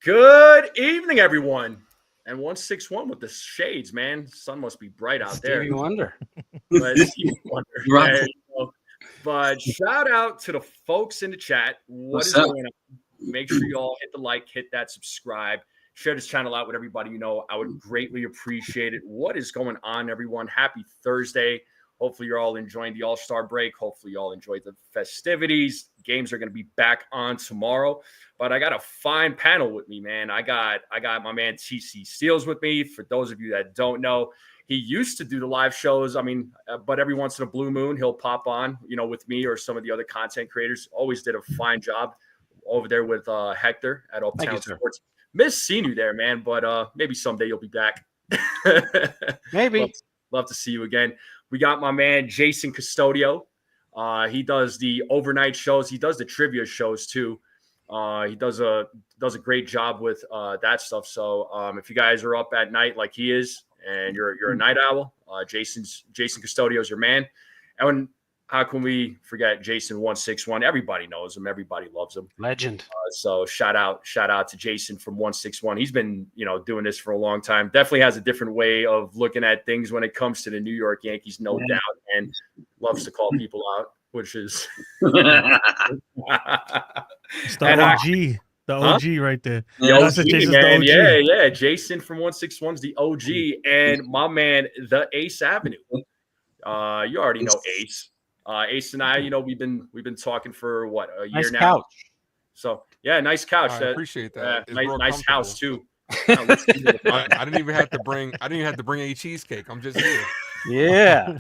Good evening, everyone. And 161 with the shades, man. Sun must be bright out there. Stevie Wonder. But Stevie Wonder. Right. There you go. But shout out to the folks in the chat. What's What's up? going on? Make sure you all hit the like, hit that subscribe, share this channel out with everybody you know. I would greatly appreciate it. What is going on, everyone? Happy Thursday. Hopefully you're all enjoying the All-Star break. Hopefully you all enjoyed the festivities. Games are going to be back on tomorrow. But I got a fine panel with me, man. I got my man TC Steels with me. For those of you that don't know, he used to do the live shows. But every once in a blue moon, he'll pop on, with me or some of the other content creators. Always did a fine job over there with Hector at Uptown Sports. Miss seeing you there, man. But maybe someday you'll be back. Maybe. Love to see you again. We got my man Jason Custodio. He does the overnight shows. He does the trivia shows too. He does a great job with that stuff. So if you guys are up at night like he is, and you're a night owl, Jason Custodio is your man. And how can we forget Jason 161? Everybody knows him. Everybody loves him. Legend. So shout out to Jason from 161. He's been doing this for a long time. Definitely has a different way of looking at things when it comes to the New York Yankees, no doubt, and loves to call people out, which is It's the OG. The OG right there. The That's OG, Jason's man. the OG. Yeah. Jason from 161's the OG, and my man, the Ace Avenue. You already know Ace. Ace and I, we've been talking for a year Nice now. Couch. So yeah, nice couch. I appreciate that. It's real nice house comfortable. too. I didn't even have to bring a cheesecake. I'm just here. Yeah.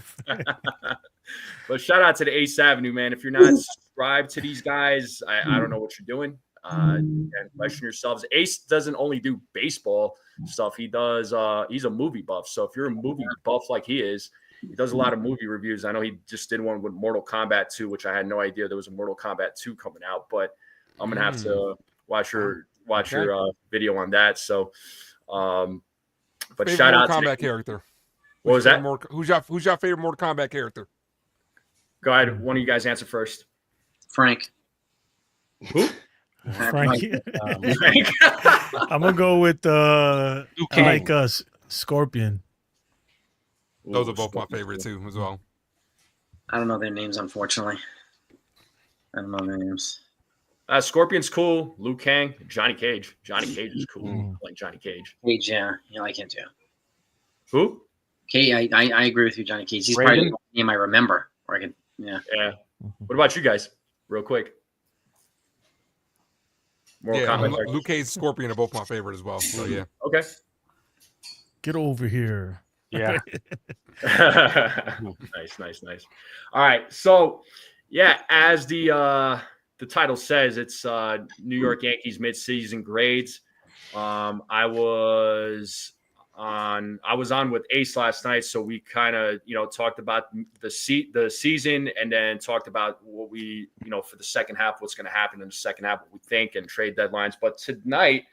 But shout out to the Ace Avenue, man. If you're not subscribed to these guys, I don't know what you're doing. And question yourselves. Ace doesn't only do baseball stuff. He does. He's a movie buff. So if you're a movie buff like he is, he does a lot of movie reviews. I know he just did one with Mortal Kombat 2, which I had no idea there was a Mortal Kombat 2 coming out. But I'm gonna have to watch your video on that. So, but Favorite shout out Mortal to Kombat character. What was that? Who's your favorite Mortal Kombat character? Go ahead. One of you guys answer first. Frank. Who? Frankie. Frank. I'm gonna go with Scorpion. Those are both my favorite too, as well. I don't know their names, unfortunately. I don't know their names. Scorpion's cool. Liu Kang, Johnny Cage. Johnny Cage is cool. I like Johnny Cage. Cage, yeah, I like him too. Who? Cage, I agree with you, Johnny Cage. He's Raiden? probably the name I remember. Or I can, yeah. Yeah. What about you guys? Real quick. Mortal Kombat. Luke Cage, Scorpion are both my favorite as well. So yeah. Okay. Get over here. Yeah. Nice. All right. So, yeah, as the title says, it's New York Yankees midseason grades. I was on with Ace last night, so we kind of talked about the season, and then talked about what we for the second half, what's going to happen in the second half, what we think, and trade deadlines. But tonight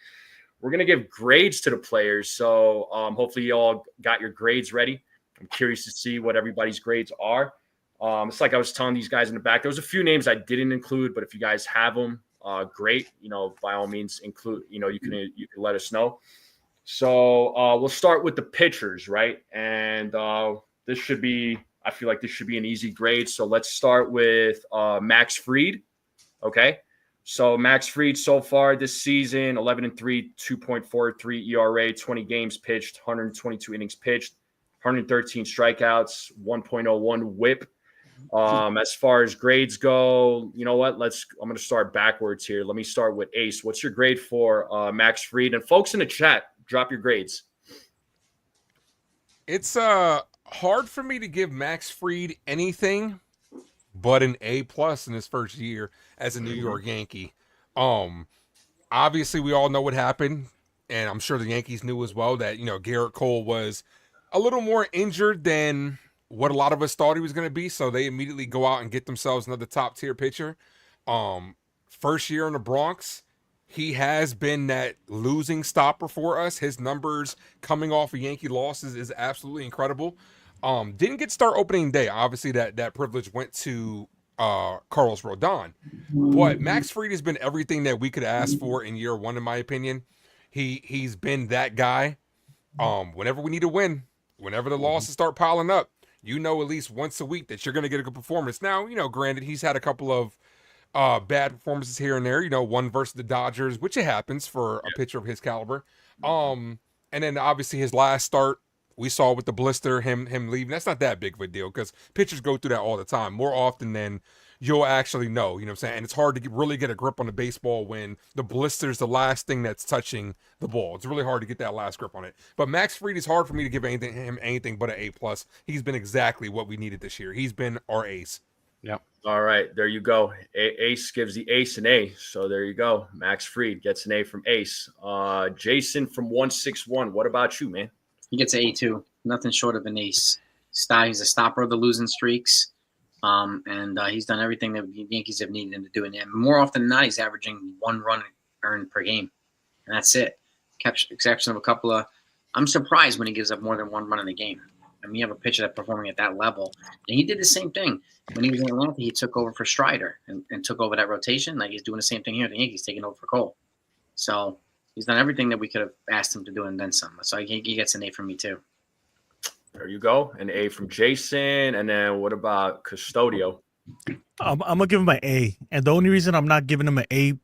we're going to give grades to the players. So hopefully you all got your grades ready. I'm curious to see what everybody's grades are. It's like I was telling these guys in the back, there was a few names I didn't include, but if you guys have them, great. By all means, include. You can let us know. So we'll start with the pitchers, right? And I feel like this should be an easy grade. So let's start with Max Fried. Okay. So Max Fried so far this season, 11-3, 2.43 ERA, 20 games pitched, 122 innings pitched, 113 strikeouts, 1.01 WHIP. As far as grades go, you know what? I'm going to start backwards here. Let me start with Ace. What's your grade for Max Fried? And folks in the chat, drop your grades. It's hard for me to give Max Fried anything but an A+ in his first year as a New York Yankee. Obviously we all know what happened, and I'm sure the Yankees knew as well that Garrett Cole was a little more injured than what a lot of us thought he was going to be, so they immediately go out and get themselves another top tier pitcher. First year in the Bronx, he has been that losing stopper for us. His numbers coming off of Yankee losses is absolutely incredible. Didn't get start opening day. Obviously, that privilege went to Carlos Rodon. But Max Fried has been everything that we could ask for in year one, in my opinion. He's been that guy. Whenever we need to win, whenever the losses start piling up, at least once a week that you're going to get a good performance. Now, granted, he's had a couple of bad performances here and there, one versus the Dodgers, which it happens for a pitcher of his caliber. And then obviously his last start, we saw with the blister, him leaving. That's not that big of a deal because pitchers go through that all the time, more often than you'll actually know, what I'm saying? And it's hard to really get a grip on the baseball when the blister's the last thing that's touching the ball. It's really hard to get that last grip on it. But Max Fried is hard for me to give him anything but an A+. He's been exactly what we needed this year. He's been our ace. Yep. All right, there you go. Ace gives the ace an A. So there you go. Max Fried gets an A from Ace. Jason from 161. What about you, man? He gets an A2. Nothing short of an ace. He's a stopper of the losing streaks. And he's done everything that the Yankees have needed him to do. And more often than not, he's averaging 1 run earned per game. And that's it. Exception of a couple of – I'm surprised when he gives up more than 1 run in a game. I mean, you have a pitcher that's performing at that level. And he did the same thing. When he was in Atlanta, he took over for Strider and took over that rotation. Like he's doing the same thing here. The Yankees taking over for Cole. So he's done everything that we could have asked him to do and then some. So he gets an A from me too. There you go. An A from Jason. And then what about Custodio? I'm going to give him an A. And the only reason I'm not giving him an A+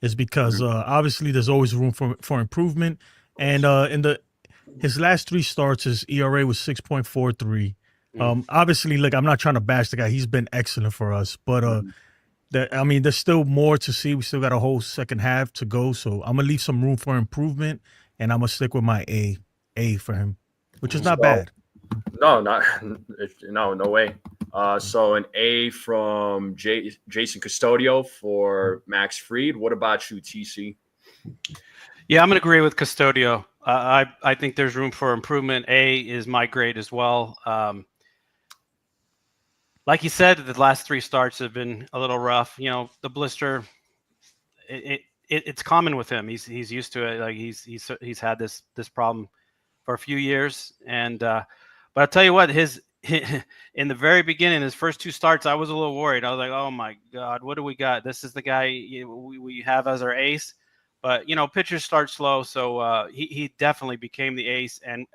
is because obviously there's always room for improvement. And his last 3 starts, his ERA was 6.43. Obviously, look, I'm not trying to bash the guy. He's been excellent for us. But, there's still more to see. We still got a whole second half to go. So I'm going to leave some room for improvement. And I'm going to stick with my A for him, which is not bad. No way. So an A from Jason Custodio for Max Fried. What about you, TC? Yeah, I'm going to agree with Custodio. I think there's room for improvement. A is my grade as well. Like you said, the last 3 starts have been a little rough. The blister, it's common with him. He's used to it. Like he's had this problem for a few years. And but I'll tell you what, in the very beginning, his first 2 starts, I was a little worried. I was like, oh my God, what do we got? This is the guy we have as our ace. But pitchers start slow, so he definitely became the ace. And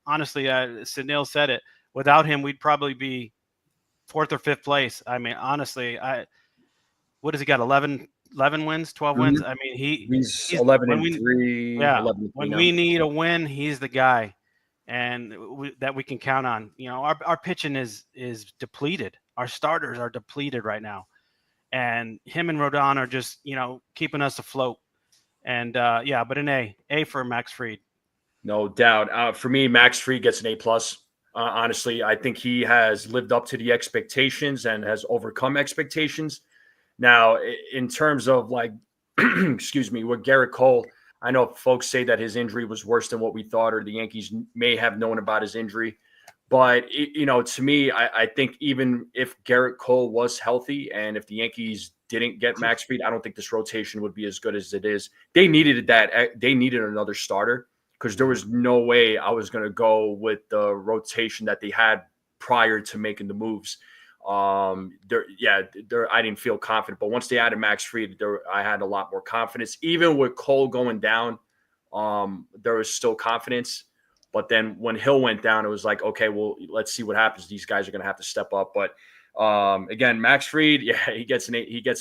honestly, Snell said it. Without him, we'd probably be 4th or 5th place. I mean, honestly, what has he got? 11 wins, 12 wins. I mean, he's 11-3. Yeah, 11-3 when now. we need a win, he's the guy, and that we can count on. Our pitching is depleted. Our starters are depleted right now, and him and Rodon are just keeping us afloat. And but an A for Max Fried. No doubt. For me, Max Fried gets an A+. Honestly, I think he has lived up to the expectations and has overcome expectations. Now, in terms of excuse me, with Garrett Cole, I know folks say that his injury was worse than what we thought, or the Yankees may have known about his injury. But, to me, I think even if Garrett Cole was healthy and if the Yankees didn't get Max Fried, I don't think this rotation would be as good as it is. They needed that. They needed another starter because there was no way I was going to go with the rotation that they had prior to making the moves. I didn't feel confident. But once they added Max Fried, I had a lot more confidence. Even with Cole going down, there was still confidence. But then when Hill went down, it was like, okay, well, let's see what happens. These guys are going to have to step up. But again, Max Fried, he gets an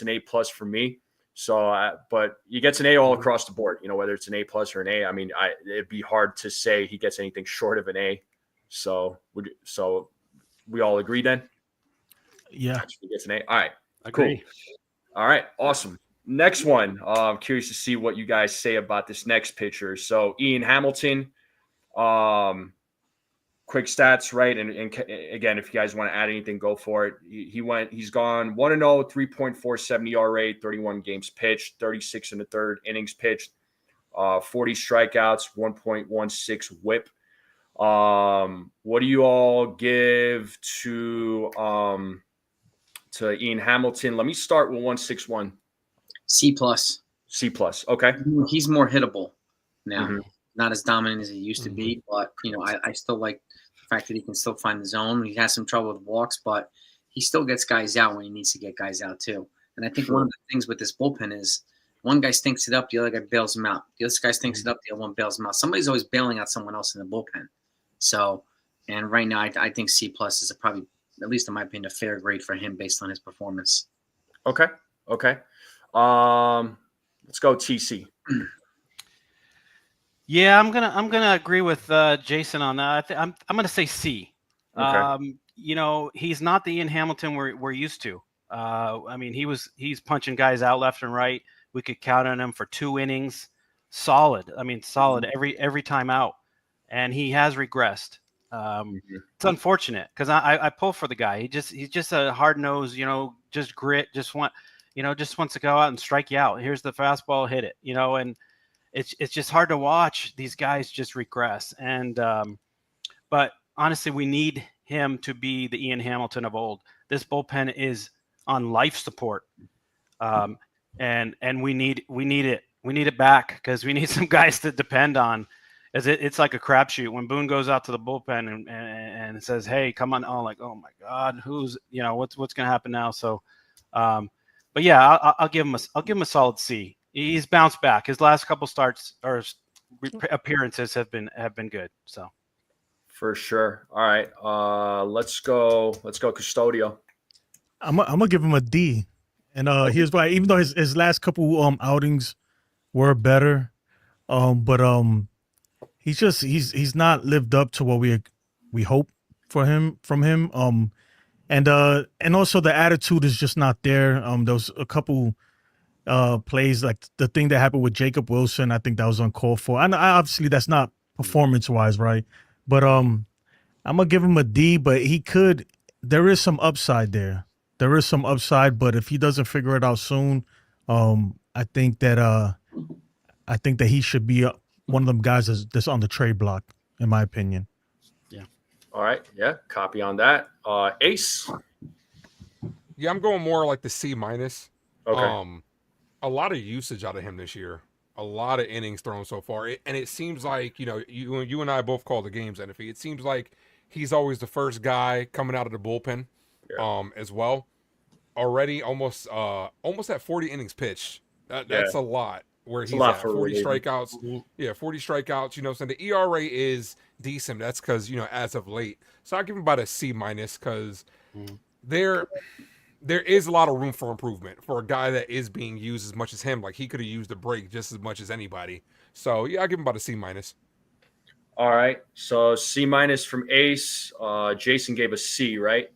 A+ for me. So, but he gets an A all across the board. Whether it's an A+ or an A. I mean, it'd be hard to say he gets anything short of an A. So we all agree then. Yeah, he gets an A. All right, Agree. Cool. All right, awesome. Next one. I'm curious to see what you guys say about this next pitcher. So Ian Hamilton. Quick stats, right? And again, if you guys want to add anything, go for it. He's gone 1-0, 3.47 ERA, 31 games pitched, 36 and a third innings pitched, 40 strikeouts, 1.16 WHIP. What do you all give to Ian Hamilton? Let me start with 161. C+. Okay. He's more hittable now. Mm-hmm. Not as dominant as he used to be, but I still like the fact that he can still find the zone. He has some trouble with walks, but he still gets guys out when he needs to get guys out too. And I think one of the things with this bullpen is one guy stinks it up, the other guy bails him out. The other guy stinks it up, the other one bails him out. Somebody's always bailing out someone else in the bullpen. So, and right now, I think C+ is probably, at least in my opinion, a fair grade for him based on his performance. Okay. Let's go TC. Yeah, I'm gonna agree with Jason on that. I'm gonna say C. Okay. He's not the Ian Hamilton we're used to. I mean, he's punching guys out left and right. We could count on him for 2 innings, solid. I mean, solid every time out, and he has regressed. It's unfortunate because I pull for the guy. He's just a hard nosed, just grit, just wants to go out and strike you out. Here's the fastball, hit it, and it's just hard to watch these guys just regress. And but honestly, we need him to be the Ian Hamilton of old. This bullpen is on life support, and we need it. We need it back because we need some guys to depend on. As it's like a crapshoot when Boone goes out to the bullpen and says, "Hey, come on!" Oh, like, oh my God, who's what's going to happen now? So, but yeah, I'll give him a solid C. He's bounced back. His last couple starts or appearances have been good. So, for sure. All right, let's go Custodio. I'm gonna give him a D, and here's why. Even though his last couple outings were better, but he's not lived up to what we hope from him. And also the attitude is just not there. There was a couple plays like the thing that happened with Jacob Wilson. I think that was uncalled for. And obviously that's not performance wise, right? But I'm gonna give him a D. But there is some upside there. There is some upside, but if he doesn't figure it out soon, I think that he should be one of them guys that's on the trade block, in my opinion. Yeah. All right. Yeah. Copy on that. Ace. Yeah, I'm going more like the C-. Okay. A lot of usage out of him this year. A lot of innings thrown so far. And it seems like, you and I both call the games, NFE. It seems like he's always the first guy coming out of the bullpen as well. Already almost at 40 innings pitched. That's a lot. Where he's at 40 strikeouts. Mm-hmm. Yeah, 40 strikeouts. So the ERA is decent. That's because, as of late. So I give him about a C- because there is a lot of room for improvement for a guy that is being used as much as him. Like he could have used a break just as much as anybody. So yeah, I give him about a C-. All right. So C- from Ace. Jason gave a C, right?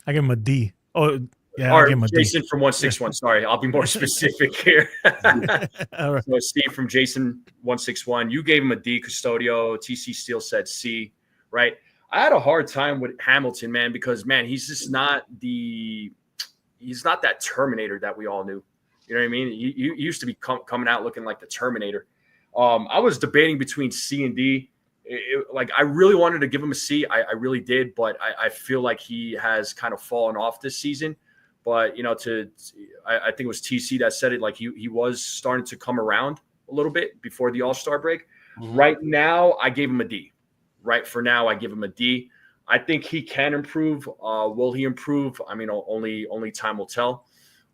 I give him a D. Oh, yeah, Or I give him a Jason D. from 161. Sorry, I'll be more specific here. All right. So C from Jason 161. You gave him a D, Custodio. TC Steele said C, right? I had a hard time with Hamilton, man, because he's just not that Terminator that we all knew. You know what I mean? You used to be coming out looking like the Terminator. I was debating between C and D. I really wanted to give him a C. I really did, but I feel like he has kind of fallen off this season. But, I think it was TC that said it, like he was starting to come around a little bit before the All-Star break. Mm-hmm. Right now, I gave him a D. Right for now, I give him a D. I think he can improve. Will he improve? I mean, only time will tell.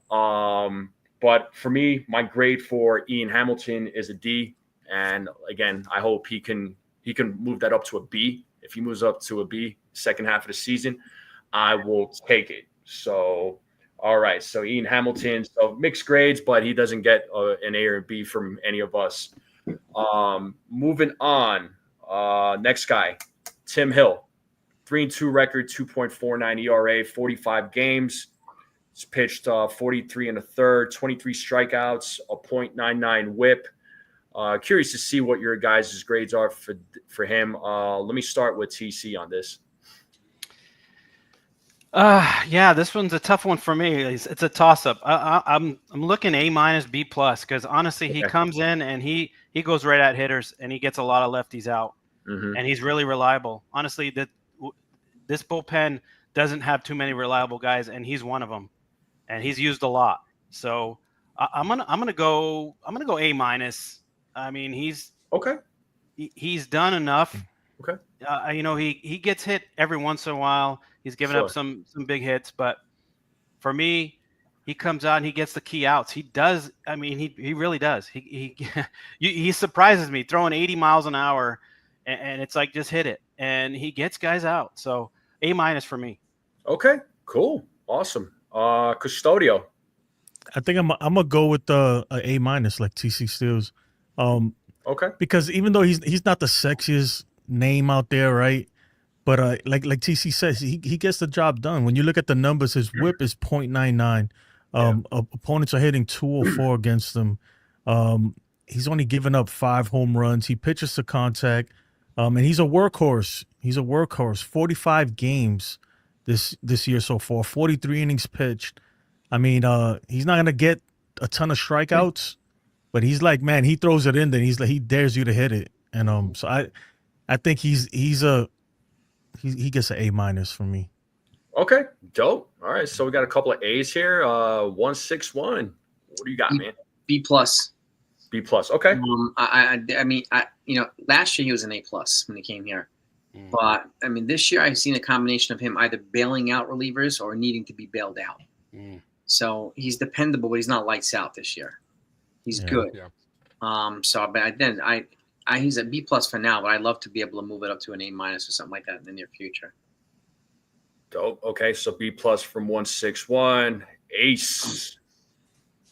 But for me, my grade for Ian Hamilton is a D. And again, I hope he can move that up to a B. If he moves up to a B second half of the season, I will take it. So, all right. So Ian Hamilton, so mixed grades, but he doesn't get an A or a B from any of us. Moving on. Next guy, Tim Hill, 3-2 record, 2.49 ERA, 45 games. He's pitched 43 and a third, 23 strikeouts, a .99 WHIP. Curious to see what your guys' grades are for him. Let me start with TC on this. Yeah, this one's a tough one for me. It's a toss-up. I'm looking A-, B+, because honestly, he comes in and he goes right at hitters and he gets a lot of lefties out, and he's really reliable. Honestly, this bullpen doesn't have too many reliable guys, and he's one of them, and he's used a lot. So I'm gonna go A-. I mean, he's done enough. Okay. He gets hit every once in a while. He's given up some big hits, but for me, he comes out and he gets the key outs. He does. I mean, he really does. He surprises me throwing 80 miles an hour, and it's like just hit it, and he gets guys out. So A- for me. Okay, cool, awesome. Custodio. I think I'm gonna go with the A minus, like TC Steals. Okay. Because even though he's not the sexiest name out there, right? But like TC says, he gets the job done. When you look at the numbers, his whip is .99. Opponents are hitting 204 against him. He's only given up 5 home runs. He pitches to contact, and he's a workhorse. 45 games this year so far. 43 innings pitched. I mean, he's not gonna get a ton of strikeouts, but he's like, man, he throws it in there. He's like, he dares you to hit it, and so I think he gets an A minus from me. Okay, dope. All right, so we got a couple of A's here. 161. What do you got, man? B plus. B plus. Okay. I mean, last year he was an A plus when he came here, but I mean, this year I've seen a combination of him either bailing out relievers or needing to be bailed out. So he's dependable, but he's not lights out this year. He's good. Yeah. He's a B plus for now, but I'd love to be able to move it up to an A minus or something like that in the near future. Dope. Okay, so B plus from 161. Ace.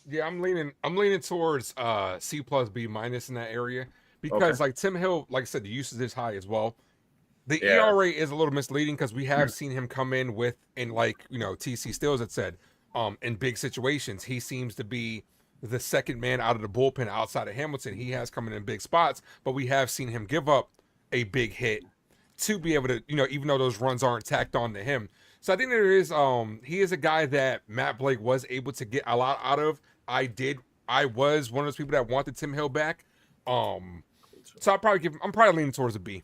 Yeah, I'm leaning towards C plus B minus in that area because like Tim Hill, like I said, the usage is high as well. The ERA is a little misleading because we have seen him come in like TC Stills had said, in big situations. He seems to be the second man out of the bullpen outside of Hamilton. He has come in big spots, but we have seen him give up a big hit to be able to, even though those runs aren't tacked on to him. So I think he is a guy that Matt Blake was able to get a lot out of. I was one of those people that wanted Tim Hill back. So I'm probably leaning towards a B.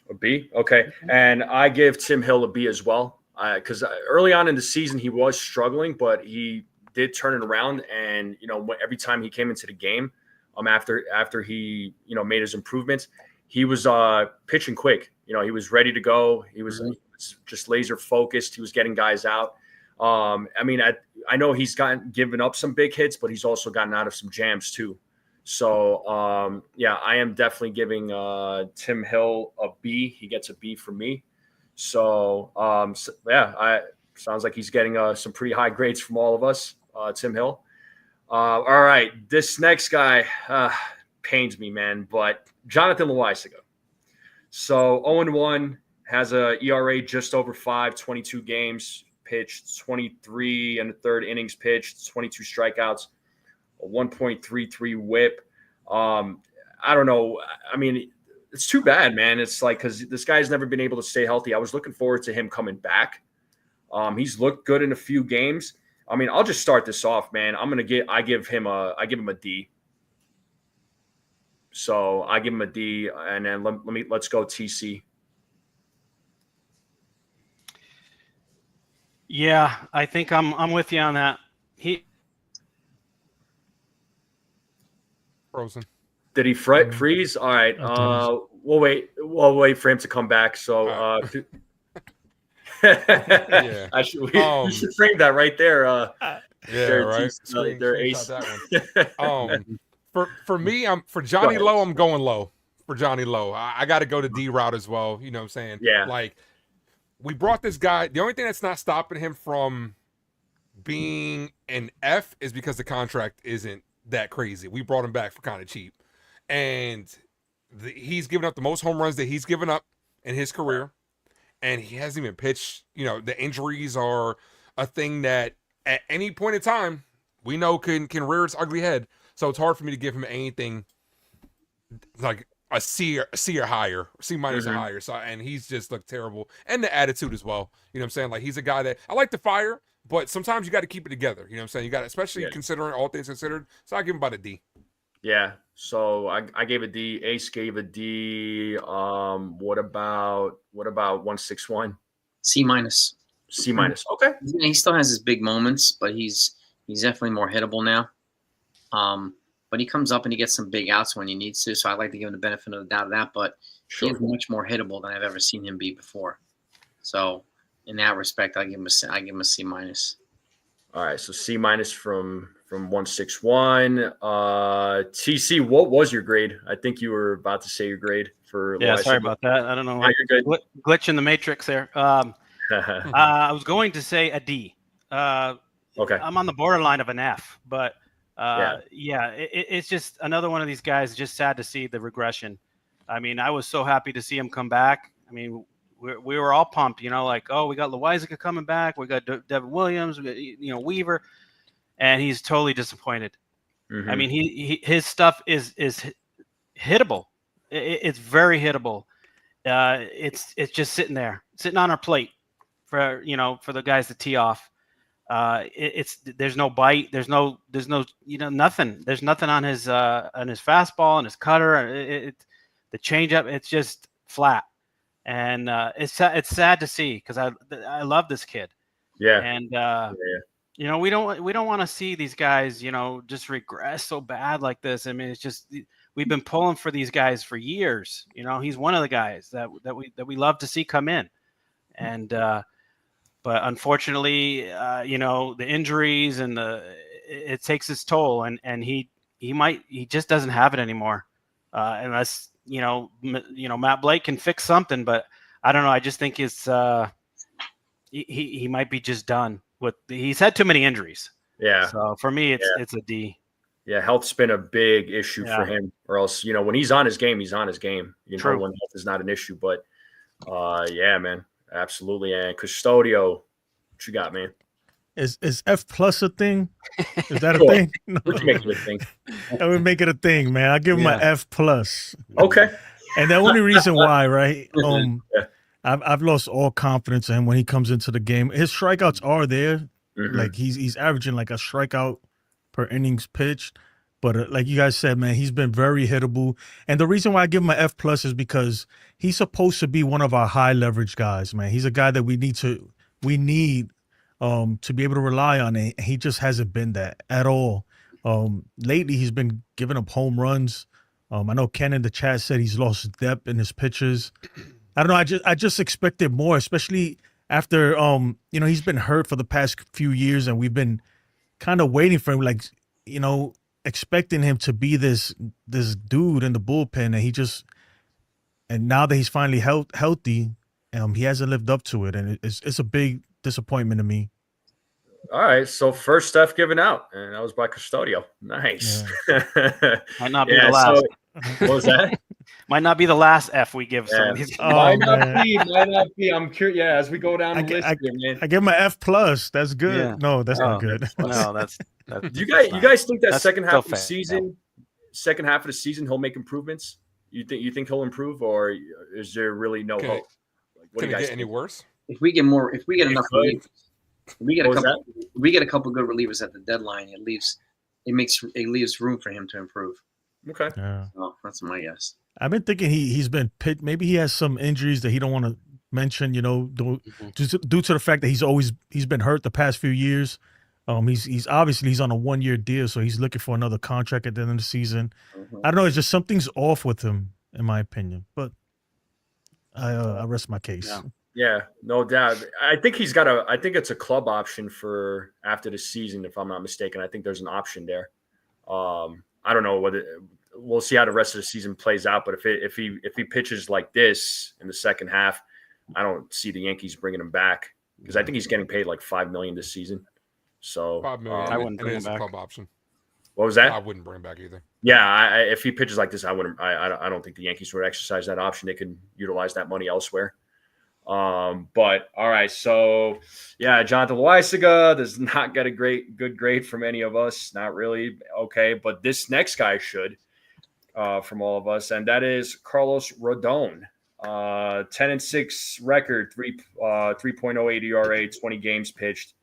A B? Okay. And I give Tim Hill a B as well. Because early on in the season, he was struggling, but he did turn it around. And, every time he came into the game, after he, made his improvements, he was pitching quick. He was ready to go. He was just laser focused. He was getting guys out. I know he's given up some big hits, but he's also gotten out of some jams too. So, I am definitely giving Tim Hill a B. He gets a B from me. So, sounds like he's getting some pretty high grades from all of us, Tim Hill. All right, this next guy pains me, man, but Jonathan Loaisiga. So 0-1, has a ERA just over 5, 22 games pitched, 23 and a third innings pitched, 22 strikeouts, a 1.33 whip. I don't know. I mean, it's too bad, man. It's like, because this guy's never been able to stay healthy. I was looking forward to him coming back. He's looked good in a few games. I mean, I'll just start this off, man. I give him a D. So I give him a D, and then let's go TC. Yeah, I think I'm with you on that. Frozen. Did he freeze? All right. We'll wait for him to come back. So yeah. We should frame that right there. Right. Their ace. That one. For me, for Johnny Lowe, I'm going low. For Johnny Lowe, I got to go to D route as well. You know what I'm saying? Yeah. Like, we brought this guy. The only thing that's not stopping him from being an F is because the contract isn't that crazy. We brought him back for kind of cheap, and he's given up the most home runs that he's given up in his career, and he hasn't even pitched. The injuries are a thing that at any point in time we know can rear its ugly head. So it's hard for me to give him anything like a C or higher, C minus or higher. So, and he's just looked terrible, and the attitude as well. You know what I'm saying? Like, he's a guy that I like to fire, but sometimes you got to keep it together. You know what I'm saying? You got, especially considering all things considered. So I give him about a D. Yeah. So I gave a D. Ace gave a D. What about 161? C minus. C minus. Okay. He still has his big moments, but he's definitely more hittable now. But he comes up and he gets some big outs when he needs to. So I like to give him the benefit of the doubt of that. But he's much more hittable than I've ever seen him be before. So in that respect, I give him a C minus. All right, so C minus from 161. TC, what was your grade? I think you were about to say your grade for. Yeah, Loaisiga. sorry about that. I don't know. No, you're good. Glitch in the matrix there. I was going to say a D. Okay. I'm on the borderline of an F, but Yeah. it's just another one of these guys. Just sad to see the regression. I mean, I was so happy to see him come back. I mean, we were all pumped, like, oh, we got Loaisiga coming back, we got Devin Williams, we got, Weaver, and he's totally disappointed. Mm-hmm. I mean, his stuff is hittable. It's very hittable. It's just sitting on our plate for the guys to tee off. There's no bite. There's no nothing. There's nothing on his fastball and his cutter. The changeup. It's just flat, and it's sad to see because I love this kid. Yeah. And we don't want to see these guys just regress so bad like this. I mean, it's just we've been pulling for these guys for years. He's one of the guys that we love to see come in, and. But unfortunately, the injuries and it takes its toll, and he just doesn't have it anymore, unless Matt Blake can fix something. But I don't know. I just think it's he might be just done with. He's had too many injuries. Yeah. So for me, it's a D. Yeah, health's been a big issue for him. Or else, when he's on his game, he's on his game. True. When health is not an issue. But yeah, man. Absolutely. And Custodio, what you got, man? Is F plus a thing? Is that a Sure. thing? No. We can make it a thing. I would make it a thing, man. I'll give him an F plus. Okay. And the only reason why, right? Yeah. I've lost all confidence in him when he comes into the game. His strikeouts are there. Mm-hmm. Like he's averaging like a strikeout per innings pitched. But like you guys said, man, he's been very hittable. And the reason why I give him an F plus is because he's supposed to be one of our high leverage guys, man. He's a guy that we need to be able to rely on. And he just hasn't been that at all. Lately, he's been giving up home runs. I know Ken in the chat said he's lost depth in his pitches. I don't know. I just expected more, especially after he's been hurt for the past few years, and we've been kind of waiting for him, like expecting him to be this dude in the bullpen, and now that he's finally healthy, he hasn't lived up to it, and it's a big disappointment to me. All right, so first F given out, and that was by Custodio. Nice. Yeah. Might not be the last. So, what was that? Might not be the last F we give some of these. Might not be. I'm curious. Yeah, as we go down the list here, man. I give him an F plus. That's good. Yeah. No, that's not good. No, that's Do you guys think that that's second half of the fair. season, he'll make improvements? You think he'll improve, or is there really no hope? Like, what do Can you it guys get think? any worse? If we get enough relievers, we get What was a couple good relievers at the deadline, it leaves room for him to improve. Okay. Yeah. So that's my guess. I've been thinking he's been picked. Maybe he has some injuries that he don't want to mention, due to the fact that he's been hurt the past few years. He's obviously on a 1-year deal, so he's looking for another contract at the end of the season. Mm-hmm. I don't know. It's just something's off with him, in my opinion. But I rest my case. Yeah, no doubt. I think I think it's a club option for after the season, if I'm not mistaken. I think there's an option there. I don't know whether we'll see how the rest of the season plays out. But if he pitches like this in the second half, I don't see the Yankees bringing him back because I think he's getting paid like $5 million this season. So $5 million. I wouldn't bring him it is a back. club option. What was that? I wouldn't bring him back either. Yeah, if he pitches like this, I wouldn't. I don't think the Yankees would exercise that option. They could utilize that money elsewhere. But all right, so yeah, Jonathan Loaisiga does not get a good grade from any of us. Not really. Okay, but this next guy should from all of us, and that is Carlos Rodon. 10-6 record, 3.08 ERA, 20 games pitched.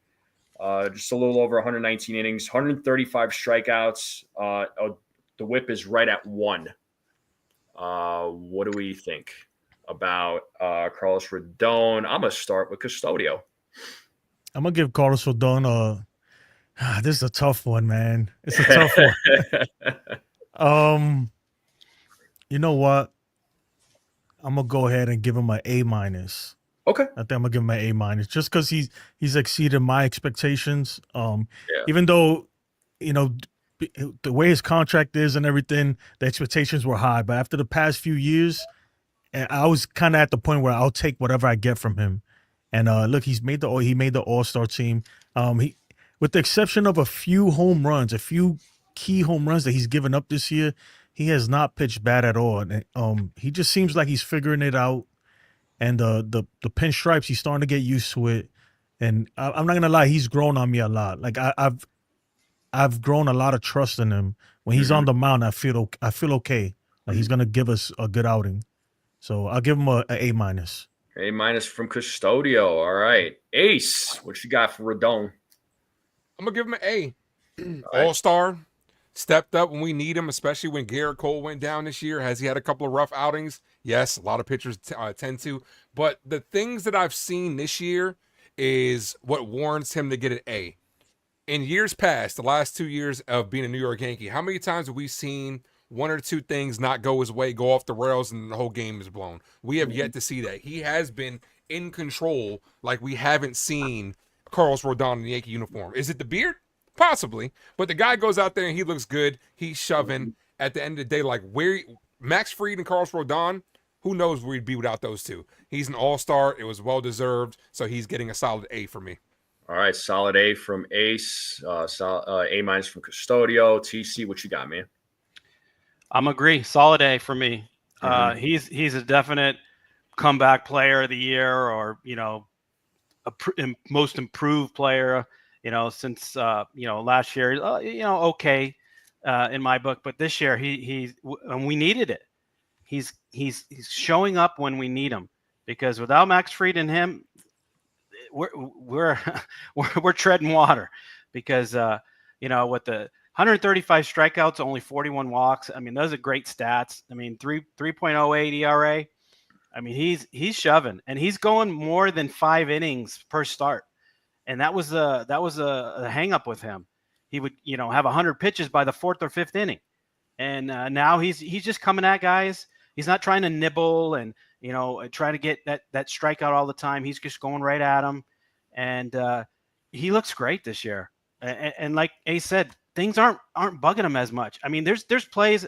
Just a little over 119 innings, 135 strikeouts. The whip is right at 1. What do we think about Carlos Rodon? I'm gonna start with Custodio. I'm gonna give Carlos Rodon this is a tough one, man. It's a tough one. You know what? I'm gonna go ahead and give him an A minus. Okay. I think I'm gonna give him an A minus just because he's exceeded my expectations. Yeah. Even though, you know, the way his contract is and everything, the expectations were high. But after the past few years, I was kind of at the point where I'll take whatever I get from him. And look, he made the All-Star team. He, with the exception of a few home runs, a few key home runs that he's given up this year, he has not pitched bad at all. And he just seems like he's figuring it out. And the pinstripes, he's starting to get used to it. And I'm not gonna lie, he's grown on me a lot. Like I've grown a lot of trust in him. When he's on the mound, I feel okay. Like he's gonna give us a good outing. So I'll give him a A minus. A minus from Custodio. All right. Ace, what you got for Rodon? I'm gonna give him an A. right. All-star, stepped up when we need him, especially when Gerrit Cole went down this year. Has he had a couple of rough outings? Yes, a lot of pitchers tend to. But the things that I've seen this year is what warrants him to get an A. In years past, the last 2 years of being a New York Yankee, how many times have we seen one or two things not go his way, go off the rails, and the whole game is blown? We have yet to see that. He has been in control like we haven't seen Carlos Rodon in the Yankee uniform. Is it the beard? Possibly. But the guy goes out there and he looks good. He's shoving. At the end of the day, like where Max Fried and Carlos Rodon, who knows where he'd be without those two? He's an all-star. It was well-deserved. So he's getting a solid A for me. All right. Solid A from Ace. A minus from Custodio. TC, what you got, man? I'm agree. Solid A for me. He's a definite comeback player of the year, or most improved player. Since last year. Okay, in my book, but this year and we needed it. He's showing up when we need him, because without Max Fried and him, we're treading water, because with the 135 strikeouts, only 41 walks. I mean, those are great stats. I mean, 3.08 ERA. I mean, he's shoving, and he's going more than 5 innings per start. And that was a hang up with him. He would, have 100 pitches by the 4th or 5th inning. And now he's just coming at guys. He's not trying to nibble and, try to get that strikeout all the time. He's just going right at him. And he looks great this year. And like Ace said, things aren't bugging him as much. I mean, there's plays,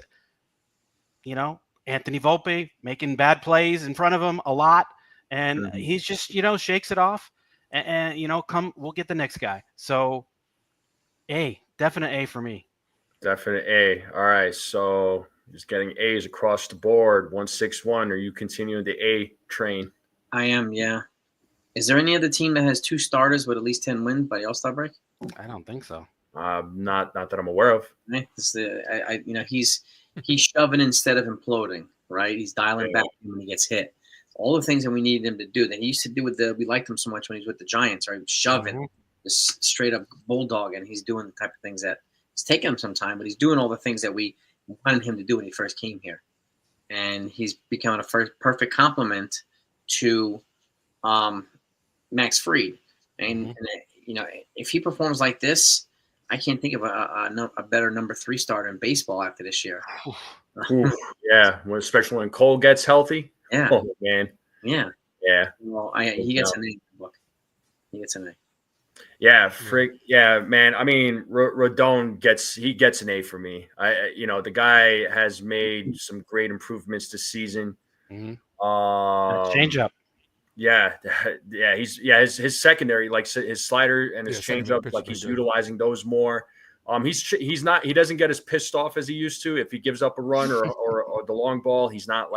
Anthony Volpe making bad plays in front of him a lot. And he's just, shakes it off. And we'll get the next guy. So definite A for me. Definite A. All right. So just getting A's across the board. 161. Are you continuing the A train? I am, yeah. Is there any other team that has 2 starters with at least 10 wins by All-Star break? I don't think so. Not that I'm aware of. Right? He's shoving instead of imploding, right? He's dialing back when he gets hit. All the things that we needed him to do that he used to do we liked him so much when he was with the Giants, right? Shoving, just straight up bulldog, and he's doing the type of things that it's taken him some time, but he's doing all the things that we wanted him to do when he first came here. And he's becoming a perfect complement to Max Fried. And if he performs like this, I can't think of a better number 3 starter in baseball after this year. Yeah, especially when Cole gets healthy. Yeah. Oh, man. Yeah. Yeah. Well, he gets an A in the book. He gets an A. Yeah, yeah, man. I mean, Rodon gets an A for me. The guy has made some great improvements this season. Change up. Yeah. His secondary, like his slider and his changeup, like he's utilizing those more. He doesn't get as pissed off as he used to. If he gives up a run or the long ball, he's not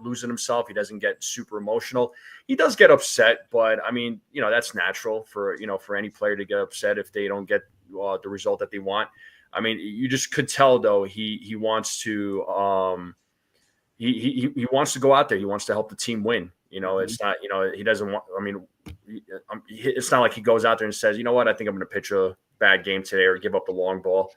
losing himself. He doesn't get super emotional. He does get upset, but I mean, that's natural for any player to get upset if they don't get the result that they want. I mean, you just could tell though, he wants to, he wants to go out there. He wants to help the team win. It's not, he doesn't want, I mean, it's not like he goes out there and says, you know what, I think I'm going to pitch a bad game today or give up the long ball.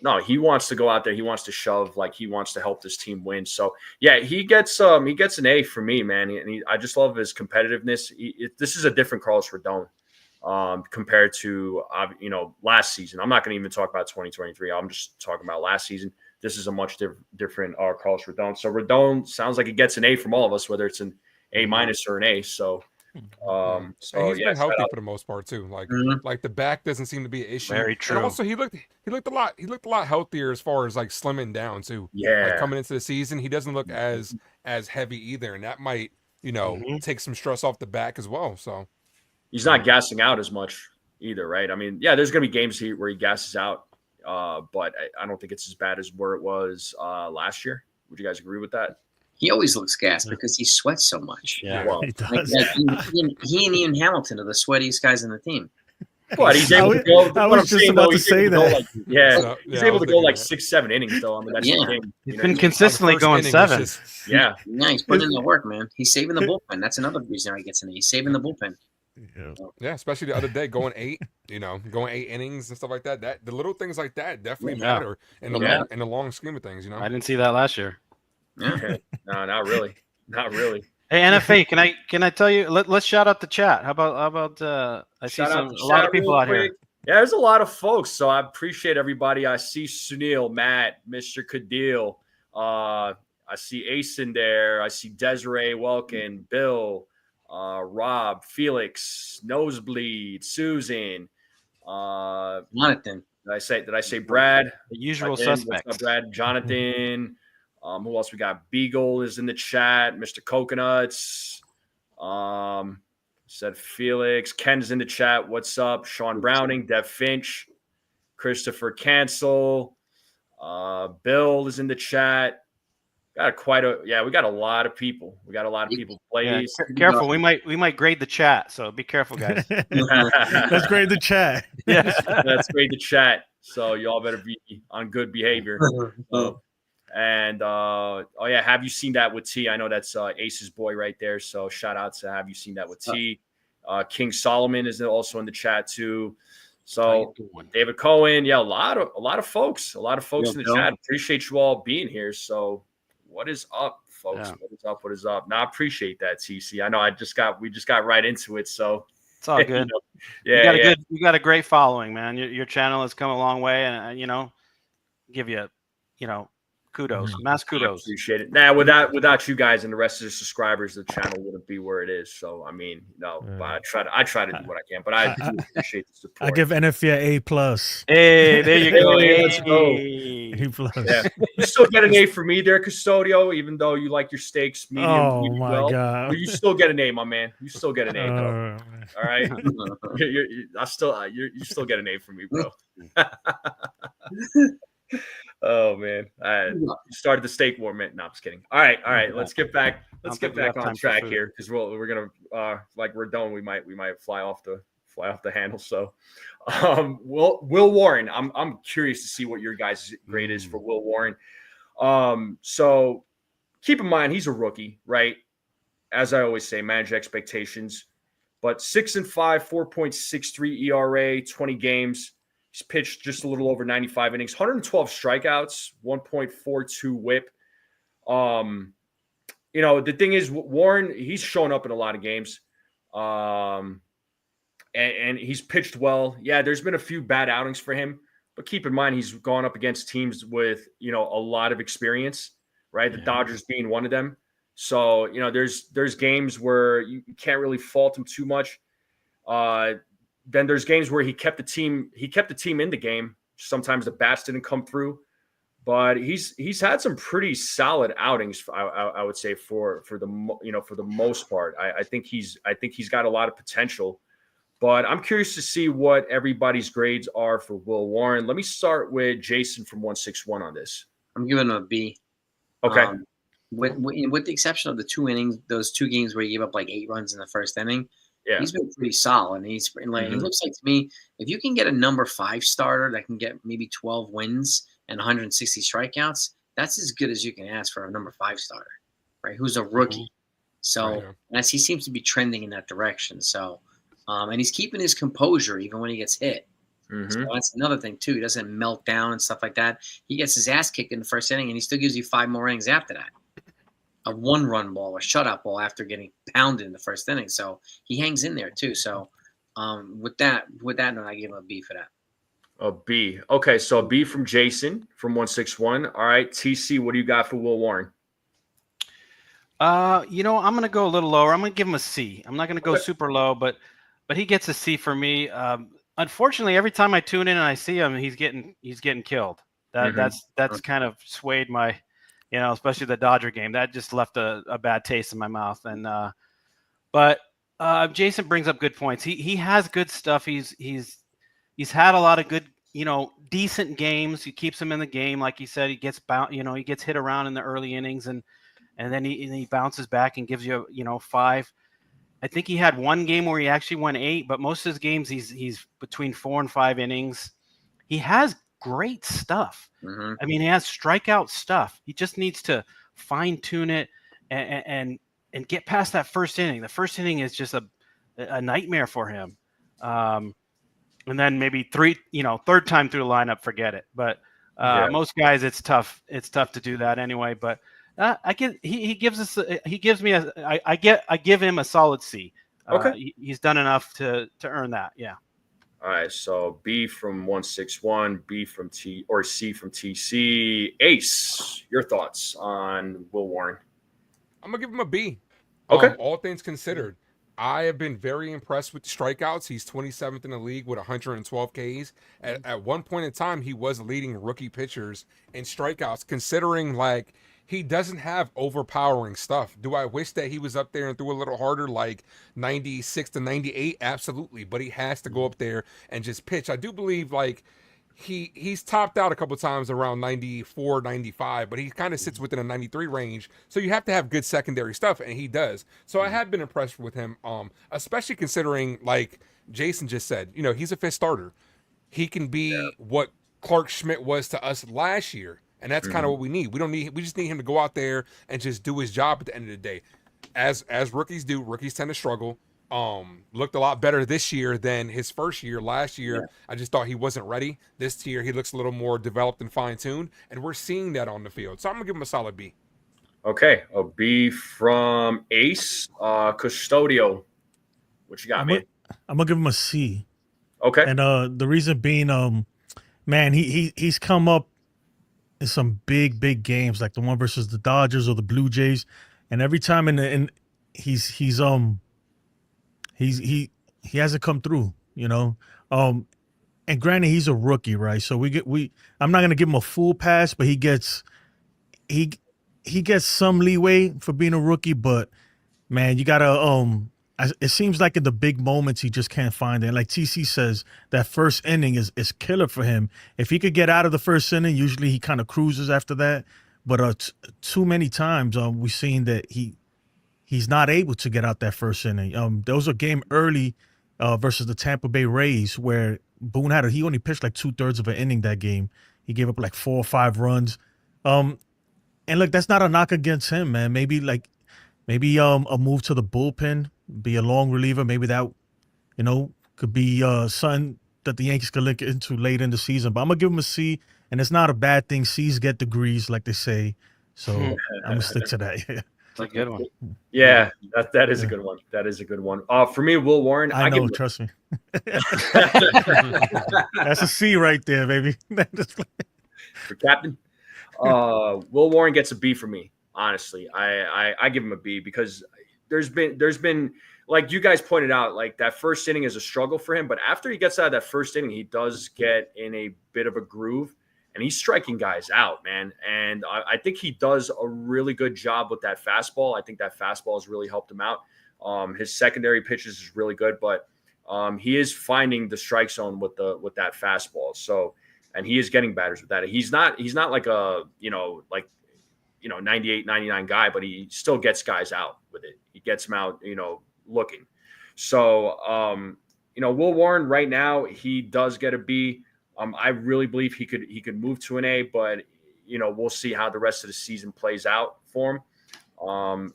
No, he wants to go out there. He wants to shove, like he wants to help this team win. So yeah, he gets an A for me, man. And I just love his competitiveness. This is a different Carlos Rodon compared to, last season. I'm not going to even talk about 2023. I'm just talking about last season. This is a much different Carlos Rodon. So Rodon sounds like he gets an A from all of us, whether it's an A minus or an A. So And he's been healthy for the most part too. Like the back doesn't seem to be an issue. Very true. And also he looked a lot healthier as far as like slimming down too. Yeah. Like coming into the season, he doesn't look as heavy either, and that might take some stress off the back as well. So he's not gassing out as much either, right? I mean, yeah, there's gonna be games where he gasses out, but I don't think it's as bad as where it was last year. Would you guys agree with that? He always looks gassed because he sweats so much. Yeah, Well, He does. He and Ian Hamilton are the sweatiest guys on the team. but he's able to go. I was just about to say that. He's able to go like 6-7 innings though. I mean, that's the thing. He's been consistently going 7. Yeah. Yeah, he's putting in the work, man. He's saving the bullpen. That's another reason why he gets in. He's saving the bullpen. Yeah, especially the other day going 8, going 8 innings and stuff like that. That the little things like that definitely matter in the long scheme of things. I didn't see that last year. Yeah. No, not really. Not really. Hey, NFA, can I tell you? Let's shout out the chat. How about I see a lot of people out here. Yeah, there's a lot of folks, so I appreciate everybody. I see Sunil, Matt, Mr. Cadil. I see Ace in there. I see Desiree Welkin, Bill, Rob, Felix, Nosebleed, Susan. Jonathan. Did I say Brad? The usual Again, suspects. what's up, Brad? Jonathan. Who else we got? Beagle is in the chat. Mr. Coconuts. Said Felix. Ken's in the chat. What's up? Sean Browning. Dev Finch. Christopher Cancel. Bill is in the chat. We got a lot of people. We got a lot of people. Plays. Yeah, careful. We might grade the chat, so be careful, guys. Let's grade the chat. Yeah. Let's grade the chat. So y'all better be on good behavior. Have you seen that with T? I know that's Ace's boy right there. So shout out to Have You Seen That with T? King Solomon is also in the chat too. So David Cohen, a lot of folks in the chat. Appreciate you all being here. So what is up, folks? Yeah. What is up? Now I appreciate that, TC. I know we just got right into it. So it's all good. You got a great following, man. Your channel has come a long way, and give you kudos, mass kudos. I appreciate it. Now, without you guys and the rest of the subscribers, the channel wouldn't be where it is. So, I mean, but I try to do what I can. But I do appreciate the support. I give NFA A+. Hey, there you go. Let's go. A+. Yeah. You still get an A for me there, Custodio, even though you like your steaks medium. Oh my God! But you still get an A, my man. You still get an A, though. All right. You still get an A from me, bro. Oh man, you started the steak war, man. No, I'm just kidding. All right. Let's get back on track here because we're gonna we're done. We might fly off the handle. So, Will Warren, I'm curious to see what your guys' grade is for Will Warren. So keep in mind he's a rookie, right? As I always say, manage expectations. But 6-5, 4.63 ERA, 20 games. He's pitched just a little over 95 innings, 112 strikeouts, 1.42 WHIP. The thing is, Warren, he's shown up in a lot of games, and he's pitched well. Yeah, there's been a few bad outings for him, but keep in mind he's gone up against teams with a lot of experience, right? The Dodgers being one of them. So there's games where you can't really fault him too much. Then there's games where he kept the team in the game. Sometimes the bats didn't come through, but he's had some pretty solid outings. I would say for the most part. I think he's got a lot of potential, but I'm curious to see what everybody's grades are for Will Warren. Let me start with Jason from 161 on this. I'm giving him a B. Okay. With the exception of the 2 innings, those 2 games where he gave up like 8 runs in the first inning. Yeah. He's been pretty solid. And he looks like to me, if you can get a number 5 starter that can get maybe 12 wins and 160 strikeouts, that's as good as you can ask for a number 5 starter, right? Who's a rookie. So as he seems to be trending in that direction. So, and he's keeping his composure even when he gets hit. So that's another thing too. He doesn't melt down and stuff like that. He gets his ass kicked in the first inning, and he still gives you 5 more innings after that. A 1-run ball, a shutout ball after getting pounded in the first inning. So he hangs in there too. So with that note, I give him a B for that. A B. Okay, so a B from Jason from 161. All right, TC, what do you got for Will Warren? I'm gonna go a little lower. I'm gonna give him a C. I'm not gonna go Okay. super low, but he gets a C for me. Unfortunately, every time I tune in and I see him, he's getting killed. Mhm. That's kind of swayed my, especially the Dodger game. That just left a bad taste in my mouth. And but Jason brings up good points. He has good stuff. He's had a lot of good, decent games. He keeps him in the game, like he said. He gets he gets hit around in the early innings, and then he bounces back and gives you 5. I think he had one game where he actually went 8, but most of his games he's between 4 and 5 innings. He has great stuff. Mm-hmm. I mean, he has strikeout stuff. He just needs to fine tune it and get past that first inning. The first inning is just a nightmare for him. And then maybe third time through the lineup, forget it. But most guys, it's tough. It's tough to do that anyway. But I give him a solid C. Okay. He's done enough to earn that. Yeah. All right, so B from 161, B from C from TC. Ace, your thoughts on Will Warren? I'm gonna give him a B. Okay. All things considered, I have been very impressed with the strikeouts. He's 27th in the league with 112 Ks. At one point in time, he was leading rookie pitchers in strikeouts, considering like he doesn't have overpowering stuff. Do I wish that he was up there and threw a little harder, like 96 to 98? Absolutely. But he has to go up there and just pitch. I do believe like he's topped out a couple times around 94, 95, but he kind of sits within a 93 range. So you have to have good secondary stuff, and he does. So I have been impressed with him, especially considering, like Jason just said, he's a fifth starter. He can be what Clark Schmidt was to us last year, and that's kind of what we need. We just need him to go out there and just do his job at the end of the day. As rookies do, rookies tend to struggle. Looked a lot better this year than his first year. Last year, I just thought he wasn't ready. This year, he looks a little more developed and fine-tuned, and we're seeing that on the field. So I'm gonna give him a solid B. Okay, a B from Ace. Custodio, what you got, man? I'm gonna give him a C. Okay. And the reason being, man, he's come up in some big games, like the one versus the Dodgers or the Blue Jays, and every time he hasn't come through, and granted he's a rookie, right? So I'm not gonna give him a full pass, but he gets some leeway for being a rookie. But man, you gotta it seems like in the big moments he just can't find it. Like TC says, that first inning is killer for him. If he could get out of the first inning, usually he kind of cruises after that. But too many times we've seen that he's not able to get out that first inning. There was a game early versus the Tampa Bay Rays where Boone he only pitched like 2/3 of an inning that game. He gave up like 4 or 5 runs. And look, that's not a knock against him, man. Maybe a move to the bullpen, be a long reliever. Maybe that, could be something that the Yankees could look into late in the season. But I'm gonna give him a C, and it's not a bad thing. C's get degrees, like they say. So I'm gonna stick to that. It's a good one. Yeah, that is a good one. That is a good one. For me, Will Warren, I know, trust me. That's a C right there, baby. For captain. Will Warren gets a B for me. Honestly, I give him a B because there's been like you guys pointed out, like that first inning is a struggle for him, but after he gets out of that first inning, he does get in a bit of a groove. And he's striking guys out, man. And I think he does a really good job with that fastball. I think that fastball has really helped him out. His secondary pitches is really good, but he is finding the strike zone with that fastball. So, and he is getting batters with that. He's not like a 98, 99 guy, but he still gets guys out with it. He gets them out, looking. So, Will Warren right now, he does get a B. I really believe he could move to an A, but we'll see how the rest of the season plays out for him.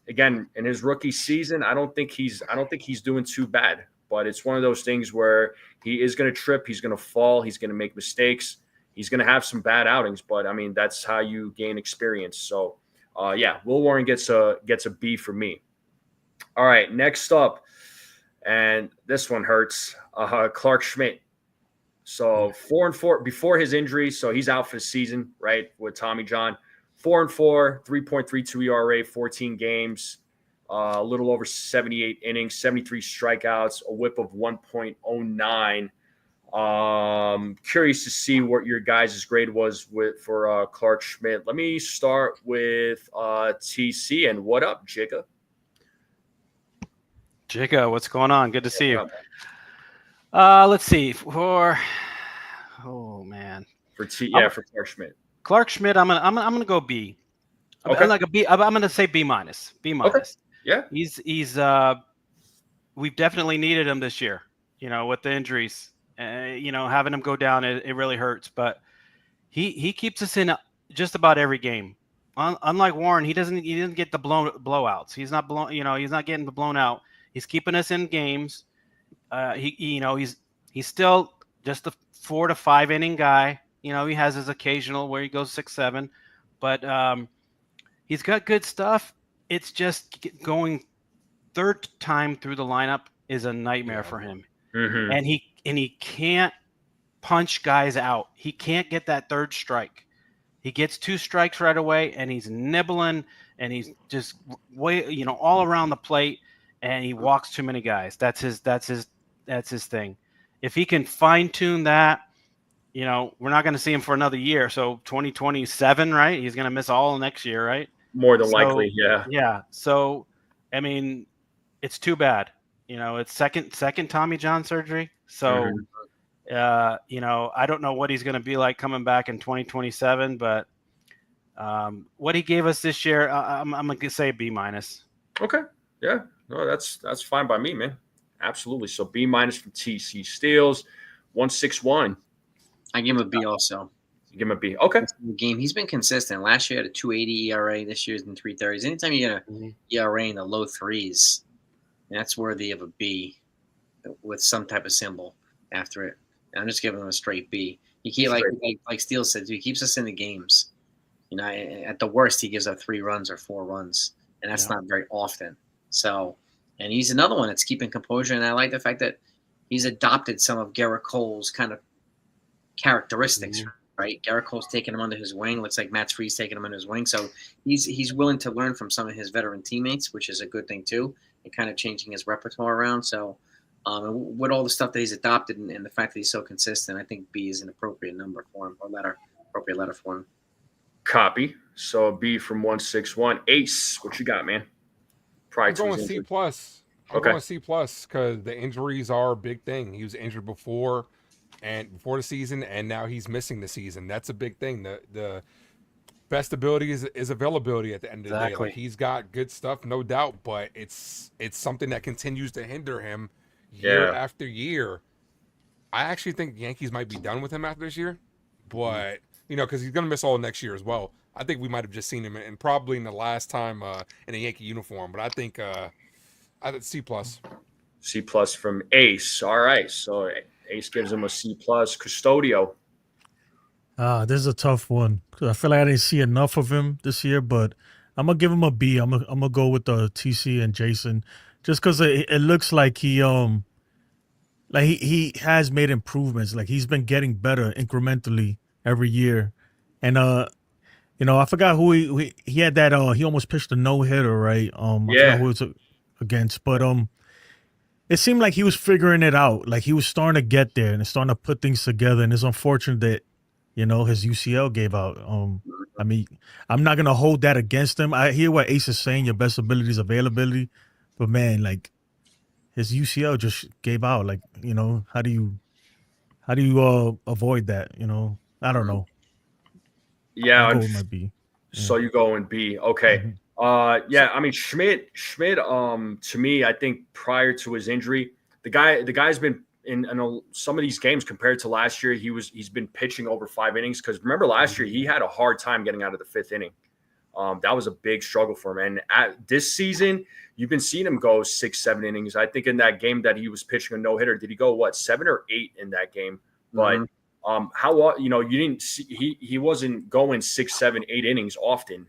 Again, in his rookie season, I don't think he's doing too bad, but it's one of those things where he is going to trip, he's going to fall, he's going to make mistakes, he's going to have some bad outings, but I mean that's how you gain experience. So, Will Warren gets a B for me. All right, next up, and this one hurts. Clark Schmidt. So 4-4 before his injury. So he's out for the season, right? With Tommy John, 4-4, 3.32 ERA, 14 games, a little over 78 innings, 73 strikeouts, a WHIP of 1.09. Curious to see what your guys' grade was for Clark Schmidt. Let me start with TC. And what up, Jigga? Jigga, what's going on? Good to see you. Let's see. For Clark Schmidt. Clark Schmidt, I'm gonna go B. Okay. I'm gonna say B minus. B minus. Okay. Yeah. He's we've definitely needed him this year. With the injuries. Having him go down, it really hurts. But he keeps us in just about every game. Unlike Warren, he doesn't get the blowouts. He's not he's not getting the blown out. He's keeping us in games. He's still just a 4 to 5 inning guy. He has his occasional where he goes 6-7, but he's got good stuff. It's just going third time through the lineup is a nightmare for him. Mm-hmm. And he can't punch guys out. He can't get that third strike. He gets 2 strikes right away, and he's nibbling, and he's just all around the plate, and he walks too many guys. That's his thing. If he can fine tune that, we're not going to see him for another year. So 2027, right? He's going to miss all next year, right? More than likely, yeah. Yeah. So, I mean, it's too bad. It's second Tommy John surgery. So, I don't know what he's going to be like coming back in 2027, but what he gave us this year, I'm going to say B minus. Okay. Yeah. No, that's fine by me, man. Absolutely. So B minus from TC Steels, 161. I give him a B also. You give him a B. Okay. The game, he's been consistent. Last year he had a 2.80 ERA. This year's in 3.30s. Anytime you get an ERA in the low threes, that's worthy of a B with some type of symbol after it. I'm just giving him a straight B. Like Steele said, he keeps us in the games. At the worst, he gives up 3 runs or 4 runs, and that's not very often. So, and he's another one that's keeping composure, and I like the fact that he's adopted some of Gerrit Cole's kind of characteristics, right? Gerrit Cole's taking him under his wing. Looks like Matt Free's taking him under his wing. So he's willing to learn from some of his veteran teammates, which is a good thing too, and kind of changing his repertoire around. So and with all the stuff that he's adopted and the fact that he's so consistent, I think B is an appropriate number for him, or appropriate letter for him. Copy. So a B from 161. Ace, what you got, man? I'm going C plus. I'm going C plus because the injuries are a big thing. He was injured before the season, and now he's missing the season. That's a big thing. The best ability is availability at the end of the day. Like, he's got good stuff, no doubt, but it's something that continues to hinder him year after year. I actually think the Yankees might be done with him after this year, but because he's going to miss all next year as well. I think we might have just seen him and probably in the last time in a Yankee uniform, but I think C plus. C plus from Ace. All right, so Ace gives him a C plus. Custodio. This is a tough one because I feel like I didn't see enough of him this year, but I'm gonna give him a B. I'm gonna go with the TC and Jason, just because it looks like he has made improvements. Like he's been getting better incrementally every year, and I forgot who he had that. He almost pitched a no-hitter, right? I forgot who it was against, but it seemed like he was figuring it out. Like he was starting to get there and starting to put things together. And it's unfortunate that his UCL gave out. I mean, I'm not gonna hold that against him. I hear what Ace is saying. Your best ability is availability, but man, like his UCL just gave out. Like how do you avoid that? I don't know. Yeah, my B. So you go in B. Okay. I mean Schmidt. To me, I think prior to his injury, the guy's been in some of these games compared to last year. He's been pitching over 5 innings because remember last year he had a hard time getting out of the 5th inning. That was a big struggle for him. And at this season, you've been seeing him go 6-7 innings. I think in that game that he was pitching a no hitter, did he go 7 or 8 in that game? But you didn't see he wasn't going 6, 7, 8 innings often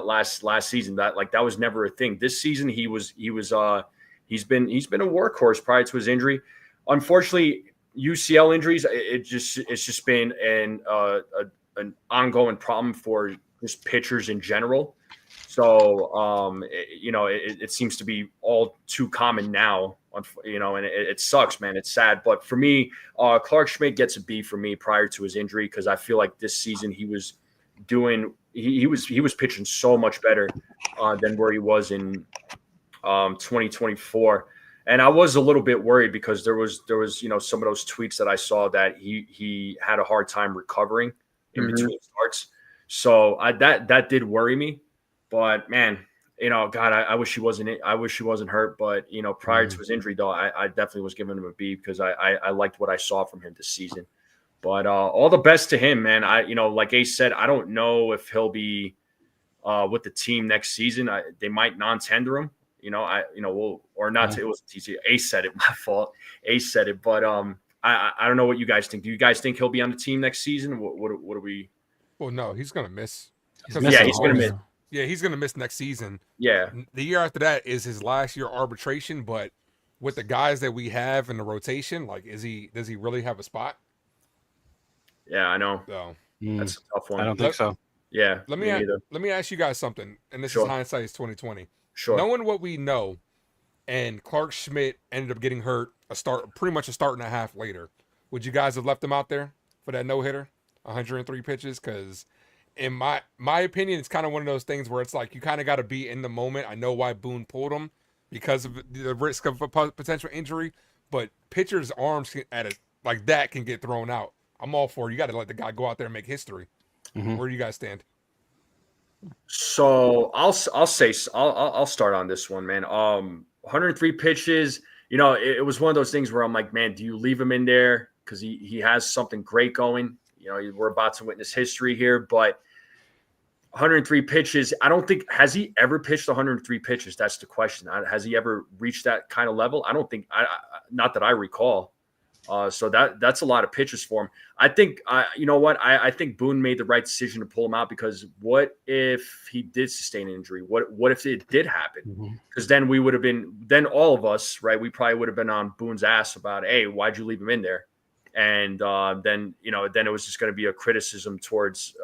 last season. That was never a thing. This season he's been a workhorse prior to his injury. Unfortunately, UCL injuries it's just been an ongoing problem for just pitchers in general. So, it seems to be all too common now, and it sucks, man. It's sad. But for me, Clark Schmidt gets a B for me prior to his injury because I feel like this season he was he was pitching so much better than where he was in 2024. And I was a little bit worried because there was some of those tweets that I saw that he had a hard time recovering in between starts. So that did worry me. But man, God, I wish he wasn't hurt. But prior to his injury, though, I definitely was giving him a B because I liked what I saw from him this season. But all the best to him, man. Like Ace said, I don't know if he'll be with the team next season. They might non-tender him. Or not. It was TC. Ace said it. My fault. Ace said it. But I don't know what you guys think. Do you guys think he'll be on the team next season? What are we? Well, no, he's gonna miss. He's gonna miss. Yeah, he's going to miss next season. Yeah. The year after that is his last year arbitration, but with the guys that we have in the rotation, like, does he really have a spot? Yeah, I know. So that's a tough one. I don't think so. Yeah. Let me ask you guys something, and this Sure. is hindsight is 2020. Sure. Knowing what we know, and Clark Schmidt ended up getting hurt pretty much a start and a half later. Would you guys have left him out there for that no-hitter, 103 pitches? Because in my opinion, it's kind of one of those things where it's like you kind of got to be in the moment. I know why Boone pulled him because of the risk of a potential injury, but pitchers' arms like that can get thrown out. I'm all for it. You got to let the guy go out there and make history. Where do you guys stand? So I'll start on this one, man. 103 pitches. It was one of those things where I'm like, man, do you leave him in there because he has something great going? We're about to witness history here, but 103 pitches. I don't think has he ever pitched 103 pitches. That's the question. Has he ever reached that kind of level? I don't think. Not that I recall. So that's a lot of pitches for him. I think. I think Boone made the right decision to pull him out because what if he did sustain an injury? What if it did happen? Because then we would have been. Then all of us, right? We probably would have been on Boone's ass about, hey, why'd you leave him in there? And then it was just going to be a criticism towards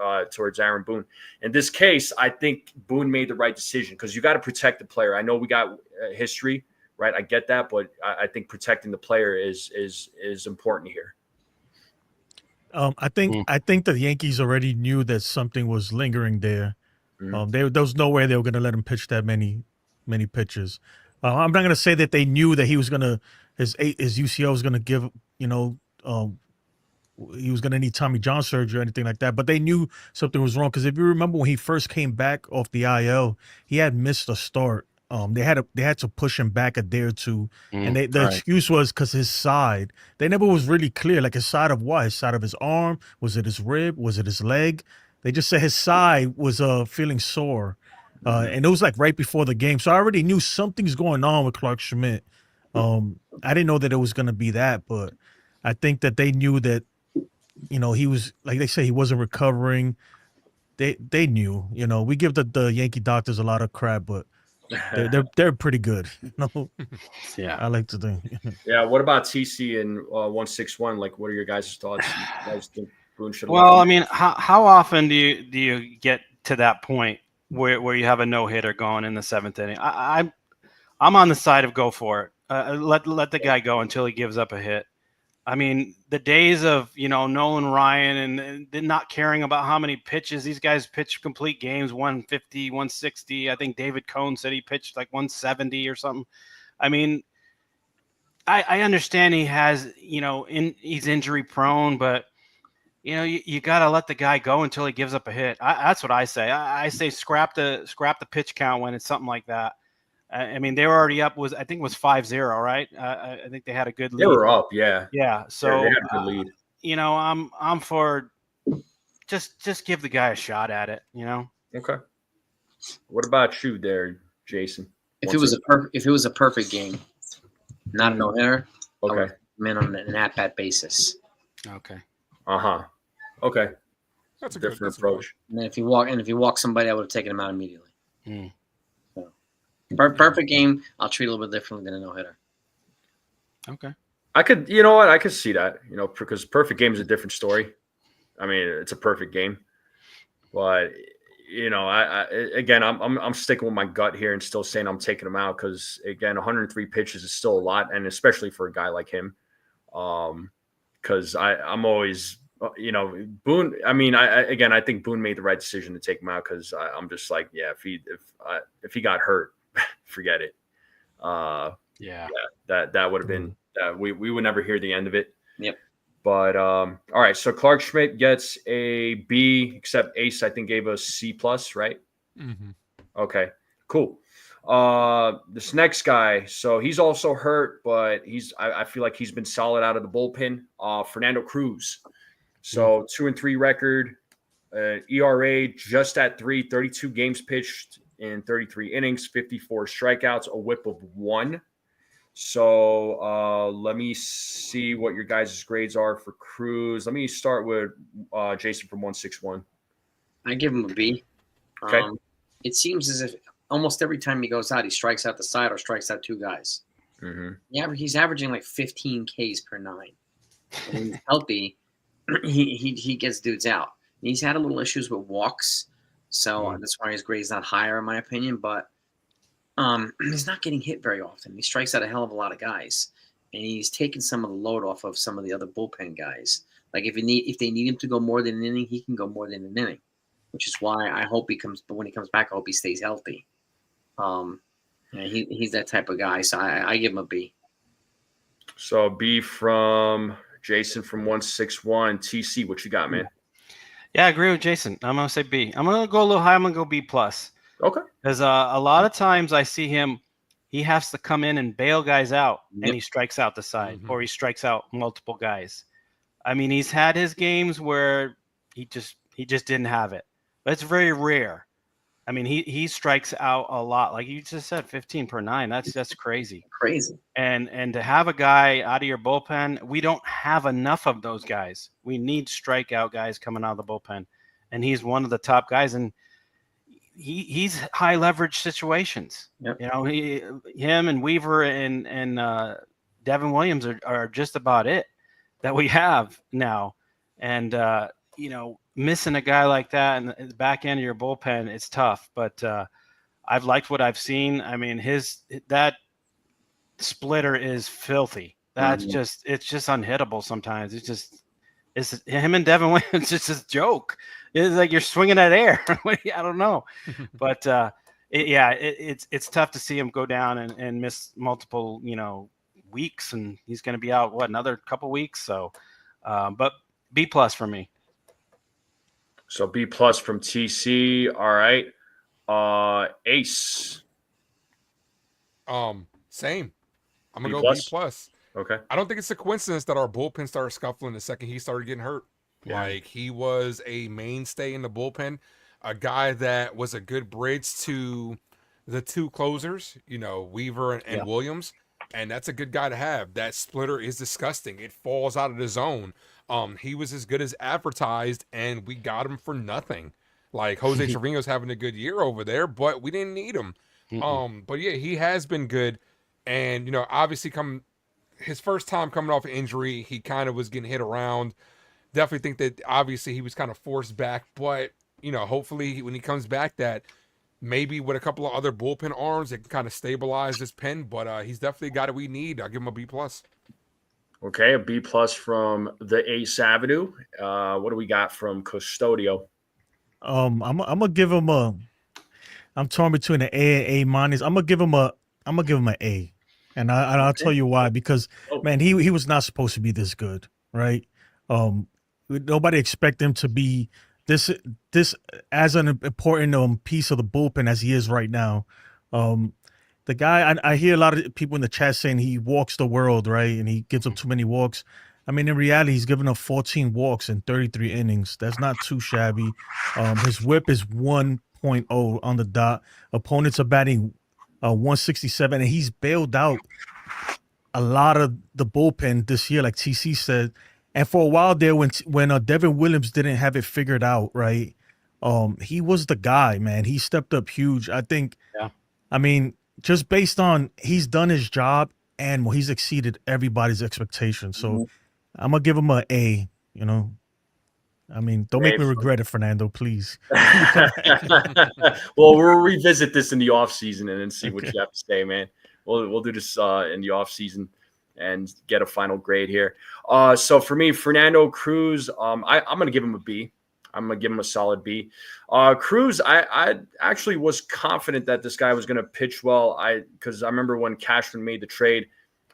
Aaron Boone. In this case, I think Boone made the right decision because you got to protect the player. I know we got history, right? I get that, but I think protecting the player is important here. I think the Yankees already knew that something was lingering there. There was no way they were going to let him pitch that many pitches. I'm not going to say that they knew that he was going to his UCL was going to give he was going to need Tommy John surgery or anything like that, but they knew something was wrong because if you remember when he first came back off the IL, he had missed a start. They had to push him back a day or two, and the excuse was because his side. They never was really clear, like his side of what? His side of his arm? Was it his rib? Was it his leg? They just said his side was feeling sore, and it was like right before the game. So I already knew something's going on with Clark Schmidt. I didn't know that it was going to be that, but I think that they knew that, he was, like they say, he wasn't recovering. They knew, we give the Yankee doctors a lot of crap, but they're pretty good. Yeah, I like to think. Yeah. What about TC and 161? Like, what are your guys' thoughts? You guys think Boone should? Well, I mean, how often do you get to that point where you have a no hitter going in the seventh inning? I'm on the side of go for it. Let the guy go until he gives up a hit. I mean, the days of, Nolan Ryan and not caring about how many pitches these guys pitch complete games, 150, 160. I think David Cohn said he pitched like 170 or something. I mean, I understand he has, he's injury prone, but you got to let the guy go until he gives up a hit. That's what I say. I say scrap the pitch count when it's something like that. I mean, they were already up. I think it was 5-0, right? I think they had a good lead. They were up, yeah. Yeah, so they had a good lead. I'm for just give the guy a shot at it. Okay. What about you, there, Jason? If it was a perfect game, not a no hitter, okay, I would come in on an at-bat basis. Okay. Okay. That's a different approach. And then if you walk somebody, I would have taken him out immediately. Perfect game, I'll treat it a little bit differently than a no-hitter. Okay. I could see that, because perfect game is a different story. I mean, it's a perfect game. But, again, I'm sticking with my gut here and still saying I'm taking him out because again, 103 pitches is still a lot, and especially for a guy like him, because I'm always, Boone. I mean, I think Boone made the right decision to take him out because I'm just like, yeah, if he got hurt, forget it. That would have been we would never hear the end of it. Yep. But all right, so Clark Schmidt gets a B, except Ace I think gave us C plus, right? Mm-hmm. Okay, cool. This next guy, so he's also hurt, but I feel like he's been solid out of the bullpen. Fernando Cruz, so 2-3 record, ERA just at 3, 32 games pitched in 33 innings, 54 strikeouts, a WHIP of 1. So let me see what your guys' grades are for Cruz. Let me start with Jason from 161. I give him a B. Okay. It seems as if almost every time he goes out, he strikes out the side or strikes out 2 guys. Mm-hmm. Yeah, he's averaging like 15 Ks per 9. When he's healthy, he gets dudes out. And he's had a little issues with walks, so that's why his grade's not higher in my opinion. But he's not getting hit very often. He strikes out a hell of a lot of guys, and he's taking some of the load off of some of the other bullpen guys. Like if they need him to go more than an inning, he can go more than an inning, which is why I hope but when he comes back, I hope he stays healthy. He's that type of guy, so I give him a B. So B from Jason from 161. TC, what you got, man? Yeah, I agree with Jason. I'm gonna say B. I'm gonna go a little high. I'm gonna go B plus. Okay. Because a lot of times I see him, he has to come in and bail guys out, and he strikes out the side, or he strikes out multiple guys. I mean, he's had his games where he just didn't have it, but it's very rare. I mean, he strikes out a lot, like you just said, 15 per 9. That's crazy. Crazy. And to have a guy out of your bullpen, we don't have enough of those guys. We need strikeout guys coming out of the bullpen, and he's one of the top guys. And he's high leverage situations. Yep. Him and Weaver and Devin Williams are just about it that we have now. And missing a guy like that in the back end of your bullpen, it's tough. But I've liked what I've seen. I mean, that splitter is filthy. That's it's just unhittable sometimes. It's him and Devin Williams. It's just a joke. It's like you're swinging at air. I don't know, but it's tough to see him go down and miss multiple weeks, and he's going to be out another couple weeks. So, but B plus for me. So B plus from TC. All right, Ace. Same. I'm gonna B go plus? B plus. Okay. I don't think it's a coincidence that our bullpen started scuffling the second he started getting hurt. Yeah. Like, he was a mainstay in the bullpen, a guy that was a good bridge to the 2 closers, Weaver and Williams. And that's a good guy to have. That splitter is disgusting. It falls out of the zone. He was as good as advertised, and we got him for nothing. Like, Jose Trevino's having a good year over there, but we didn't need him. But yeah, he has been good. And, obviously his first time coming off an injury, he kind of was getting hit around. Definitely think that obviously he was kind of forced back, but hopefully when he comes back, that maybe with a couple of other bullpen arms, it can kind of stabilize this pen. But he's definitely a guy that we need. I'll give him a B plus. Okay, a B plus from the Ace Avenue. What do we got from Custodio? I'm gonna give him I'm torn between an A and A minus. I'm gonna give him an A. And I'll tell you why, because man, he was not supposed to be this good, right? Nobody expect him to be this as an important piece of the bullpen as he is right now. The guy, I hear a lot of people in the chat saying he walks the world, right? And he gives up too many walks. I mean, in reality, he's given up 14 walks in 33 innings. That's not too shabby. His whip is 1.0 on the dot. Opponents are batting 167, and he's bailed out a lot of the bullpen this year, like TC said. And for a while there, when Devin Williams didn't have it figured out, right, he was the guy, man. He stepped up huge. I think, I mean, just based on he's done his job and he's exceeded everybody's expectations. So I'm going to give him an A, I mean, don't make me regret it, Fernando, please. Well, we'll revisit this in the off season and then see what you have to say, man. We'll do this in the off season and get a final grade here. So for me, Fernando Cruz, I'm going to give him a B. I'm going to give him a solid B. Cruz, I actually was confident that this guy was going to pitch well. Because I remember when Cashman made the trade,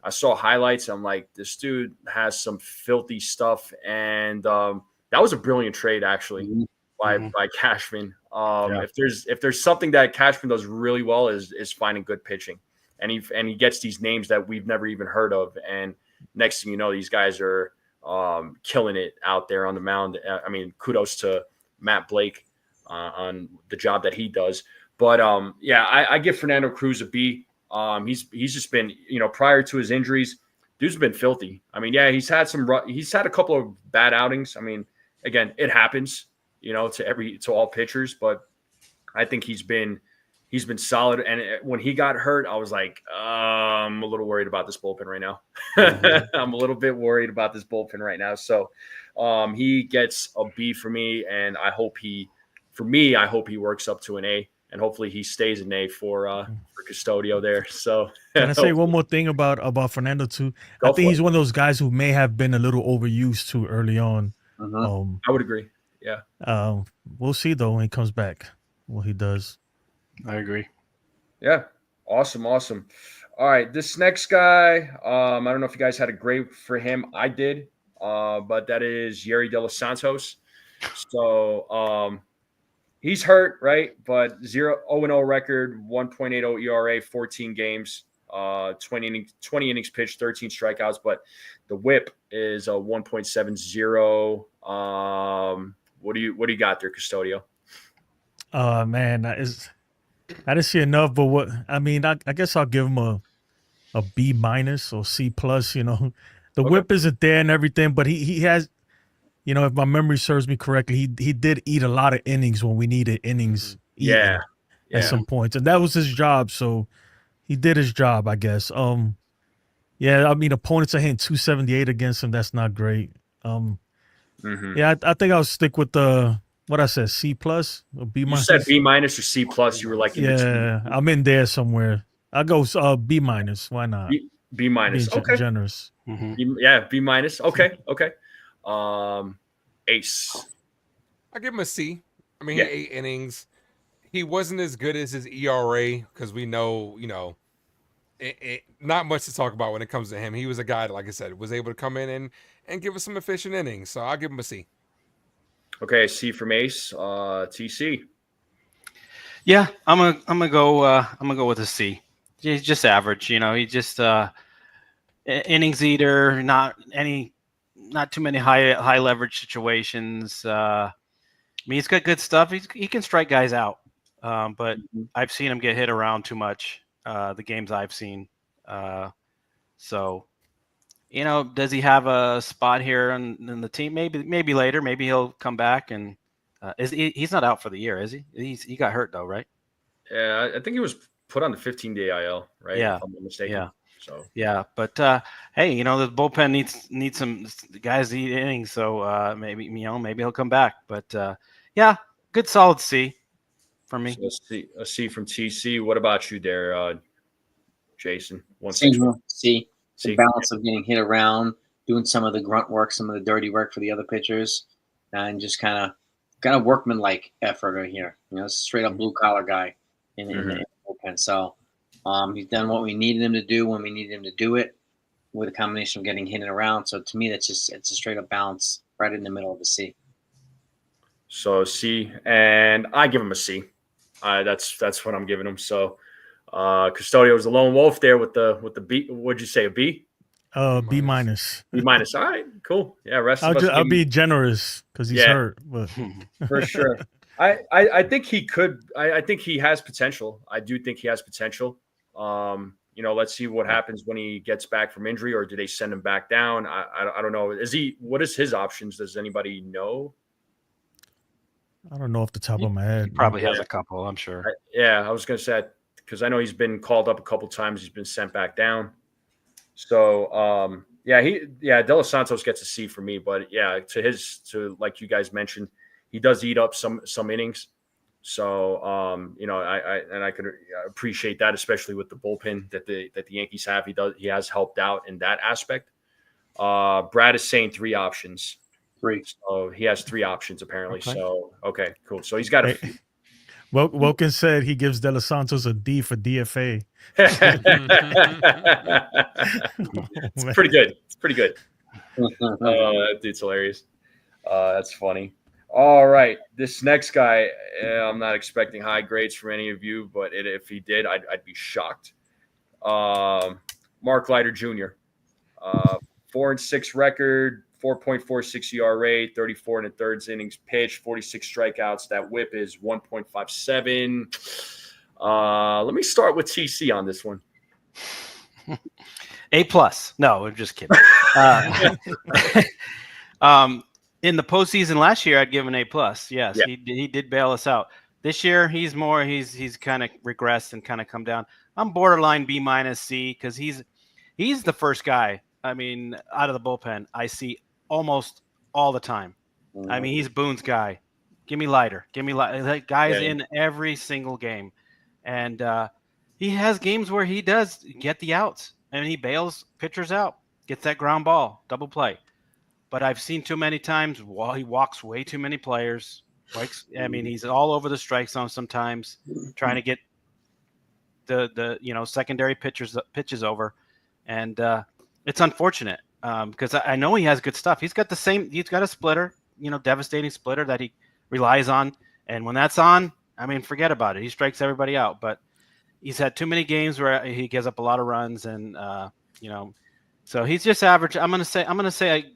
I saw highlights. I'm like, this dude has some filthy stuff. And that was a brilliant trade, actually, by Cashman. If there's something that Cashman does really well is finding good pitching. And he gets these names that we've never even heard of. And next thing you know, these guys are killing it out there on the mound. I mean, kudos to Matt Blake on the job that he does. But I give Fernando Cruz a B. He's just been, prior to his injuries, dude's been filthy. I mean, he's had a couple of bad outings. I mean, again, it happens, to all pitchers, but I think he's been solid. And when he got hurt, I was like, I'm a little worried about this bullpen right now. I'm a little bit worried about this bullpen right now. So he gets a B for me, and I hope he works up to an A, and hopefully he stays an A for Custodio there. So can I say one more thing about Fernando too? I think he's one of those guys who may have been a little overused too early on. I would agree. Yeah. We'll see though when he comes back what he does. I agree. Yeah. Awesome. All right. This next guy, I don't know if you guys had a grade for him. I did, but that is Yury Delos Santos. So he's hurt, right? But 0-0 record, 1.80 ERA, 14 games, 20 innings pitched, 13 strikeouts, but the whip is a 1.70. What do you got there, Custodio? Man, I didn't see enough, but I guess I'll give him a B minus or C plus. The whip isn't there and everything, but he has, if my memory serves me correctly, he did eat a lot of innings when we needed innings. At some points, and that was his job. So he did his job, I guess. Opponents are hitting 278 against him. That's not great. I think I'll stick with what I said, C plus or B minus. You said B minus or C plus. You were like, I'm in there somewhere. I'll go B minus. Why not? B minus. Okay. Generous. B minus. Okay. Ace. I give him a C. I mean, he had 8 innings. He wasn't as good as his ERA because we know, not much to talk about when it comes to him. He was a guy that, like I said, was able to come in and give us some efficient innings. So I'll give him a C. Okay, C from Ace. TC. Yeah, I'm gonna go with a C. He's just average, He's just innings eater, not too many high leverage situations. He's got good stuff. He can strike guys out, but I've seen him get hit around too much. The games I've seen. Does he have a spot here in the team? Maybe later. Maybe he'll come back and he's not out for the year, is he? He got hurt though, right? Yeah, I think he was put on the 15-day IL, right? Yeah, if I'm not mistaken. Yeah. So yeah, but hey, the bullpen needs some guys to eat innings, so maybe he'll come back. But good solid C for me. So a C from TC. What about you there, Jason? C. The balance of getting hit around, doing some of the grunt work, some of the dirty work for the other pitchers, and just kind of workman-like effort right here. Straight up blue collar guy in the bullpen. So he's done what we needed him to do when we needed him to do it, with a combination of getting hit around. So to me, it's a straight up balance right in the middle of the C. So C, and I give him a C. That's what I'm giving him. So. Custodio was a lone wolf there with the B. What'd you say? A B? B minus. B minus. All right, cool. Yeah, I'll be generous because he's hurt. But. For sure. I think he could. I think he has potential. I do think he has potential. Let's see what happens when he gets back from injury, or do they send him back down? I don't know. What is his options? Does anybody know? I don't know off the top of my head. He probably has a couple, I'm sure. I was going to say, because I know he's been called up a couple times. He's been sent back down. So, Delos Santos gets a C for me, but yeah, to like you guys mentioned, he does eat up some innings. So I could appreciate that, especially with the bullpen that the Yankees have. He has helped out in that aspect. Brad is saying 3 options. 3. So he has 3 options apparently. Okay. So okay, cool. So he's got a few. Wilkins said he gives De Los Santos a D for DFA. It's pretty good. It's pretty good. That dude's hilarious. That's funny. All right, this next guy, I'm not expecting high grades from any of you, but if he did, I'd be shocked. Mark Leiter Jr. 4-6 record, 4.46 ERA, 34 1/3 innings pitched, 46 strikeouts. That WHIP is 1.57. Let me start with TC on this one. A+. No, I'm just kidding. In the postseason last year, I'd give an A+. Yes, yeah. He did bail us out. This year, he's kind of regressed and kind of come down. I'm borderline B- C because he's the first guy. I mean, out of the bullpen, I see almost all the time. I mean, he's Boone's guy. Give me Leiter. That guy's in every single game, and he has games where he does get the outs and he bails pitchers out, gets that ground ball, double play. But I've seen too many times while he walks way too many players. He's all over the strike zone sometimes, trying to get the secondary pitches over, and it's unfortunate because I know he has good stuff. He's got a splitter, devastating splitter that he relies on, and when that's on, I mean, forget about it. He strikes everybody out. But he's had too many games where he gives up a lot of runs, and so he's just average. I'm gonna say.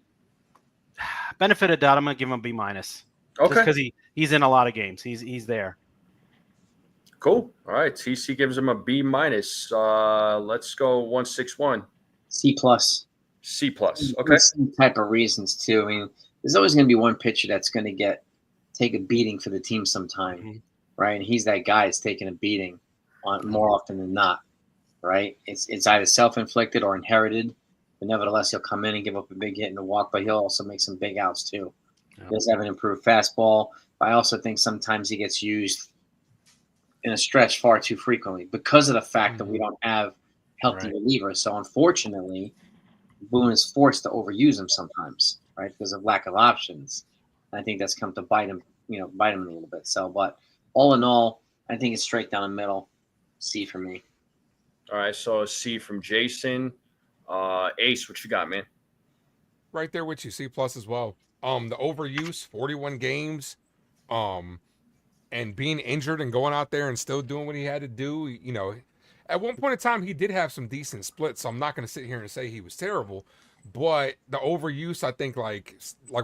Benefit of doubt, I'm going to give him a B-. Okay. Just because he's in a lot of games. He's there. Cool. All right. TC gives him a B-. Let's go 161. C+. C+. Okay. Same type of reasons, too. I mean, there's always going to be one pitcher that's going to take a beating for the team sometime, right? And he's that guy that's taking a beating more often than not, right? It's either self-inflicted or inherited. But nevertheless, he'll come in and give up a big hit and a walk, but he'll also make some big outs too. Yeah. He does have an improved fastball. But I also think sometimes he gets used in a stretch far too frequently because of the fact that we don't have healthy relievers. So unfortunately, Boone is forced to overuse him sometimes, right, because of lack of options. And I think that's come to bite him a little bit. So, but all in all, I think it's straight down the middle. C for me. All right, so a C from Jason. Ace, what you got, man? Right there with you, C+ as well. The overuse, 41 games, and being injured and going out there and still doing what he had to do. At one point in time, he did have some decent splits, so I'm not going to sit here and say he was terrible. But the overuse, I think, like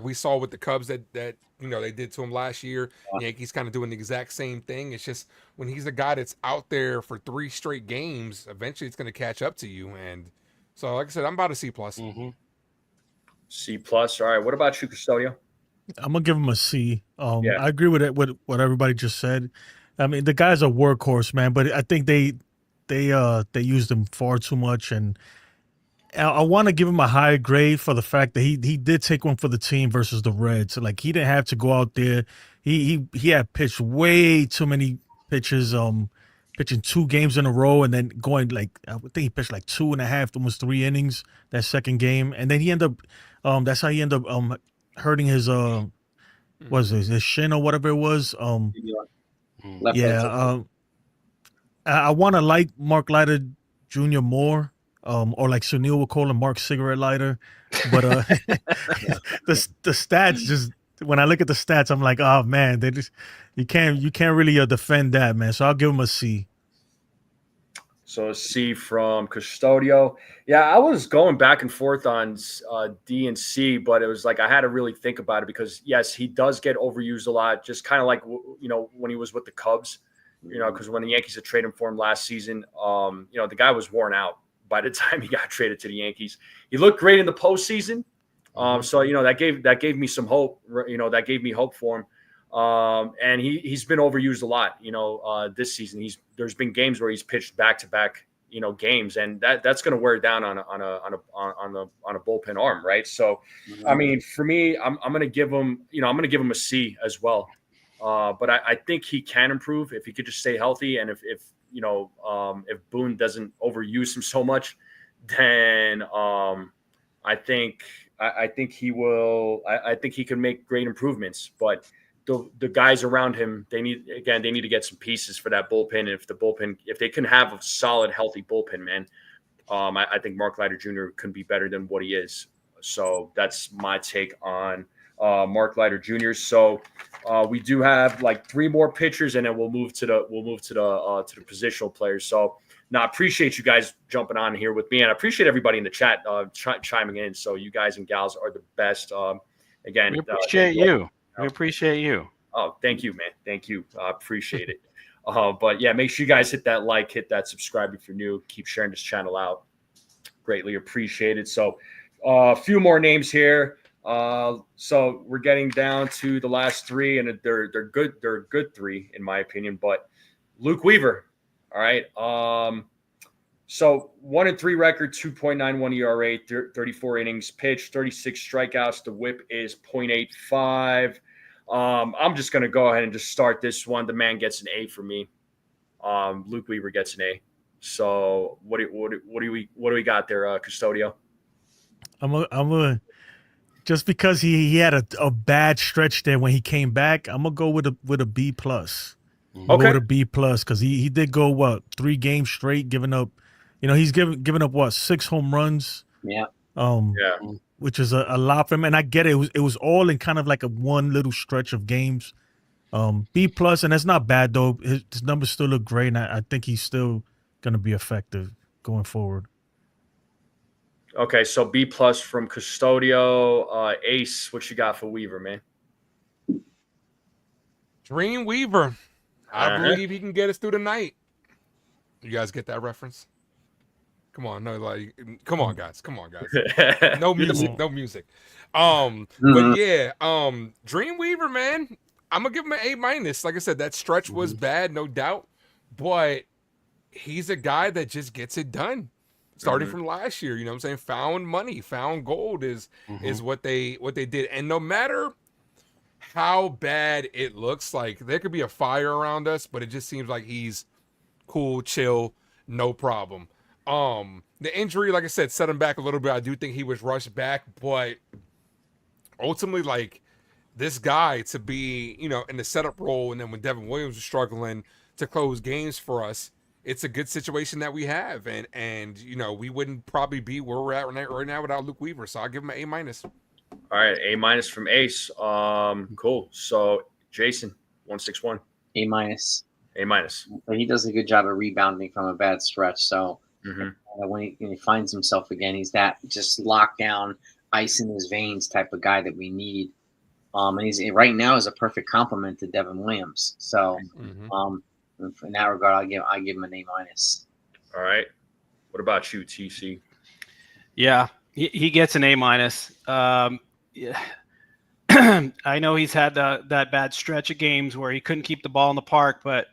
we saw with the Cubs that they did to him last year. Yankees kind of doing the exact same thing. It's just when he's a guy that's out there for 3 straight games, eventually it's going to catch up to you. And so, like I said, I'm about a C+. C+. All right. What about you, Custodio? I'm gonna give him a C. I agree with it. With what everybody just said. I mean, the guy's a workhorse, man. But I think they used him far too much, and I want to give him a high grade for the fact that he did take one for the team versus the Reds. So, like, he didn't have to go out there. He had pitched way too many pitches. Pitching 2 games in a row and then going I think he pitched 2.5, almost 3 innings that second game, and then he ended up. That's how he ended up hurting his his shin or whatever it was. I want to like Mark Leiter Jr. more, or like Sunil would call him, Mark Cigarette Lighter, but the stats just. When I look at the stats, I'm like, oh man, you can't really defend that, man. So I'll give him a C. So a C from Custodio. Yeah, I was going back and forth on D and C, but it was like I had to really think about it because yes, he does get overused a lot. Just kind of like when he was with the Cubs, because when the Yankees had traded him for him last season, the guy was worn out by the time he got traded to the Yankees. He looked great in the postseason. So that gave me some hope. That gave me hope for him. And he's been overused a lot. This season there's been games where he's pitched back-to-back games, and that's going to wear down on a bullpen arm, right? So, I mean, for me, I'm going to give him, I'm going to give him a C as well. But I think he can improve if he could just stay healthy, and if Boone doesn't overuse him so much, then I think he will. I think he can make great improvements, but the guys around him, they need to get some pieces for that bullpen. And if they can have a solid, healthy bullpen, man, I think Mark Leiter Jr. can be better than what he is. So that's my take on Mark Leiter Jr. So we do have like 3 more pitchers, and then we'll move to the positional players. So I appreciate you guys jumping on here with me, and I appreciate everybody in the chat chiming in. So you guys and gals are the best. Again, we appreciate you. We appreciate you. Oh, thank you, man. Thank you. I appreciate it. But yeah, make sure you guys hit that like, hit that subscribe if you're new. Keep sharing this channel out. Greatly appreciated. So a few more names here. So we're getting down to the last 3, and they're good. They're a good 3 in my opinion. But Luke Weaver. All right. So 1-3 record, 2.91 ERA, 34 innings pitched, 36 strikeouts. The WHIP is 0.85. I'm just going to go ahead and just start this one. The man gets an A for me. Luke Weaver gets an A. So what do we got there, Custodio? I'm just because he had a bad stretch there when he came back, I'm gonna go with a B plus. Okay. With a B plus because he did go 3 games straight giving up. He's given up 6 home runs. Yeah. Which is a lot for him, and I get it. It was all in kind of like a one little stretch of games. B plus, and that's not bad though. His numbers still look great, and I think he's still gonna be effective going forward. Okay, so B plus from Custodio. Ace, what you got for Weaver, man? Dream Weaver. I believe he can get us through the night. You guys get that reference? Come on, come on, guys. No music. But yeah, Dreamweaver, man, I'm gonna give him an A-. Like I said, that stretch was bad, no doubt, but he's a guy that just gets it done. Starting from last year, you know what I'm saying? Found money, found gold is what they did, and no matter how bad it looks, like there could be a fire around us, but it just seems like he's cool, chill, no problem. The injury, like I said, set him back a little bit. I do think he was rushed back, but ultimately, like, this guy to be, in the setup role, and then when Devin Williams was struggling to close games for us, it's a good situation that we have, and we wouldn't probably be where we're at right now without Luke Weaver. So I'll give him an A-. All right, A- from Ace. Cool. So Jason, 161. A-. A-. But he does a good job of rebounding from a bad stretch. So when he finds himself again, he's that just lockdown, ice in his veins type of guy that we need. And he's right now is a perfect complement to Devin Williams. So in that regard, I give him an A-. All right. What about you, TC? Yeah, he gets an A-. I know he's had that bad stretch of games where he couldn't keep the ball in the park, but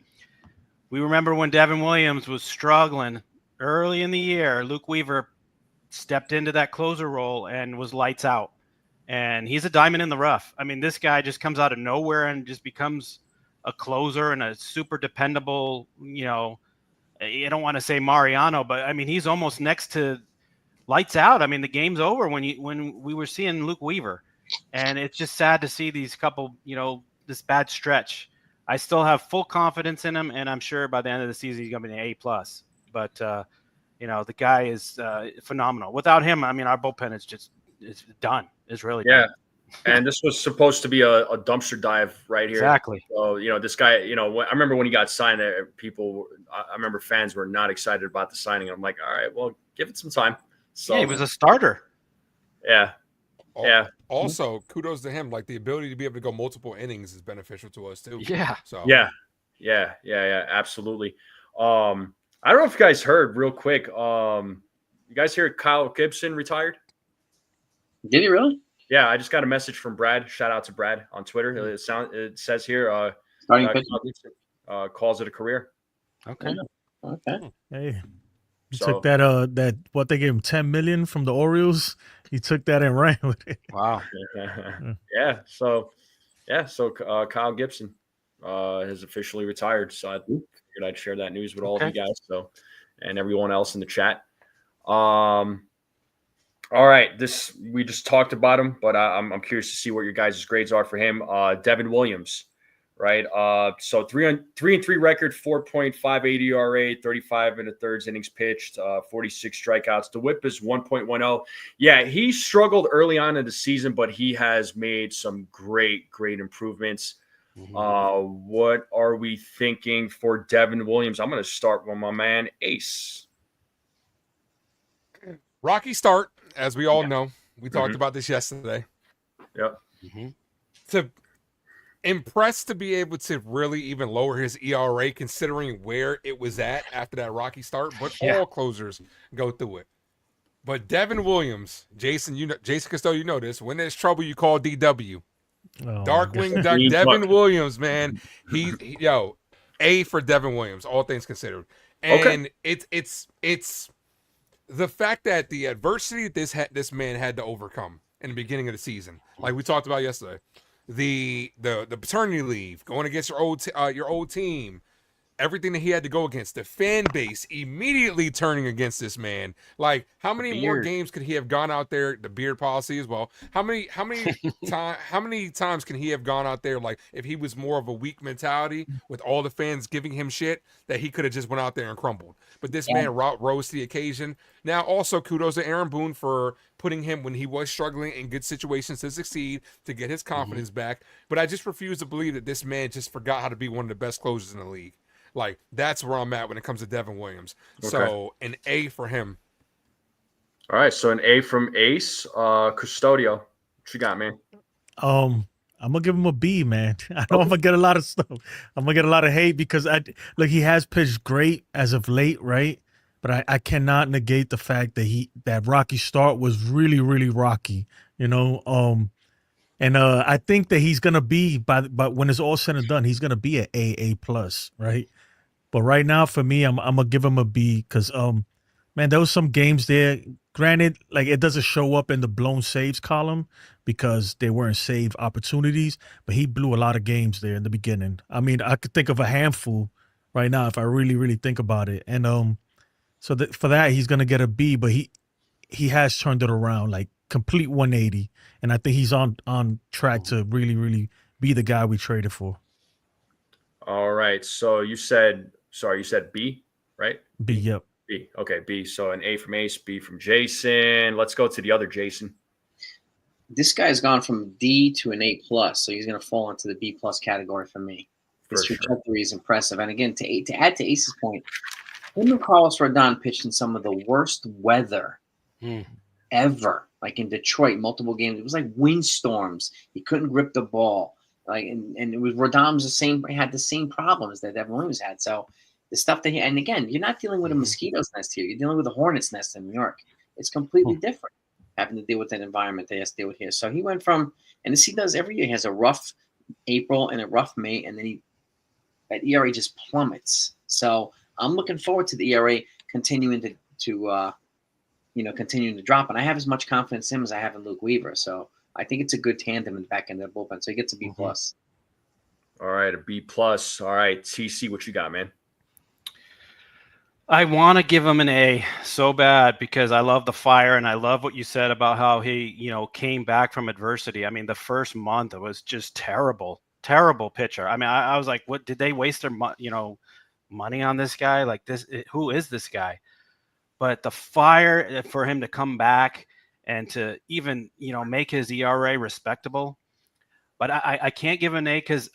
we remember when Devin Williams was struggling early in the year, Luke Weaver stepped into that closer role and was lights out. And he's a diamond in the rough. I mean, this guy just comes out of nowhere and just becomes a closer and a super dependable, I don't want to say Mariano, but I mean, he's almost next to lights out. I mean, the game's over when we were seeing Luke Weaver, and it's just sad to see these couple, this bad stretch. I still have full confidence in him, and I'm sure by the end of the season he's going to be an A+. But the guy is phenomenal. Without him, I mean, our bullpen is done. It's really done. And this was supposed to be a dumpster dive right here. Exactly. So, this guy, I remember when he got signed, I remember fans were not excited about the signing. I'm like, all right, well, give it some time. So he was a starter. Yeah. Also, kudos to him. Like, the ability to be able to go multiple innings is beneficial to us too. Yeah. So yeah, absolutely. I don't know if you guys heard real quick. You guys hear Kyle Gibson retired? Did he really? Yeah, I just got a message from Brad. Shout out to Brad on Twitter. It says here, starting pitcher calls it a career. Okay. Okay. Hey, He So took that what they gave him 10 million from the Orioles. He took that and ran with it. Wow. yeah. So Kyle Gibson has officially retired. So I figured I'd share that news with all of you guys. So and everyone else in the chat. All right, we just talked about him, but I'm curious to see what your guys' grades are for him. Devin Williams, right? So 3-3 record, 4.58 ERA, 35 1/3 innings pitched, 46 strikeouts. The WHIP is 1.10. Yeah, he struggled early on in the season, but he has made some great improvements. What are we thinking for Devin Williams? I'm going to start with my man Ace. Rocky start, as we all know. We talked about this yesterday. Yep. To impress to be able to really even lower his ERA, considering where it was at after that rocky start. But all closers go through it. But Devin Williams, Jason Costello, you know this. When there's trouble, you call DW. Darkwing Duck, Devin Williams, man. He A for Devin Williams, all things considered. And it's the fact that the adversity this man had to overcome in the beginning of the season, like we talked about yesterday, the paternity leave, going against your old team, everything that he had to go against, the fan base immediately turning against this man. Like, how many more games could he have gone out there? The beard policy as well. How many times can he have gone out there, like, if he was more of a weak mentality with all the fans giving him shit, that he could have just went out there and crumbled. But this man rose to the occasion. Now, also kudos to Aaron Boone for putting him when he was struggling in good situations to succeed, to get his confidence back. But I just refuse to believe that this man just forgot how to be one of the best closers in the league. Like, that's where I'm at when it comes to Devin Williams. So, an A for him. All right, so an A from Ace. Custodio, what you got, man? I'm gonna give him a B, man. I know I'm gonna get a lot of stuff. I'm gonna get a lot of hate because he has pitched great as of late, right? But I cannot negate the fact that that rocky start was really, really rocky, you know. And I think that he's gonna be but when it's all said and done, he's gonna be an A plus, right? But right now, for me, I'm gonna give him a B because man, there was some games there. Granted, like, it doesn't show up in the blown saves column because they weren't save opportunities, but he blew a lot of games there in the beginning. I mean, I could think of a handful right now if I really, really think about it. And so for that, he's gonna get a B. But he has turned it around, like, complete 180, and I think he's on track to really, really be the guy we traded for. All right, so you said B, right? B, yep. B. Okay, B. So an A from Ace, B from Jason. Let's go to the other Jason. This guy's gone from D to an A plus, so he's going to fall into the B plus category for me. His trajectory is impressive, and again, to add to Ace's point, him and Carlos Rodon pitched in some of the worst weather ever. Like in Detroit, multiple games. It was like windstorms. He couldn't grip the ball. Like and it was Rodon's had the same problems that Devin Williams had. So the stuff that and again, you're not dealing with a mosquito's nest here. You're dealing with a hornet's nest in New York. It's completely different having to deal with that environment they have to deal with here. So he went from, and this he does every year. He has a rough April and a rough May, and then that ERA just plummets. So I'm looking forward to the ERA continuing to continuing to drop. And I have as much confidence in him as I have in Luke Weaver. So I think it's a good tandem in the back end of the bullpen. So he gets a B plus. All right, a B plus. All right, TC, what you got, man? I want to give him an A so bad because I love the fire and I love what you said about how he, came back from adversity. I mean, the first month it was just terrible pitcher. I mean, I was like, what did they waste their money on this guy? Like this, who is this guy? But the fire for him to come back and to even, make his ERA respectable. But I can't give an A because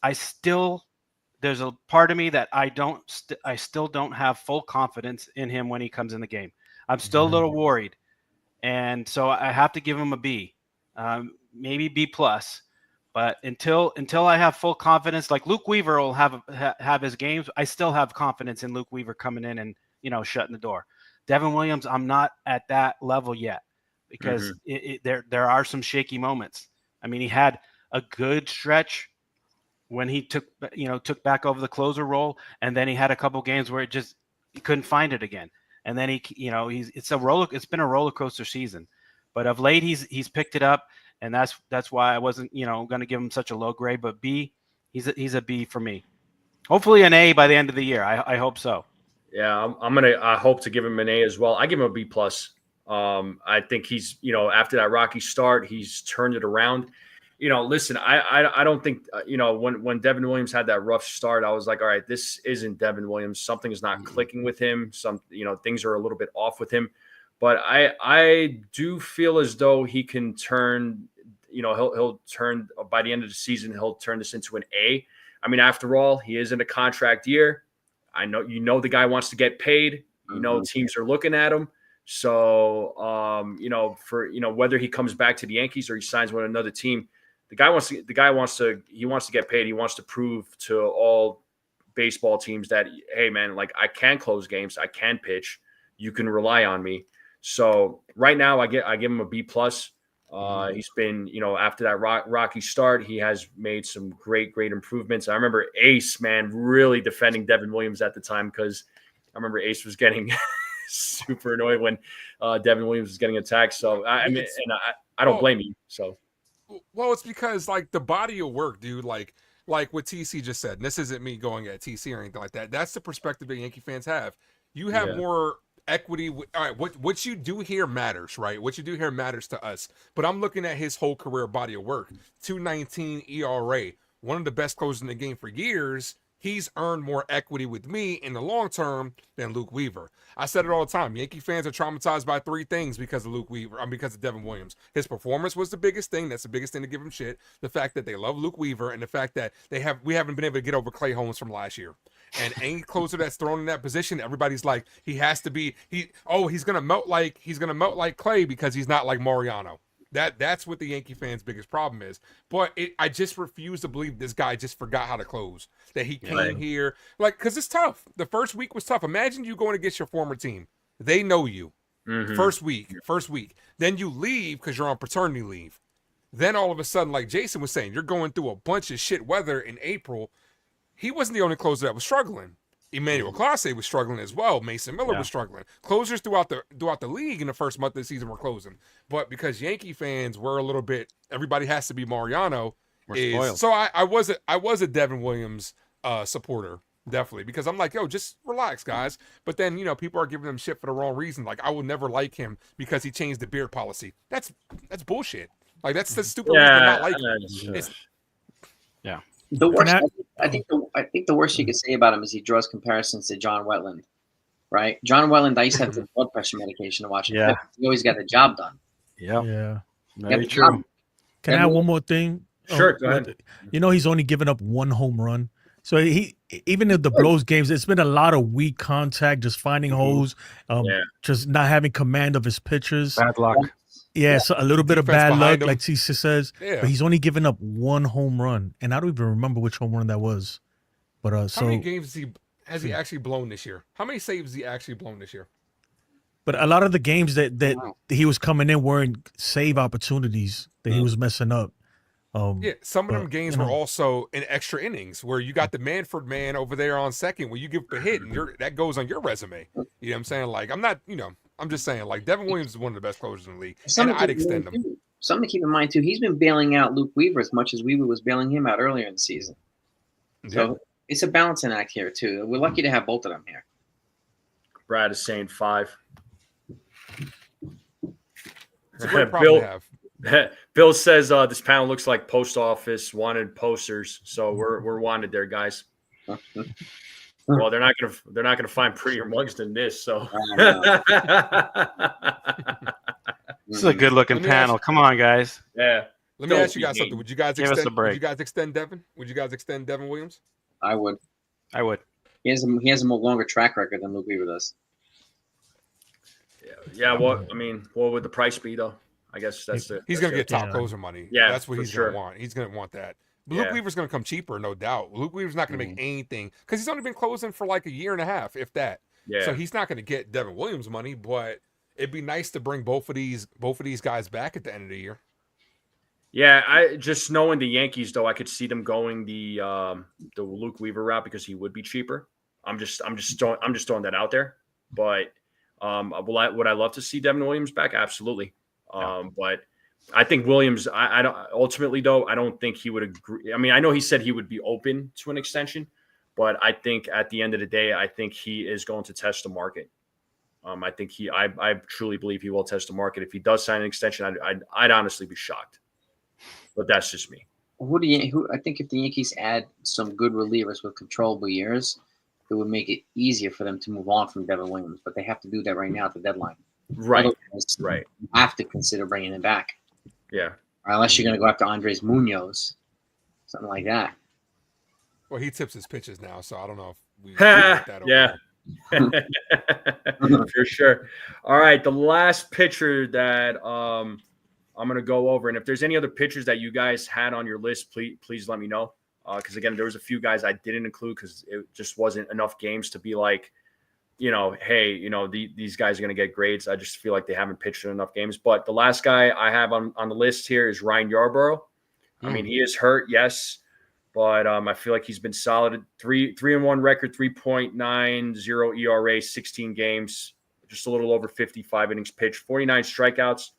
there's a part of me that I still don't have full confidence in him when he comes in the game. I'm still a little worried. And so I have to give him a B, maybe B plus. But until I have full confidence, like Luke Weaver will have his games, I still have confidence in Luke Weaver coming in and, shutting the door. Devin Williams, I'm not at that level yet because there are some shaky moments. I mean, he had a good stretch when he took back over the closer role, and then he had a couple games where he couldn't find it again. and then it's been a roller coaster season. But of late, he's picked it up, and that's why I wasn't going to give him such a low grade. But B, he's a B for me. Hopefully an A by the end of the year. I hope so. Yeah, I hope to give him an A as well. I give him a B plus. I think he's, after that rocky start, he's turned it around. Listen, I don't think, when Devin Williams had that rough start, I was like, all right, this isn't Devin Williams. Something is not clicking with him. Things are a little bit off with him. But I do feel as though he can turn, he'll turn by the end of the season, he'll turn this into an A. I mean, after all, he is in a contract year. I know the guy wants to get paid. Teams are looking at him. So, whether he comes back to the Yankees or he signs with another team, the guy wants to get paid. He wants to prove to all baseball teams that, hey man, like I can close games. I can pitch. You can rely on me. So right now I give him a B plus. He's been, after that rocky start, he has made some great improvements. I remember Ace, man, really defending Devin Williams at the time, because I remember Ace was getting super annoyed when Devin Williams was getting attacked. So I don't blame you. So, well, it's because like the body of work, dude, like what TC just said, and this isn't me going at TC or anything like that. That's the perspective that Yankee fans have. You have more equity. All right, what you do here matters, right? What you do here matters to us. But I'm looking at his whole career body of work. 2.19 ERA, one of the best closers in the game for years. He's earned more equity with me in the long term than Luke Weaver. I said it all the time. Yankee fans are traumatized by three things because of because of Devin Williams. His performance was the biggest thing. That's the biggest thing to give him shit. The fact that they love Luke Weaver, and the fact that we haven't been able to get over Clay Holmes from last year. And any closer that's thrown in that position, everybody's like, he's gonna melt like Clay because he's not like Mariano. That's what the Yankee fans' biggest problem is. But I just refuse to believe this guy just forgot how to close. That he came here, because it's tough. The first week was tough. Imagine you going against your former team. They know you. Mm-hmm. First week. Then you leave because you're on paternity leave. Then all of a sudden, like Jason was saying, you're going through a bunch of shit weather in April. He wasn't the only closer that was struggling. Emmanuel Clase was struggling as well. Mason Miller was struggling. Closers throughout the league in the first month of the season were closing. But because Yankee fans were a little bit, everybody has to be Mariano. So I was a Devin Williams supporter, definitely, because I'm like, yo, just relax, guys. But then, people are giving him shit for the wrong reason. Like, I would never like him because he changed the beard policy. That's bullshit. Like, that's the stupid reason to not like him. The worst, I think the worst you could say about him is he draws comparisons to John Wetland, right? John Wetland, I used to have the blood pressure medication to watch him. Yeah. He always got the job done. Yeah. Very true. Can I add one more thing? Sure, go ahead. He's only given up one home run. So he, even in the Bros games, it's been a lot of weak contact, just finding holes, just not having command of his pitches. Bad luck. Yeah, so a little bit of bad luck, like Tisa says. Yeah. But he's only given up one home run, and I don't even remember which home run that was. But how many games has he actually blown this year? How many saves has he actually blown this year? But a lot of the games that he was coming in weren't save opportunities that he was messing up. Some of them games were also in extra innings where you got the Manfred man over there on second where you give a hit and that goes on your resume. You know what I'm saying? Like, I'm just saying, like, Devin Williams is one of the best closers in the league, and I'd extend him. Something to keep in mind, too, he's been bailing out Luke Weaver as much as Weaver was bailing him out earlier in the season. So it's a balancing act here, too. We're lucky to have both of them here. Brad is saying 5. It's a great problem to have. Bill says this panel looks like post office wanted posters, so we're wanted there, guys. Well, they're not gonna find prettier mugs than this. So this is a good looking panel. Come on, guys. Yeah. Let me ask you guys something. Would you guys extend Devin? Would you guys extend Devin Williams? I would. He has a more longer track record than Luke Weaver does. Yeah. What would the price be though? I guess he's going to get top closer money. Yeah, that's what he's going to want. He's going to want that. But Luke Weaver's going to come cheaper, no doubt. Luke Weaver's not going to make anything because he's only been closing for like a year and a half, if that. Yeah. So he's not going to get Devin Williams money, but it'd be nice to bring both of these guys back at the end of the year. Yeah, I just knowing the Yankees though, I could see them going the Luke Weaver route because he would be cheaper. I'm just throwing that out there, but. Would I love to see Devin Williams back? Absolutely. But I think Williams, I don't ultimately though, I don't think he would agree. I mean, I know he said he would be open to an extension, but I think at the end of the day, I think he is going to test the market. I think I truly believe he will test the market. If he does sign an extension, I'd honestly be shocked. But that's just me. I think if the Yankees add some good relievers with controllable years, it would make it easier for them to move on from Devin Williams. But they have to do that right now at the deadline. Right. Otherwise, right. You have to consider bringing him back. Yeah. Or unless you're going to go after Andres Munoz, something like that. Well, he tips his pitches now, so I don't know if we that yeah. For sure. All right, the last pitcher that I'm going to go over, and if there's any other pitchers that you guys had on your list, please let me know. Because again, there was a few guys I didn't include because it just wasn't enough games to be like, hey, these guys are going to get grades. I just feel like they haven't pitched in enough games. But the last guy I have on the list here is Ryan Yarbrough. I mean, he is hurt, yes. But I feel like he's been solid. 3-1 record, 3.90 ERA, 16 games, just a little over 55 innings pitched, 49 strikeouts.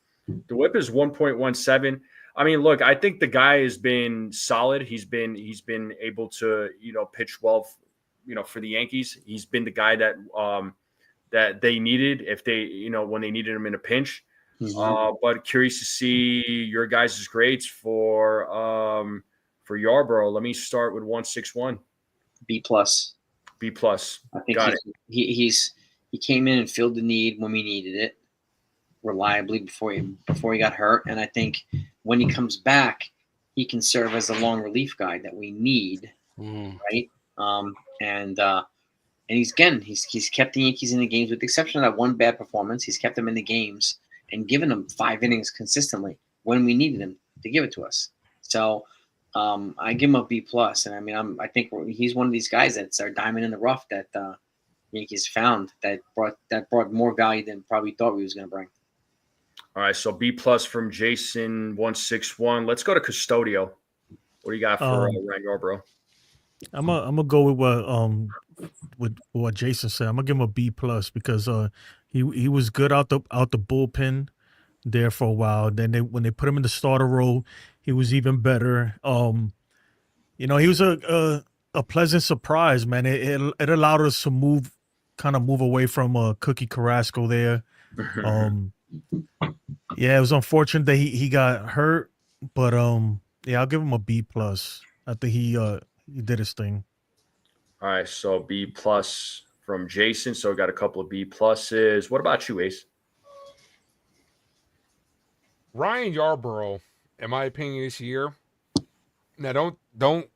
The WHIP is 1.17. I mean, look, I think the guy has been solid. He's been able to, pitch well, for the Yankees. He's been the guy that that they needed if they, when they needed him in a pinch. Mm-hmm. But curious to see your guys' grades for Yarbrough. Let me start with 161. B+. B+. I think he came in and filled the need when we needed it reliably before he got hurt, and I think when he comes back, he can serve as a long relief guy that we need, right? And he's kept the Yankees in the games with the exception of that one bad performance. He's kept them in the games and given them 5 innings consistently when we needed him to give it to us. So I give him a B+. And I mean, I think he's one of these guys that's our diamond in the rough that Yankees found that brought more value than probably thought we was going to bring. All right, so B+ from Jason 161. Let's go to Custodio. What do you got for Ryan Yarbrough? I'm gonna go with what Jason said. I'm gonna give him a B+ because he was good out the bullpen there for a while. Then when they put him in the starter role, he was even better. He was a pleasant surprise, man. It allowed us to move away from Cookie Carrasco there. Yeah, it was unfortunate that he got hurt, but I'll give him a B+. I think he did his thing. All right, so B+ from Jason. So we got a couple of B+. What about you, Ace? Ryan Yarbrough, in my opinion, this year. Now, don't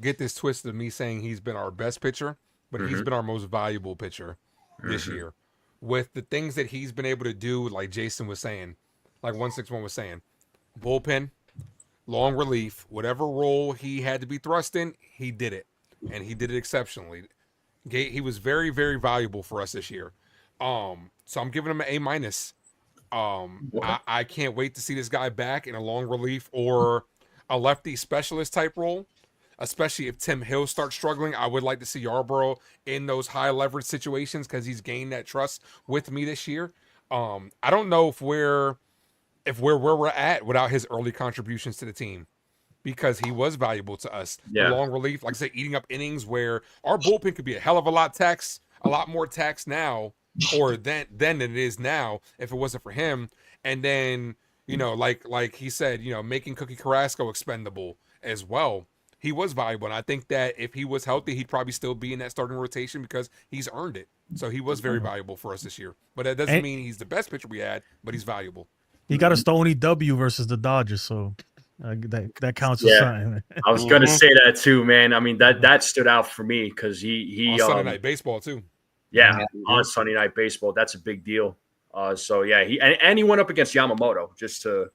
get this twisted of me saying he's been our best pitcher, but he's been our most valuable pitcher this year. With the things that he's been able to do, like Jason was saying, like 161 was saying, bullpen, long relief, whatever role he had to be thrust in, he did it, and he did it exceptionally. He was very, very valuable for us this year. So I'm giving him an A-. I can't wait to see this guy back in a long relief or a lefty specialist type role, especially if Tim Hill starts struggling. I would like to see Yarbrough in those high leverage situations because he's gained that trust with me this year. I don't know if we're where we're at without his early contributions to the team, because he was valuable to us. Yeah. The long relief, like I say, eating up innings where our bullpen could be a hell of a lot more taxed now or then than it is now if it wasn't for him. And then, like he said, making Cookie Carrasco expendable as well. He was valuable, and I think that if he was healthy, he'd probably still be in that starting rotation because he's earned it. So he was very valuable for us this year. But that doesn't mean he's the best pitcher we had, but he's valuable. He got a Stony W versus the Dodgers, so that counts as something. I was going to say that too, man. I mean, that stood out for me because he on Sunday Night Baseball too. Yeah, on Sunday Night Baseball, that's a big deal. So yeah, he went up against Yamamoto just to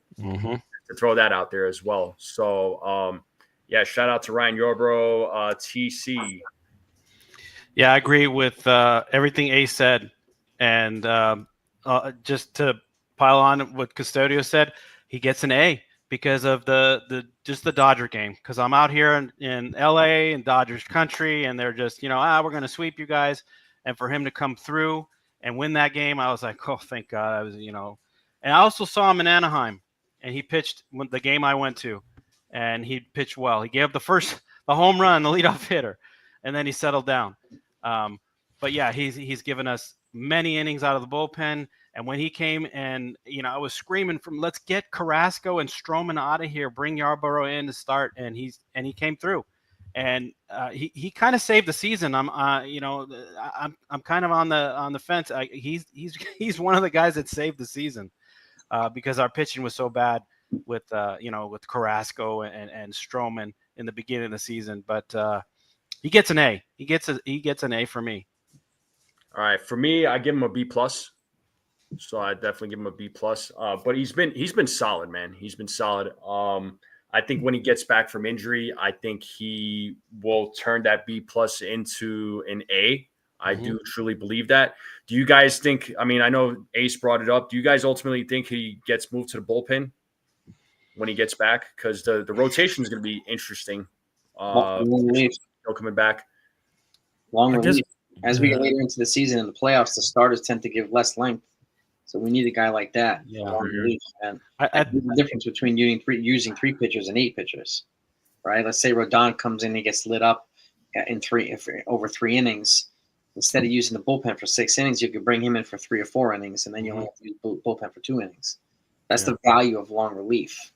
throw that out there as well. So yeah, shout out to Ryan Yarbrough, TC. Yeah, I agree with everything Ace said, and just to pile on what Custodio said, he gets an A because of the Dodger game. Because I'm out here in LA and Dodgers country, and they're just we're going to sweep you guys, and for him to come through and win that game, I was like, oh, thank God. I was, and I also saw him in Anaheim, and he pitched the game I went to, and he pitched well. He gave up the home run, the leadoff hitter, and then he settled down. But yeah, he's given us many innings out of the bullpen. And when he came and, I was screaming let's get Carrasco and Stroman out of here, bring Yarbrough in to start. And he came through, and he kind of saved the season. I'm kind of on the fence. He's one of the guys that saved the season because our pitching was so bad with Carrasco and Stroman in the beginning of the season. But he gets an A. He gets an A for me. All right, for me, I give him a B+. So I definitely give him a B+. But he's been solid, man. He's been solid. I think when he gets back from injury, I think he will turn that B+ into an A. I do truly believe that. Do you guys think? I mean, I know Ace brought it up. Do you guys ultimately think he gets moved to the bullpen when he gets back? Because the rotation is going to be interesting. Coming back. Long relief. As we get later into the season in the playoffs, the starters tend to give less length. So we need a guy like that. Yeah. Long relief. And the difference between using 3 pitchers and 8 pitchers, right? Let's say Rodon comes in and he gets lit up in over 3 innings. Instead of using the bullpen for 6 innings, you could bring him in for 3 or 4 innings, and then you only have to use bullpen for 2 innings. That's the value of long relief.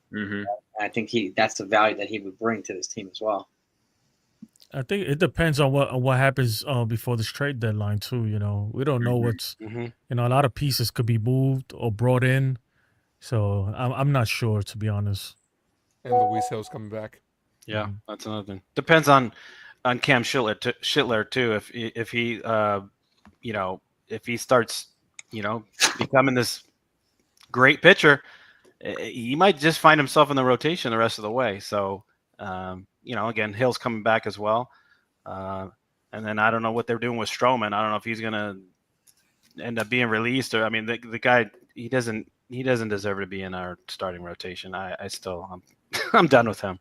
I think that's the value that he would bring to this team as well. I think it depends on what happens before this trade deadline too. We don't know what's. A lot of pieces could be moved or brought in, so I'm not sure, to be honest. And Luis Hill's coming back. Yeah, that's another thing. Depends on Cam Schiller too. If he if he starts becoming this great pitcher, he might just find himself in the rotation the rest of the way. So. Again, Hill's coming back as well. And then I don't know what they're doing with Stroman. I don't know if he's going to end up being released or, I mean, the guy, he doesn't deserve to be in our starting rotation. I'm done with him.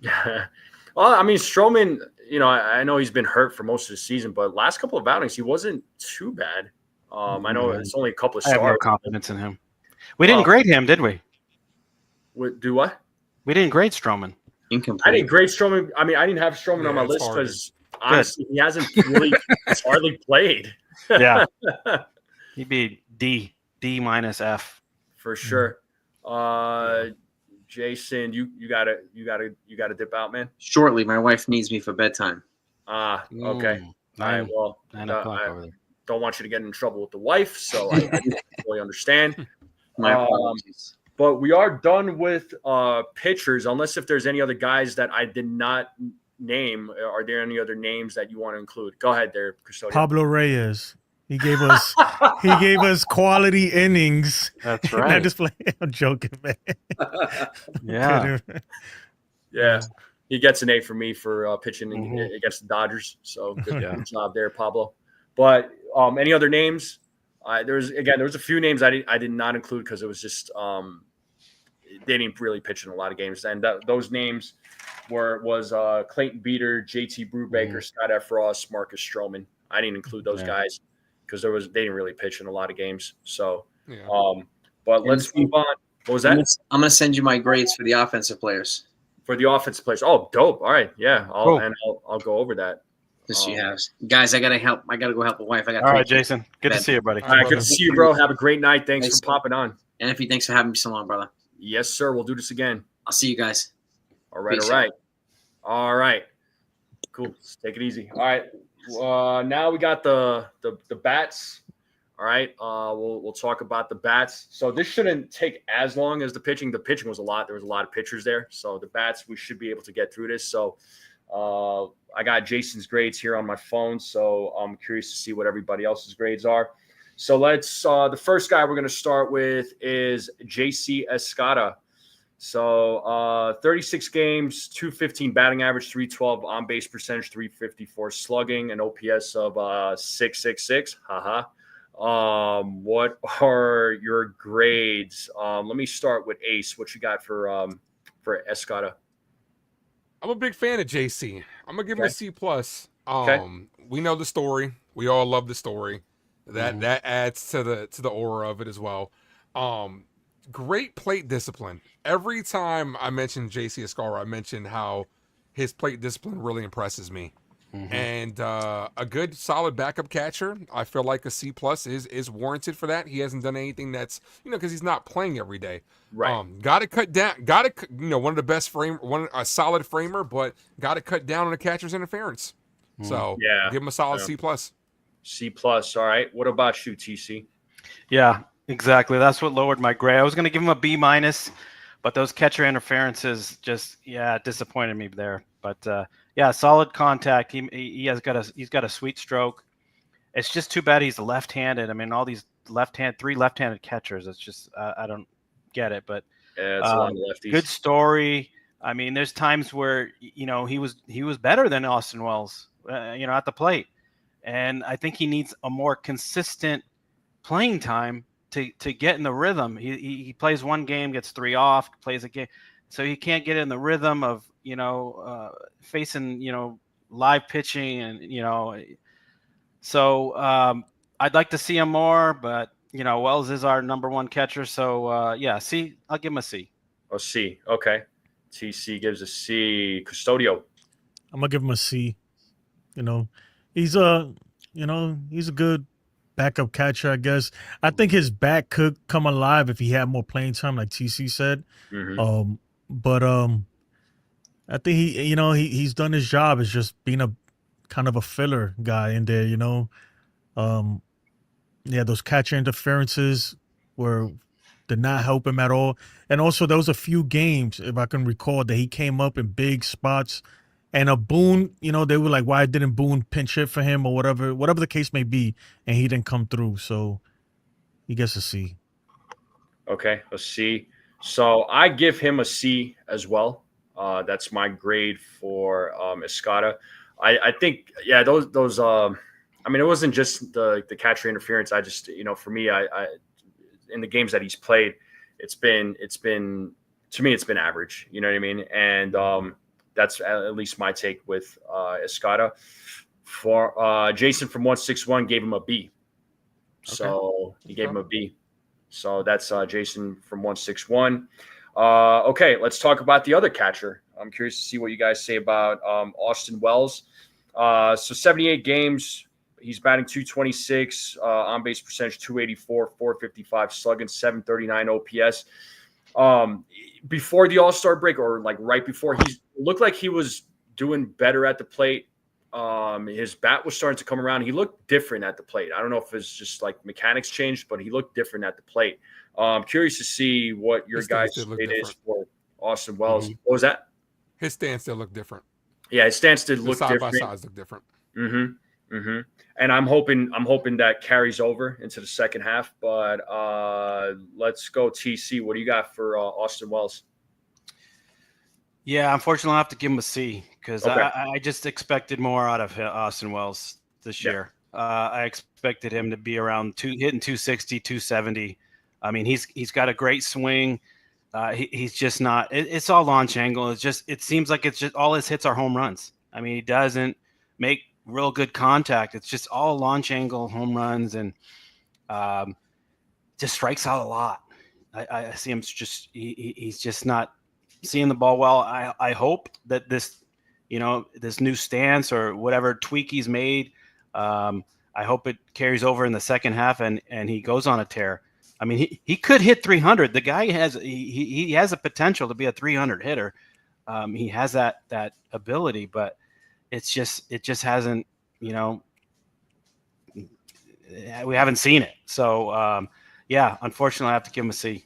Yeah. Well, I mean, Stroman, I know he's been hurt for most of the season, but last couple of outings, he wasn't too bad. I know it's only a couple of starts. I have no confidence in him. We didn't grade him, did we? Do what? We didn't grade Stroman. Incomplete. I didn't grade Stroman. I mean, I didn't have Stroman on my list because honestly, he hasn't really hardly played. Yeah, he'd be D -F for sure. Jason, you gotta dip out, man. Shortly, my wife needs me for bedtime. Okay. All right. Well, 9 o'clock over there. Don't want you to get in trouble with the wife, so I fully understand. My apologies. But we are done with pitchers, unless if there's any other guys that I did not name. Are there any other names that you want to include? Go ahead there, Custodian. Pablo Reyes. He gave us quality innings. That's right. I'm joking, man. Yeah. He gets an A for me for pitching against the Dodgers. So good job there, Pablo. But any other names? There was a few names I did not include because it was just they didn't really pitch in a lot of games, and those names was Clayton Beater, JT Brubaker, Scott F. Ross, Marcus Stroman. I didn't include those guys because they didn't really pitch in a lot of games. So, but let's move on. What was that? I'm gonna send you my grades for the offensive players. For the offensive players. Oh, dope. All right, yeah. I'll go over that. Just so you have, guys. I gotta go help the wife. All right, Jason. Good to see you, buddy. All right, good to see you, bro. Have a great night. Thanks for popping on. Anthony, thanks for having me so long, brother. Yes, sir. We'll do this again. I'll see you guys. All right. All right. Cool. Let's take it easy. All right. Now we got the bats. All right. We'll talk about the bats. So this shouldn't take as long as the pitching. The pitching was a lot. There was a lot of pitchers there. So the bats, we should be able to get through this. So I got Jason's grades here on my phone. So I'm curious to see what everybody else's grades are. So let's the first guy we're going to start with is JC Escarra. So 36 games, 215 batting average, 312 on base percentage, 354 slugging, an OPS of 666. What are your grades? Let me start with Ace. What you got for Escarra? I'm a big fan of JC. I'm gonna give him a C+. Okay. We know the story. We all love the story. That adds to the aura of it as well. Great plate discipline. Every time I mention JC Escarra, I mention how his plate discipline really impresses me. And a good solid backup catcher. I feel like a C+ is warranted for that. He hasn't done anything that's, because he's not playing every day. Right. Got to cut down. Got to, one of the best a solid framer, but got to cut down on the catcher's interference. So give him a solid C+. C+. All right. What about you, TC? Yeah, exactly. That's what lowered my grade. I was going to give him a B-, but those catcher interferences just disappointed me there. But solid contact. He's got a sweet stroke. It's just too bad he's left-handed. I mean, all these three left-handed catchers. It's just I don't get it. But it's a lot of lefties. Good story. I mean, there's times where he was better than Austin Wells. At the plate, and I think he needs a more consistent playing time to get in the rhythm. He plays one game, gets 3 off, plays a game, so he can't get in the rhythm of facing live pitching and So I'd like to see him more, but Wells is our number 1 catcher, so C. I'll give him a C. Oh, C. Okay. TC gives a C. Custodio. I'm gonna give him a C. He's a good backup catcher, I guess. I think his bat could come alive if he had more playing time, like TC said. But I think he's done his job as just being a kind of a filler guy in there. Those catcher interferences did not help him at all. And also there was a few games, if I can recall, that he came up in big spots. And a Boone, they were like, why didn't Boone pinch hit for him or whatever the case may be, and he didn't come through. So he gets a C. Okay, a C. So I give him a C as well. That's my grade for Escarra. I think, those I mean, it wasn't just the catcher interference. I just, for me, I in the games that he's played, it's been to me, it's been average. You know what I mean? And that's at least my take with Escarra. For Jason from 161 gave him a B. So he gave him a B. So that's Jason from 161. Okay, let's talk about the other catcher. I'm curious to see what you guys say about Austin Wells. So 78 games. He's batting .226, on base percentage .284, .455 slugging, .739 OPS. Before the All-Star break, or like right before, he looked like he was doing better at the plate. His bat was starting to come around. He looked different at the plate. I don't know if it's just like mechanics changed, but he looked different at the plate. Curious to see what your guys' state is for Austin Wells. What was that? His stance did look different. Yeah, his stance did look different. Side by sides look different. And I'm hoping that carries over into the second half. But let's go TC. What do you got for Austin Wells? Yeah, unfortunately, I'll have to give him a C because I just expected more out of Austin Wells this year. I expected him to be around hitting 260, 270. I mean, he's got a great swing. He's just not. It's all launch angle. It seems like it's just all his hits are home runs. I mean, he doesn't make real good contact. It's just all launch angle home runs and just strikes out a lot. I see him he's just not seeing the ball well. I hope that this new stance or whatever tweak he's made, I hope it carries over in the second half and he goes on a tear. I mean, he could hit 300. The guy has a potential to be a 300 hitter. He has that ability, but it just hasn't, we haven't seen it. So unfortunately I have to give him a C.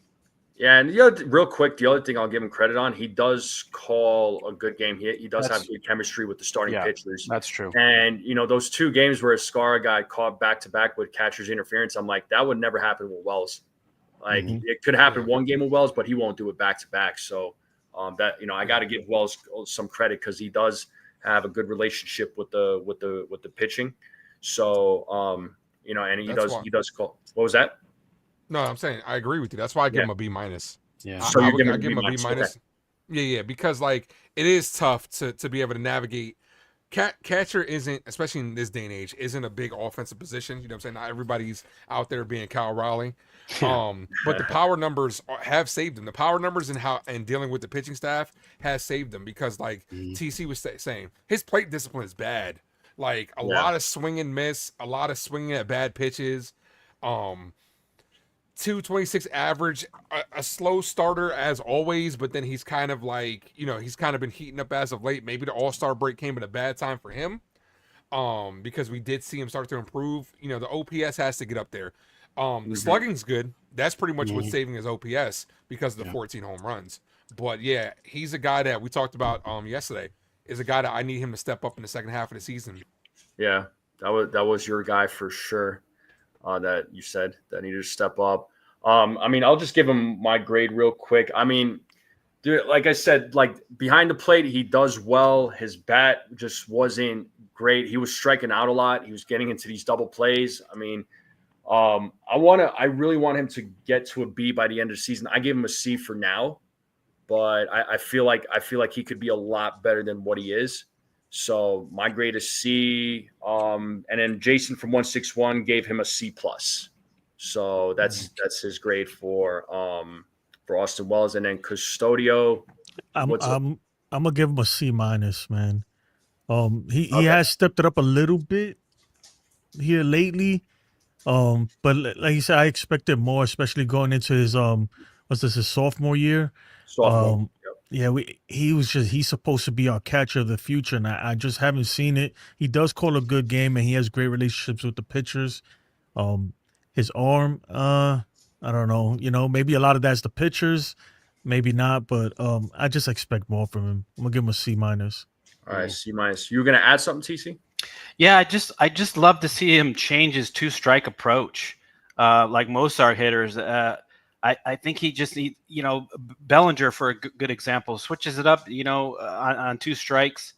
Yeah, and real quick, the other thing I'll give him credit on, he does call a good game. He does have good chemistry with the starting pitchers. That's true. And those 2 games where Escarra got caught back to back with catcher's interference, I'm like, that would never happen with Wells. Like it could happen one game with Wells, but he won't do it back to back. So I got to give Wells some credit because he does have a good relationship with the pitching. So and he does call. What was that? No, I'm saying I agree with you. That's why I give him a B-. Yeah. So I give him a B-. Okay. Yeah, because like it is tough to be able to navigate Catcher isn't, especially in this day and age, isn't a big offensive position. You know what I'm saying? Not everybody's out there being Kyle Raleigh. But the power numbers have saved him. The power numbers and dealing with the pitching staff has saved him because, like TC was saying, his plate discipline is bad. Like a lot of swing and miss, a lot of swinging at bad pitches. 226 average, a slow starter as always, but then he's kind of like, he's kind of been heating up as of late. Maybe the All-Star break came at a bad time for him, because we did see him start to improve. The OPS has to get up there. The slugging's good. That's pretty much what's saving his OPS because of the 14 home runs. But yeah, he's a guy that we talked about yesterday. Is a guy that I need him to step up in the second half of the season. Yeah, that was your guy for sure. That you said that needed to step up. I'll just give him my grade real quick. Dude, like I said, like behind the plate, he does well. His bat just wasn't great. He was striking out a lot. He was getting into these double plays. I really want him to get to a B by the end of the season. I gave him a C for now, but I feel like he could be a lot better than what he is. So my grade is C. And then Jason from 161 gave him a C plus. So that's his grade for Austin Wells. And then Custodio. I'm gonna give him a C minus, man. He has stepped it up a little bit here lately. But like you said, I expected more, especially going into his his sophomore year. Yeah, he's supposed to be our catcher of the future, and I just haven't seen it. He does call a good game, and he has great relationships with the pitchers. His arm, I don't know. Maybe a lot of that's the pitchers, maybe not, but I just expect more from him. I'm gonna give him a C minus. All right, C minus. You were gonna add something, TC? Yeah, I just love to see him change his 2-strike approach, like most our hitters. I think he just needs, Bellinger for a good example, switches it up, on 2 strikes.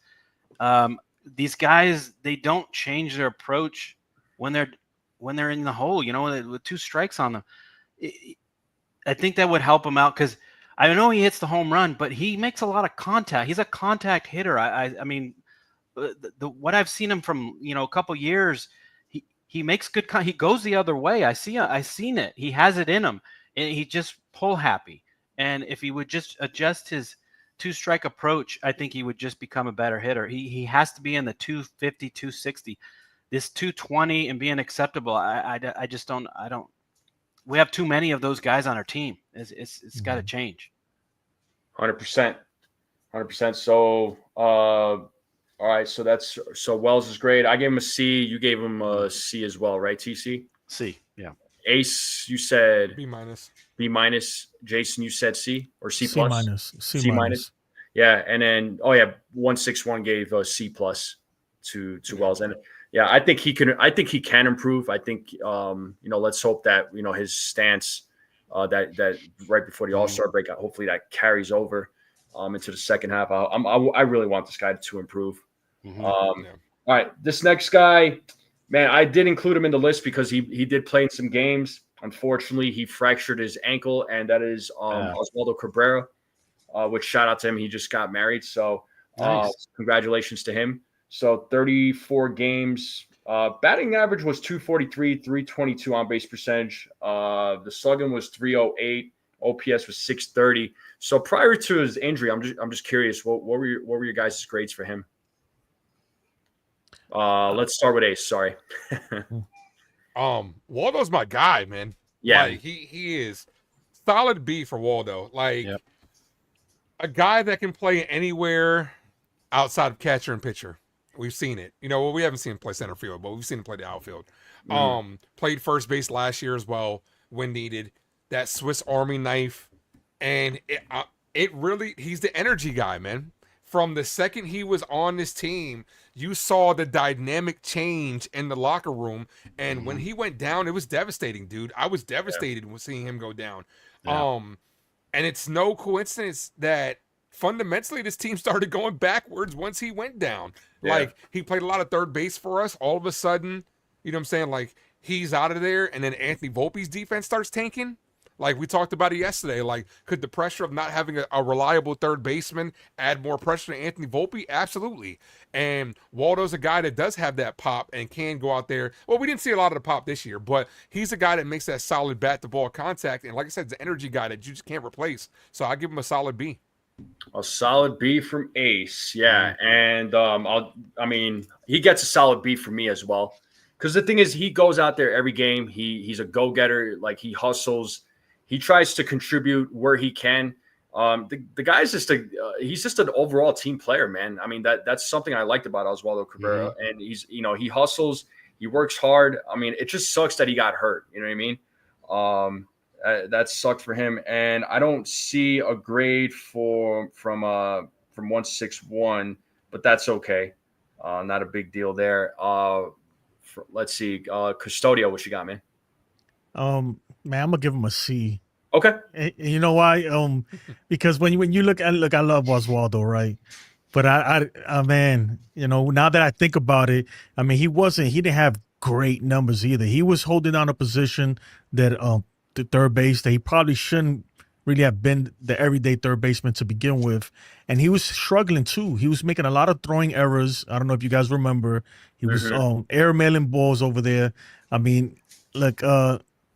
These guys, they don't change their approach when they're in the hole, with 2 strikes on them. I think that would help him out because I know he hits the home run, but he makes a lot of contact. He's a contact hitter. What I've seen him from, a couple years, he makes good. He goes the other way. I seen it. He has it in him. And he just pull happy. And if he would just adjust his 2-strike approach, I think he would just become a better hitter. He has to be in the 250, 260. This 220 and being acceptable, I just don't. We have too many of those guys on our team. It's got to change. 100%. So, all right. So Wells is great. I gave him a C. You gave him a C as well, right, TC? C. Yeah. Ace, you said B minus. B minus. Jason, you said C or C plus? C minus. Yeah, and then 161 gave a C plus to Wells, and yeah, I think he can improve. I think let's hope that his stance that right before the All-Star break, hopefully that carries over into the second half. I really want this guy to improve. All right, this next guy. Man, I did include him in the list because he did play in some games. Unfortunately, he fractured his ankle, and that is Oswaldo Cabrera, which shout out to him. He just got married. So nice. Congratulations to him. So 34 games. Batting average was 243, 322 on base percentage. The slugging was 308. OPS was 630. So prior to his injury, I'm just curious, what were your guys' grades for him? Let's start with Ace. Sorry. Waldo's my guy, man. Yeah, like, he is solid B for Waldo. Like a guy that can play anywhere outside of catcher and pitcher. We've seen it. We haven't seen him play center field, but we've seen him play the outfield. Played first base last year as well when needed. That Swiss Army knife, and it really, he's the energy guy, man. From the second he was on this team, you saw the dynamic change in the locker room. And when he went down, it was devastating, dude. I was devastated with seeing him go down. Yeah. And it's no coincidence that fundamentally this team started going backwards once he went down. Yeah. Like, he played a lot of third base for us. All of a sudden, you know what I'm saying? Like, he's out of there, and then Anthony Volpe's defense starts tanking. Like we talked about it yesterday. Like, could the pressure of not having a reliable third baseman add more pressure to Anthony Volpe? Absolutely. And Waldo's a guy that does have that pop and can go out there. Well, we didn't see a lot of the pop this year, but he's a guy that makes that solid bat to ball contact. And like I said, it's an energy guy that you just can't replace. So I give him a solid B. A solid B from Ace. Yeah. And he gets a solid B from me as well. Because the thing is, he goes out there every game. He's a go-getter. Like, he hustles. He tries to contribute where he can. The guy's he's just an overall team player, man. I mean, that's something I liked about Oswaldo Cabrera. And he hustles. He works hard. I mean, it just sucks that he got hurt. You know what I mean? That sucked for him. And I don't see a grade from 161, but that's okay. Not a big deal there. Let's see. Custodio, what you got, man? Man, I'm gonna give him a C. Okay. And you know why? Because when you look, I love Oswaldo, right? But I man, now that I think about it, I mean, he didn't have great numbers either. He was holding on a position that the third base that he probably shouldn't really have been the everyday third baseman to begin with. And he was struggling too. He was making a lot of throwing errors. I don't know if you guys remember. He was airmailing balls over there. I mean, look,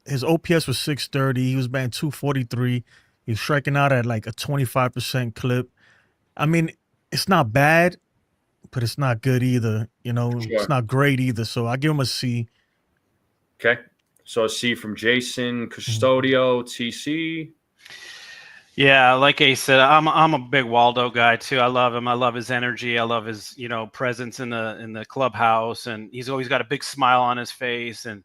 his OPS was 630. He was batting 243. He was striking out at like a 25% clip. I mean, it's not bad, but it's not good either. It's not great either. So I give him a C. Okay. So a C from Jason, Custodio, TC. Yeah, like Ace said, I'm a big Waldo guy too. I love him. I love his energy. I love his presence in the clubhouse, and he's always got a big smile on his face. And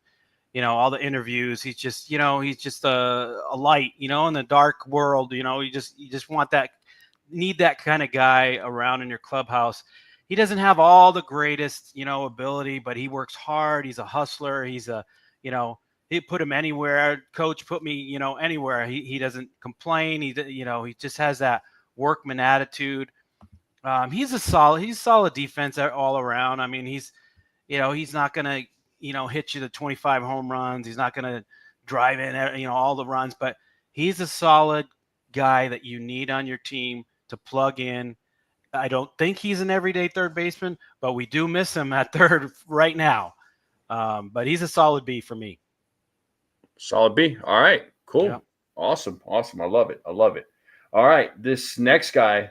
all the interviews, he's just a light. In the dark world, you just need that kind of guy around in your clubhouse. He doesn't have all the greatest ability, but he works hard. He's a hustler. He's he put him anywhere. Coach put me, anywhere. He doesn't complain. He just has that workman attitude. He's solid defense all around. I mean, he's not gonna, hit you to 25 home runs. He's not gonna drive in, all the runs, but he's a solid guy that you need on your team to plug in. I don't think he's an everyday third baseman, but we do miss him at third right now. But he's a solid B for me. Solid B. All right. Cool. Yeah. Awesome. I love it. All right. This next guy,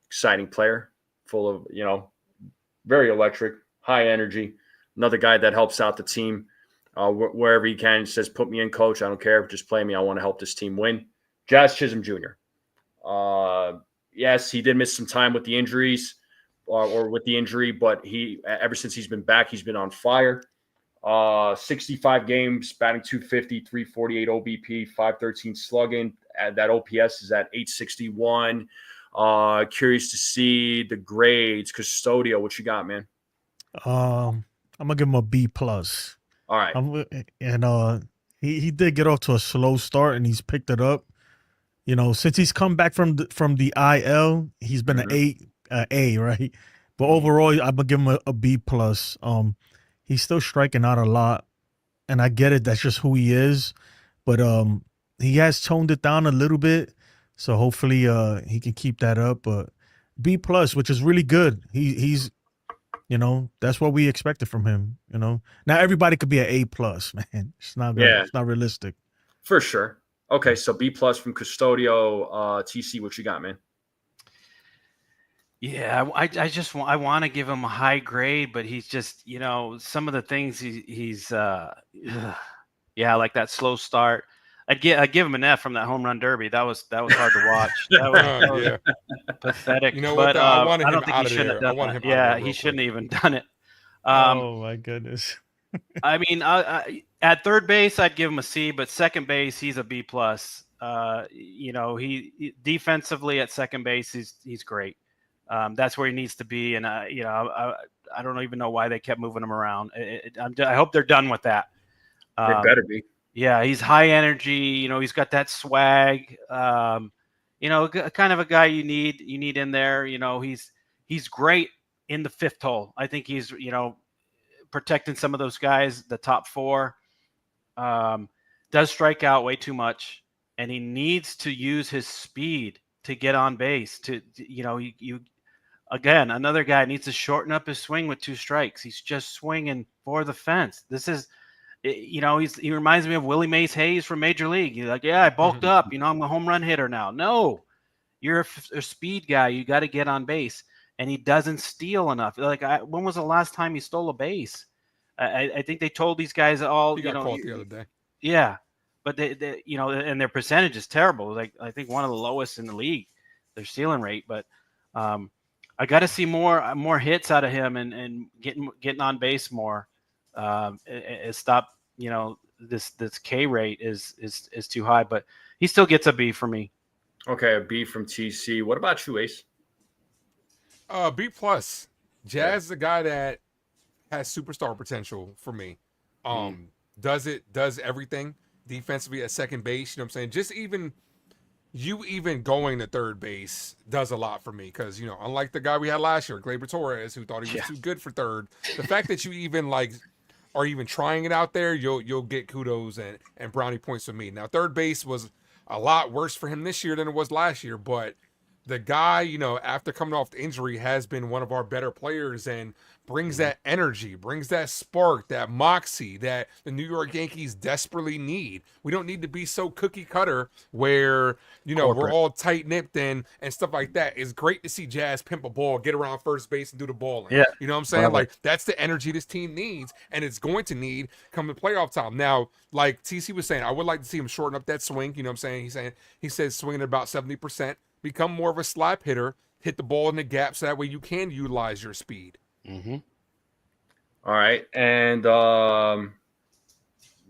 exciting player, full of, very electric, high energy. Another guy that helps out the team wherever he can. Says, put me in, coach. I don't care. Just play me. I want to help this team win. Chisholm Jr. Yes, he did miss some time with the injuries or with the injury, but ever since he's been back, he's been on fire. 65 games, batting 250, 348 OBP, 513 slugging. That OPS is at 861. Curious to see the grades. Custodio, what you got, man? I'm gonna give him a B plus. All right. He did get off to a slow start, and he's picked it up. Since he's come back from the IL, he's been an A, right? But overall, I'm gonna give him a B plus. He's still striking out a lot, and I get it. That's just who he is. But he has toned it down a little bit, so hopefully he can keep that up. But B plus, which is really good. He's that's what we expected from him. Now everybody could be an A plus, man. It's not good. It's not realistic. For sure. Okay, so B plus from Custodio. TC, what you got, man? Yeah, I want to give him a high grade, but he's just, some of the things he's like that slow start. I'd give him an F from that home run derby. That was hard to watch. That was pathetic. You know but what? I don't think he shouldn't have done that. Yeah, he shouldn't have even done it. Oh my goodness. I mean, at third base, I'd give him a C, but second base, he's a B plus. He defensively at second base, he's great. That's where he needs to be, and I don't even know why they kept moving him around. I hope they're done with that. They better be. Yeah, he's high energy. He's got that swag. Kind of a guy you need in there. He's great in the fifth hole. I think he's protecting some of those guys, the top four. does strike out way too much, and he needs to use his speed to get on base. You again, another guy needs to shorten up his swing with 2 strikes. He's just swinging for the fence. This is, he reminds me of Willie Mays Hayes from Major League. He's like, yeah, I bulked up. I'm a home run hitter now. No, you're a speed guy. You got to get on base, and he doesn't steal enough. When was the last time he stole a base? I think they told these guys all. He got caught the other day. Yeah, but they and their percentage is terrible. Like, I think one of the lowest in the league, their stealing rate. But I got to see more hits out of him and getting on base more. Stop. This K rate is too high, but he still gets a B for me. Okay, a B from TC. What about you, Ace? B plus. Jazz is a guy that has superstar potential for me. Does everything defensively at second base. You know what I'm saying? Just even going to third base does a lot for me because, unlike the guy we had last year, Gleyber Torres, who thought he was too good for third, the fact that you even are even trying it out there, you'll get kudos and brownie points from me. Now, third base was a lot worse for him this year than it was last year, but the guy, after coming off the injury, has been one of our better players and brings that energy, brings that spark, that moxie that the New York Yankees desperately need. We don't need to be so cookie cutter where, we're all tight-nipped and stuff like that. It's great to see Jazz pimp a ball, get around first base and do the balling. Yeah. You know what I'm saying? Like, that's the energy this team needs, and it's going to need come to playoff time. Now, like TC was saying, I would like to see him shorten up that swing. You know what I'm saying? He says swinging at about 70%. Become more of a slap hitter, hit the ball in the gap so that way you can utilize your speed. Mm-hmm. All right. And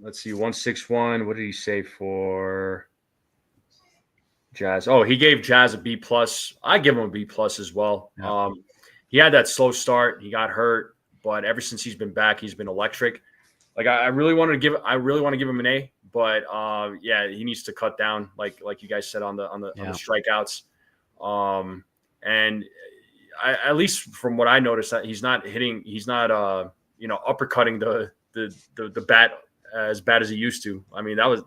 let's see, 161. What did he say for Jazz? Oh, he gave Jazz a B plus. I give him a B plus as well. Yeah. He had that slow start. He got hurt, but ever since he's been back, he's been electric. Like I really want to give him an A, but he needs to cut down, like you guys said on the strikeouts. And at least from what I noticed, that he's not uppercutting the bat as bad as he used to. I mean, that was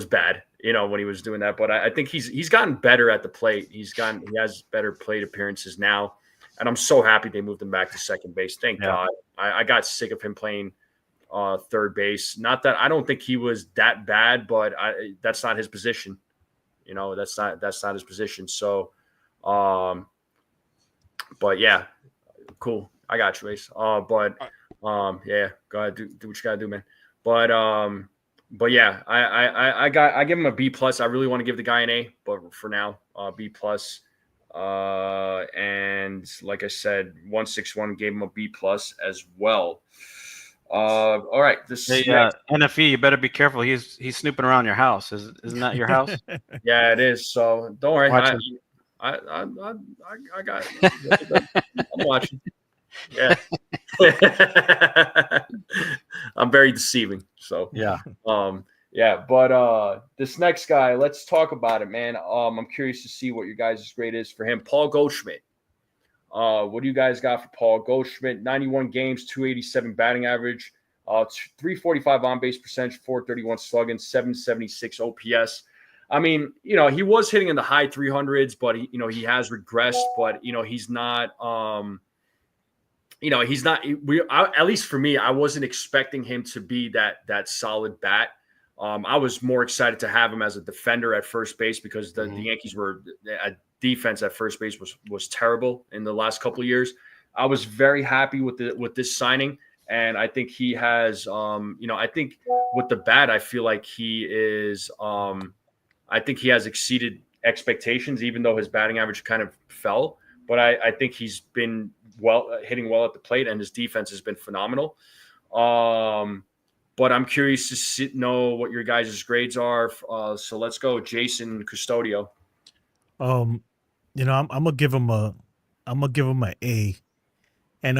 bad, when he was doing that. But I think he's gotten better at the plate. He has better plate appearances now. And I'm so happy they moved him back to second base. Thank God. I got sick of him playing third base. Not that I don't think he was that bad, but that's not his position. That's not his position. So, but yeah, cool. I got you, Ace. Go ahead, do what you gotta do, man. But yeah, I give him a B plus. I really want to give the guy an A, but for now, B plus. And like I said, 161 gave him a B plus as well. All right. NFE, you better be careful. He's snooping around your house. Isn't that your house? Yeah, it is. So don't worry. I got it. I'm watching. Yeah. I'm very deceiving. So yeah. But this next guy, let's talk about it, man. I'm curious to see what your guys' grade is for him. Paul Goldschmidt. What do you guys got for Paul Goldschmidt? 91 games, 287 batting average, 345 on base percentage, 431 slugging, 776 OPS. I mean, he was hitting in the high 300s, but he has regressed. But he's not. He's not. At least for me, I wasn't expecting him to be that solid bat. I was more excited to have him as a defender at first base because the Yankees were at defense at first base was terrible in the last couple of years. I was very happy with this signing, and I think he has. I think with the bat, I feel like he is. I think he has exceeded expectations, even though his batting average kind of fell. But I think he's been hitting well at the plate, and his defense has been phenomenal. But I'm curious to know what your guys' grades are. So let's go, Jason Custodio. I'm gonna give him a A, and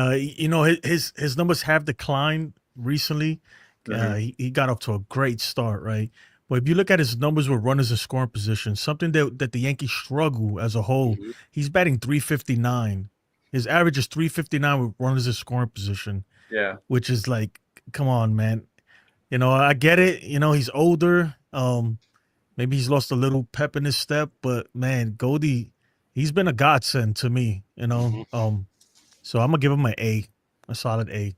his numbers have declined recently. He got off to a great start, right? But if you look at his numbers with runners in scoring position, something that the Yankees struggle as a whole, he's batting 359. His average is 359 with runners in scoring position. Yeah, which is like, come on, man. You know, I get it. You know, he's older. Maybe he's lost a little pep in his step, but man, Goldie, he's been a godsend to me. You know, so I'm gonna give him an A, a solid A.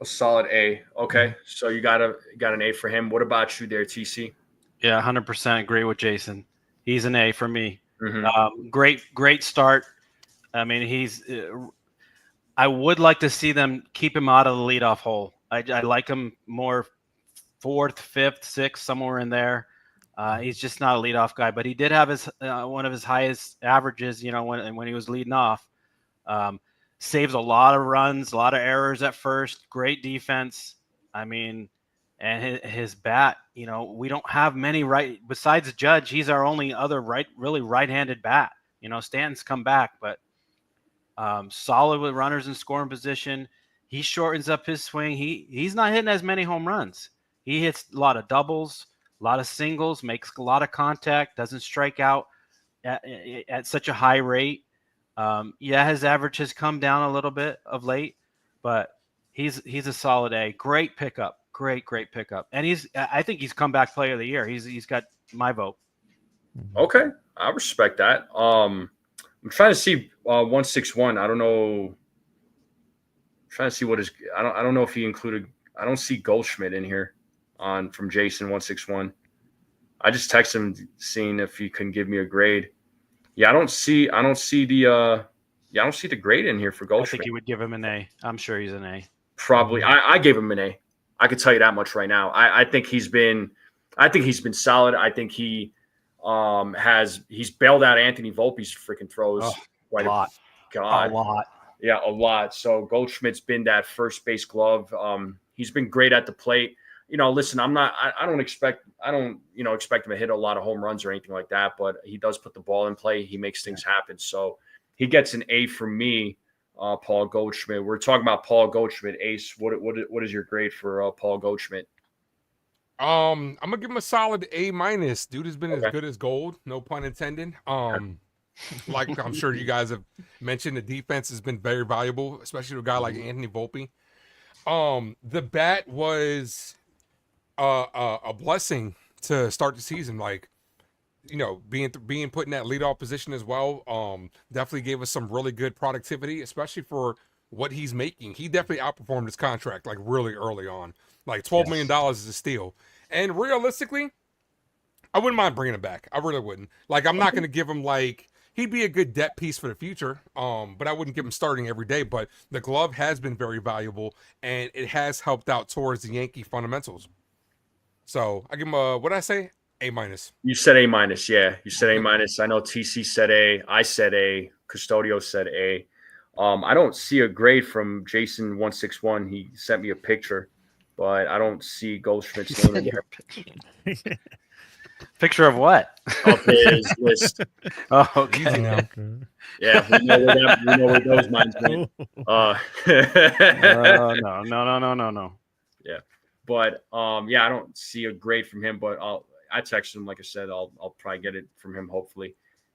A solid A. Okay, so you got an A for him. What about you there, TC? Yeah, 100% agree with Jason. He's an A for me. Mm-hmm. Great start. I mean, I would like to see them keep him out of the leadoff hole. I like him more fourth, fifth, sixth, somewhere in there. He's just not a leadoff guy, but he did have his one of his highest averages, you know, when he was leading off. Saves a lot of runs, a lot of errors at first. Great defense. I mean, and his bat, you know, we don't have many besides Judge. He's our only other really right-handed bat. You know, Stanton's come back, but solid with runners in scoring position. He shortens up his swing. He's not hitting as many home runs. He hits a lot of doubles, a lot of singles, makes a lot of contact, doesn't strike out at such a high rate. His average has come down a little bit of late, but he's a solid A. Great pickup. Great pickup. And I think he's comeback player of the year. He's got my vote. Okay. I respect that. I'm trying to see 161. I don't know. I'm trying to see what his I don't know if he included. I don't see Goldschmidt in here from Jason 161. I just texted him seeing if he can give me a grade. Yeah, I don't see the grade in here for Goldschmidt. I think you would give him an A. I'm sure he's an A. Probably. I gave him an A. I could tell you that much right now. I think he's been solid. I think he's bailed out Anthony Volpe's freaking throws. A lot. God. A lot. Yeah, a lot. So Goldschmidt's been that first base glove. He's been great at the plate. You know, listen, I don't expect him to hit a lot of home runs or anything like that, but he does put the ball in play. He makes things happen. So he gets an A for me, Paul Goldschmidt. We're talking about Paul Goldschmidt. Ace, what is your grade for Paul Goldschmidt? I'm gonna give him a solid A-. Dude has been as good as gold, no pun intended. Like I'm sure you guys have mentioned, the defense has been very valuable, especially to a guy like Anthony Volpe. The bat was a blessing to start the season. Like, you know, being put in that leadoff position as well. Definitely gave us some really good productivity, especially for what he's making. He definitely outperformed his contract like really early on. Like $12 million is a steal. And realistically, I wouldn't mind bringing him back. I really wouldn't. Like, I'm not going to give him he'd be a good depth piece for the future. But I wouldn't give him starting every day. But the glove has been very valuable, and it has helped out towards the Yankee fundamentals. So I give him what did I say? A-. You said A-, yeah. You said A-. I know TC said A. I said A. Custodio said A. I don't see a grade from Jason 161. He sent me a picture, but I don't see Goldschmidt's name in here. Picture of what? Of his list. Oh, okay. Yeah, we know where those minds went. No. Yeah, but I don't see a grade from him. But I texted him, like I said, I'll probably get it from him hopefully.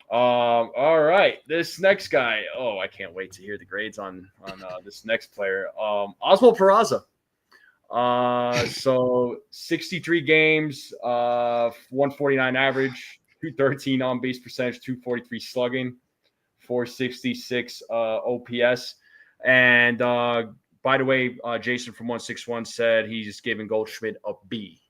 All right, this next guy. Oh, I can't wait to hear the grades on this next player. Oswald Peraza. So 63 games, 149 average, 213 on base percentage, 243 slugging, 466 OPS. And by the way, Jason from 161 said he's giving Goldschmidt a B.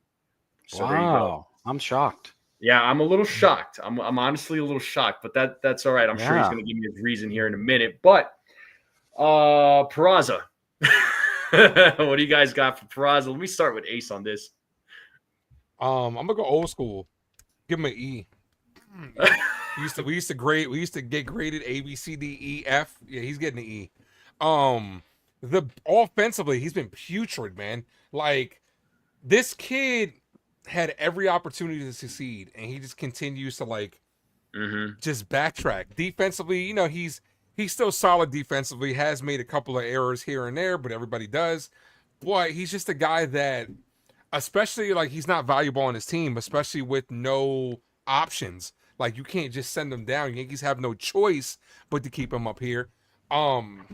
So there you go. I'm shocked. Yeah, I'm a little shocked. I'm honestly a little shocked, but that's all right. I'm sure he's going to give me his reason here in a minute. But Peraza. What do you guys got for Peraza? Let me start with Ace on this. I'm gonna go old school. Give him an E. We used to get graded A, B, C, D, E, F. Yeah, he's getting an E. Offensively, he's been putrid, man. Like, this kid had every opportunity to succeed, and he just continues to just backtrack. Defensively, you know, he's still solid defensively, has made a couple of errors here and there, but everybody does. Boy, he's just a guy that, especially, he's not valuable on his team, especially with no options. Like, you can't just send him down. Yankees have no choice but to keep him up here. I'm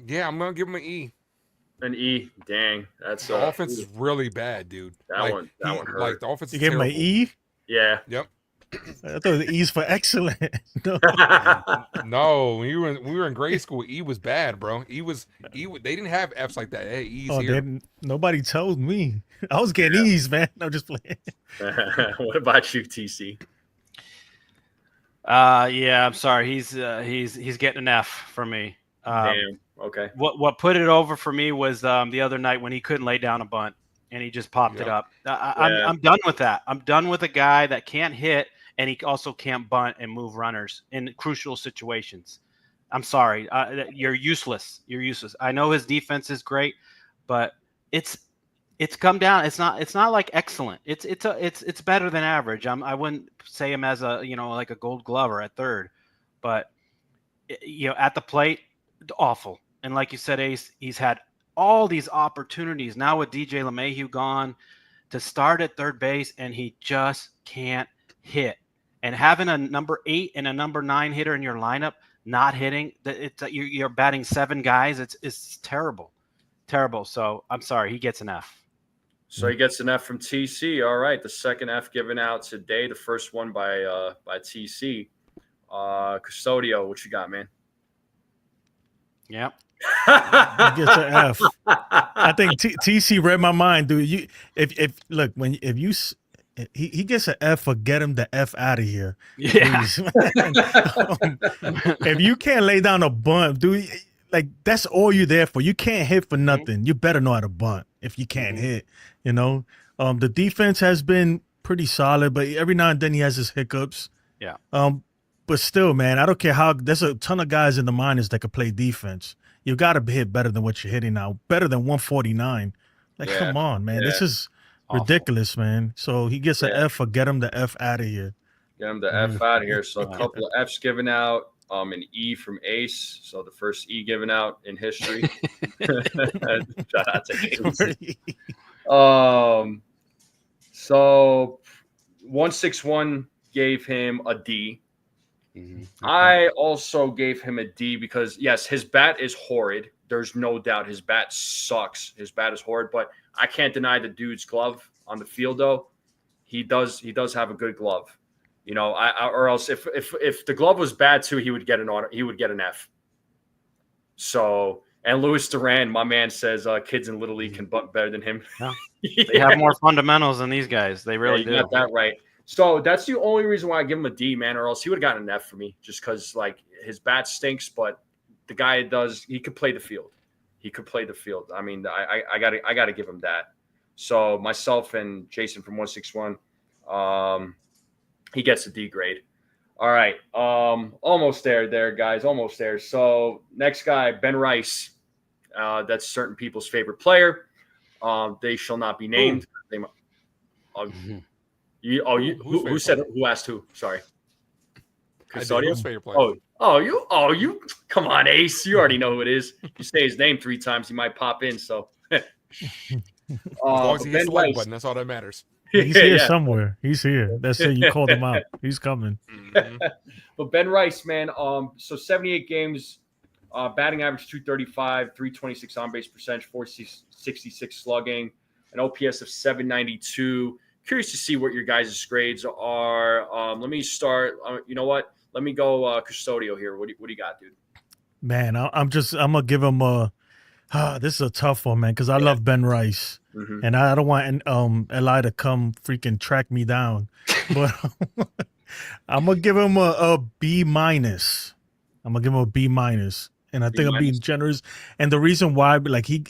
going to give him an E. An E. Dang, that's The offense is really bad, dude. That one hurt. Like the offense You is gave him terrible. an E? Yeah. Yep. I thought the E's for excellent. No. No, when we were in grade school, E was bad, bro. They didn't have F's like that. Hey, E's here. Nobody told me. I was getting E's, man. I'm just playing. What about you, TC? Yeah, I'm sorry. He's getting an F for me. Damn. Okay. What put it over for me was the other night when he couldn't lay down a bunt and he just popped it up. I'm done with that. I'm done with a guy that can't hit and he also can't bunt and move runners in crucial situations. I'm sorry. You're useless. You're useless. I know his defense is great, but it's come down. It's not like excellent. It's better than average. I wouldn't say him as a like a Gold Glover at third, but at the plate, awful. And like you said, Ace, he's had all these opportunities now with DJ LeMahieu gone to start at third base, and he just can't hit. And having a number 8 and a number 9 hitter in your lineup not hitting, you're batting 7 guys. It's terrible. So I'm sorry, he gets an F. So he gets an F from TC. All right, the second F given out today. The first one by TC. Custodio, what you got, man? Yeah. He gets an F. I think TC read my mind, dude. He gets an F for get him the F out of here. Yeah. If you can't lay down a bunt, dude, like that's all you're there for. You can't hit for nothing. You better know how to bunt if you can't hit. The defense has been pretty solid, but every now and then he has his hiccups. Yeah. But still, man, I don't care how. There's a ton of guys in the minors that could play defense. You got to hit better than what you're hitting now. Better than 149. Like, come on, man. This is ridiculous, man. So he gets an F for get him the F out of here. Get him the F out of here. So a couple of Fs given out. An E from Ace. So the first E given out in history. Shout out to Ace. So 161 gave him a D. Mm-hmm. Okay. I also gave him a D because, yes, his bat is horrid. There's no doubt his bat sucks. His bat is horrid, but I can't deny the dude's glove on the field, though. He does have a good glove. Or else if the glove was bad too, he would get an F. So, and Louis Duran, my man, says kids in Little League can bunt better than him. Yeah. They have more fundamentals than these guys. They really do. You got that right. So that's the only reason why I give him a D, man, or else he would have gotten an F for me, just because like his bat stinks, but the guy he could play the field. I mean, I gotta give him that. So myself and Jason from 161, he gets a D grade. All right. Almost there, guys. Almost there. So next guy, Ben Rice. That's certain people's favorite player. They shall not be named. Who said it? Who asked who? Sorry. Custodian? You come on, Ace. You already know who it is. You say his name 3 times, he might pop in. So as long as he hits the like button, that's all that matters. He's here somewhere. He's here. That's it. You called him out. He's coming. But Ben Rice, man, so 78 games, batting average 235, 326 on base percentage, 466 slugging, an OPS of 792. Curious to see what your guys' grades are. Let me start. You know what? Let me go Custodio here. What do you got, dude? Man, I'm gonna give him a. This is a tough one, man, because I love Ben Rice, and I don't want Eli to come freaking track me down. But I'm gonna give him a B minus. And I think I'm being generous. And the reason why, like he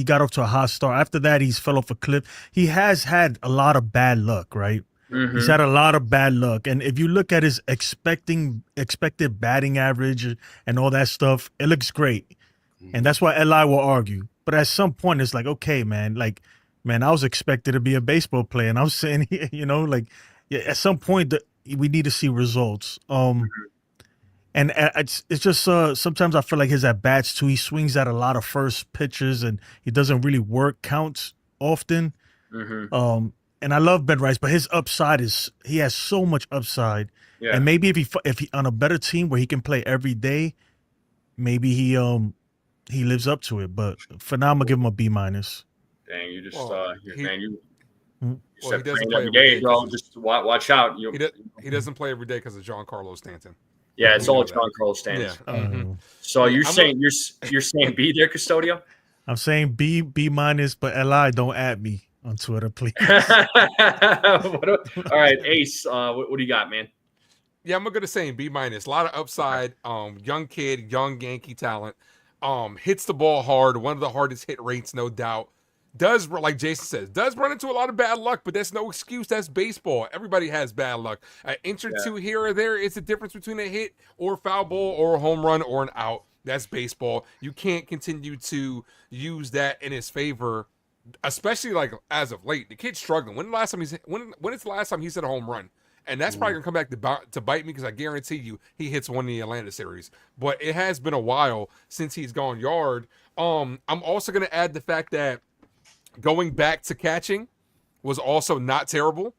got off to a hot start. After that, he's fell off a cliff. He has had a lot of bad luck, right? Mm-hmm. He's had a lot of bad luck. And if you look at his expected batting average and all that stuff, it looks great. And that's why Eli will argue. But at some point, it's like, okay, man, I was expected to be a baseball player. And I'm saying, at some point, we need to see results. And it's just sometimes I feel like his at-bats, too, he swings at a lot of first pitches, and he doesn't really work counts often. Mm-hmm. And I love Ben Rice, but his upside he has so much upside. Yeah. And maybe if he on a better team where he can play every day, maybe he he lives up to it. But for now, I'm gonna give him a B minus. Dang, you just Well, man, you Mm. said he doesn't praying play every every day, day bro. 'cause Just watch out. he doesn't play every day because of Giancarlo Stanton. Yeah, it's We all know that. Giancarlo Stanton. Yeah. Mhm. So Yeah, you're saying you're saying B there, Custodio? I'm saying B minus, but Li, don't add me on Twitter, please. All right, Ace. What do you got, man? Yeah, I'm gonna say B minus. A lot of upside. Young kid, young Yankee talent. Hits the ball hard. One of the hardest hit rates, no doubt. Does, like Jason says, does run into a lot of bad luck, but that's no excuse. That's baseball. Everybody has bad luck. An inch or two here or there, it's a difference between a hit or foul ball or a home run or an out. That's baseball. You can't continue to use that in his favor, especially like as of late. The kid's struggling. When it's the last time he's hit a home run? And that's probably gonna come back to bite me because I guarantee you he hits one in the Atlanta series. But it has been a while since he's gone yard. I'm also gonna add the fact that going back to catching was also not terrible.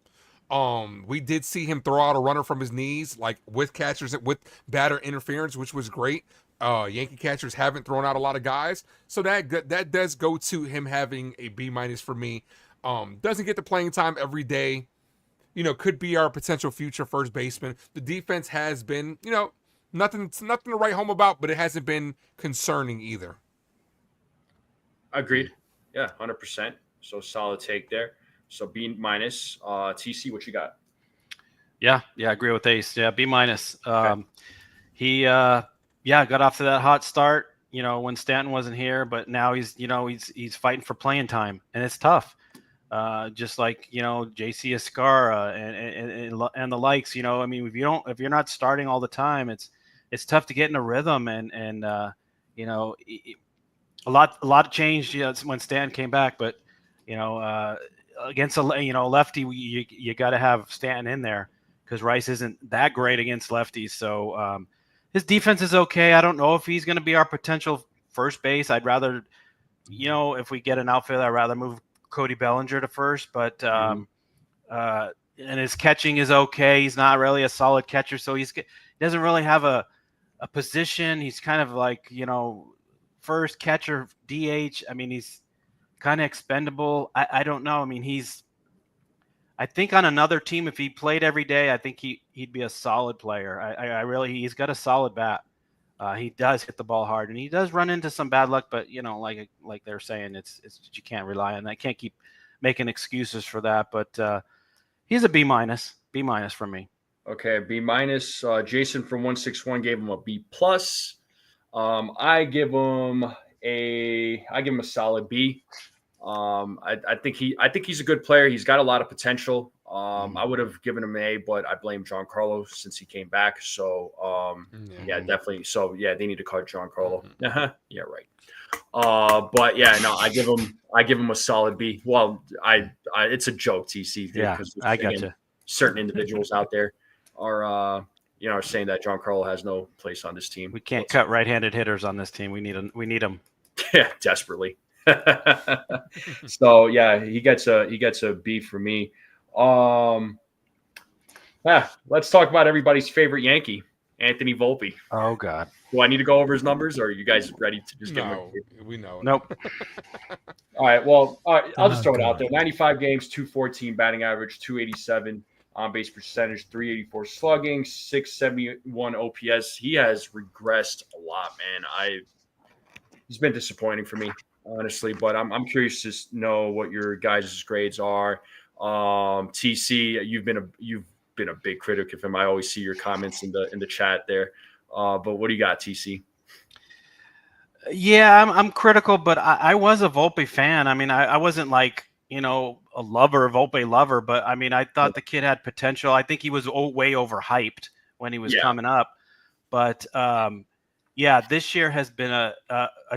We did see him throw out a runner from his knees, like with catchers with batter interference, which was great. Yankee catchers haven't thrown out a lot of guys, so that does go to him having a B minus for me. Doesn't get the playing time every day. Could be our potential future first baseman. The defense has been, nothing to write home about, but it hasn't been concerning either. Agreed. Yeah, 100%. So solid take there. So B minus. TC, what you got? Yeah, I agree with Ace. Yeah, B minus. He got off to that hot start, when Stanton wasn't here, but now he's fighting for playing time, and it's tough. Just like JC Escarra and the likes. If you're not starting all the time, it's tough to get in a rhythm, and a lot changed when Stanton came back, but against a lefty, you got to have Stanton in there because Rice isn't that great against lefties. So his defense is okay. I don't know if he's going to be our potential first base. I'd rather, if we get an outfielder, I'd rather move Cody Bellinger to first, but and his catching is okay. He's not really a solid catcher, so he doesn't really have a position. He's kind of like first catcher, DH. He's kind of expendable. I don't know. I think on another team, if he played every day, I think he'd be a solid player. He's got a solid bat. He does hit the ball hard, and he does run into some bad luck. But like they're saying, it's you can't rely on that. I can't keep making excuses for that. But he's a B minus for me. Okay, B minus. Jason from 161 gave him a B plus. I give him a solid B. I think he's a good player. He's got a lot of potential. I would have given him an A, but I blame Giancarlo since he came back. So yeah, definitely. So yeah, they need to cut Giancarlo. Yeah, right. But yeah, no, I give him a solid B. Well, it's a joke, TC. Yeah, I got you. Certain individuals out there are saying that Giancarlo has no place on this team. We can't cut right-handed hitters on this team. We need them. Yeah, desperately. So yeah, he gets a B for me. Let's talk about everybody's favorite Yankee, Anthony Volpe. Oh God. Do I need to go over his numbers, or are you guys ready to just give him? We know. Nope. All right. Well, I'll just throw it out there. 95 games, 214 batting average, 287 on base percentage, 384 slugging, 671 OPS. He has regressed a lot, man. He's been disappointing for me, honestly, but I'm curious to know what your guys' grades are. TC, you've been a big critic of him. I always see your comments in the chat there. But what do you got, TC? Yeah, I'm critical, but I was a Volpe fan. I wasn't like a Volpe lover, but I thought the kid had potential. I think he was way overhyped when he was coming up, but this year has been a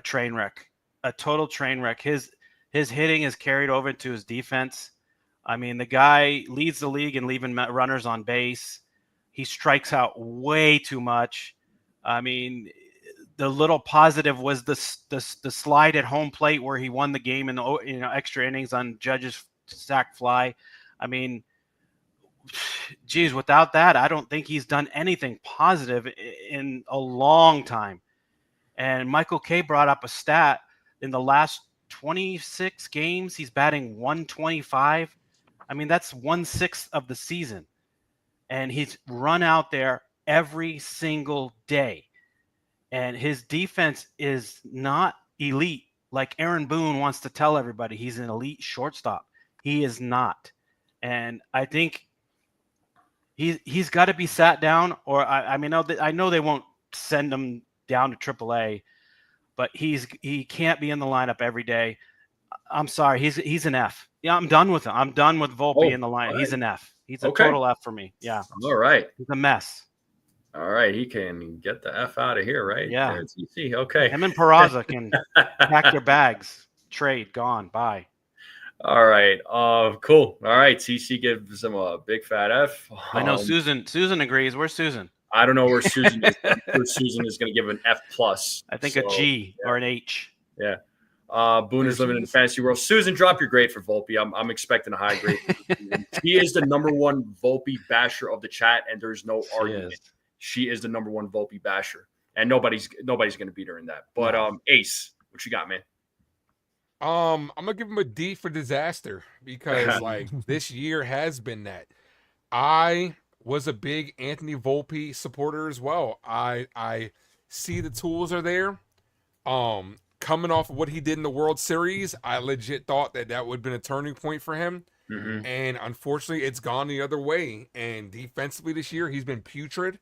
train wreck. A total train wreck. His hitting is carried over to his defense. The guy leads the league in leaving runners on base. He strikes out way too much. The little positive was the slide at home plate where he won the game in the extra innings on Judge's sac fly. Without that, I don't think he's done anything positive in a long time. And Michael K brought up a stat in the last 26 games, he's batting 125. I mean, that's 1/6 of the season. And he's run out there every single day. And his defense is not elite. Like Aaron Boone wants to tell everybody he's an elite shortstop. He is not. And I think he's got to be sat down, or I know they won't send him down to AAA, but he can't be in the lineup every day. I'm sorry, he's an F. Yeah, I'm done with him. I'm done with Volpe in the lineup. Right. He's an F. He's a total F for me. Yeah. All right. He's a mess. All right, he can get the F out of here, right? Yeah. It's easy. Okay. Him and Peraza can pack their bags. Trade, gone, bye. All right. Cool. All right. TC gives him a big fat F. I know Susan agrees. Where's Susan? I don't know where Susan is. Susan is going to give an F plus. I think a G or an H. Yeah. Boone is living in the fantasy world. Susan, drop your grade for Volpe. I'm expecting a high grade. He is the number one Volpe basher of the chat, and there's no argument. She is the number one Volpe basher, and nobody's going to beat her in that. But Ace, what you got, man? I'm gonna give him a D for disaster because like this year has been that. I was a big Anthony Volpe supporter as well. I see the tools are there. Coming off of what he did in the World Series, I legit thought that would have been a turning point for him. Mm-hmm. And unfortunately, it's gone the other way. And defensively this year, he's been putrid.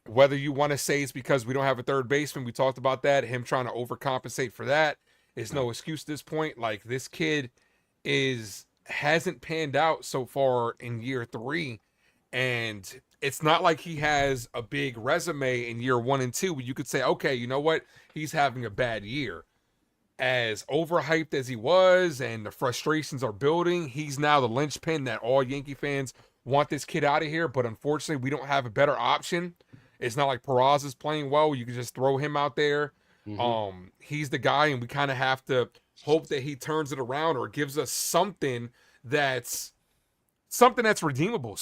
Whether you want to say it's because we don't have a third baseman, we talked about that. Him trying to overcompensate for that is no excuse at this point. Like, this kid hasn't panned out so far in year 3. And it's not like he has a big resume in year 1 and 2 where you could say, okay, you know what? He's having a bad year. As overhyped as he was and the frustrations are building, he's now the linchpin that all Yankee fans want this kid out of here. But unfortunately, we don't have a better option. It's not like Peraza's playing well. You can just throw him out there. Mm-hmm. He's the guy, and we kind of have to hope that he turns it around or gives us something that's redeemable,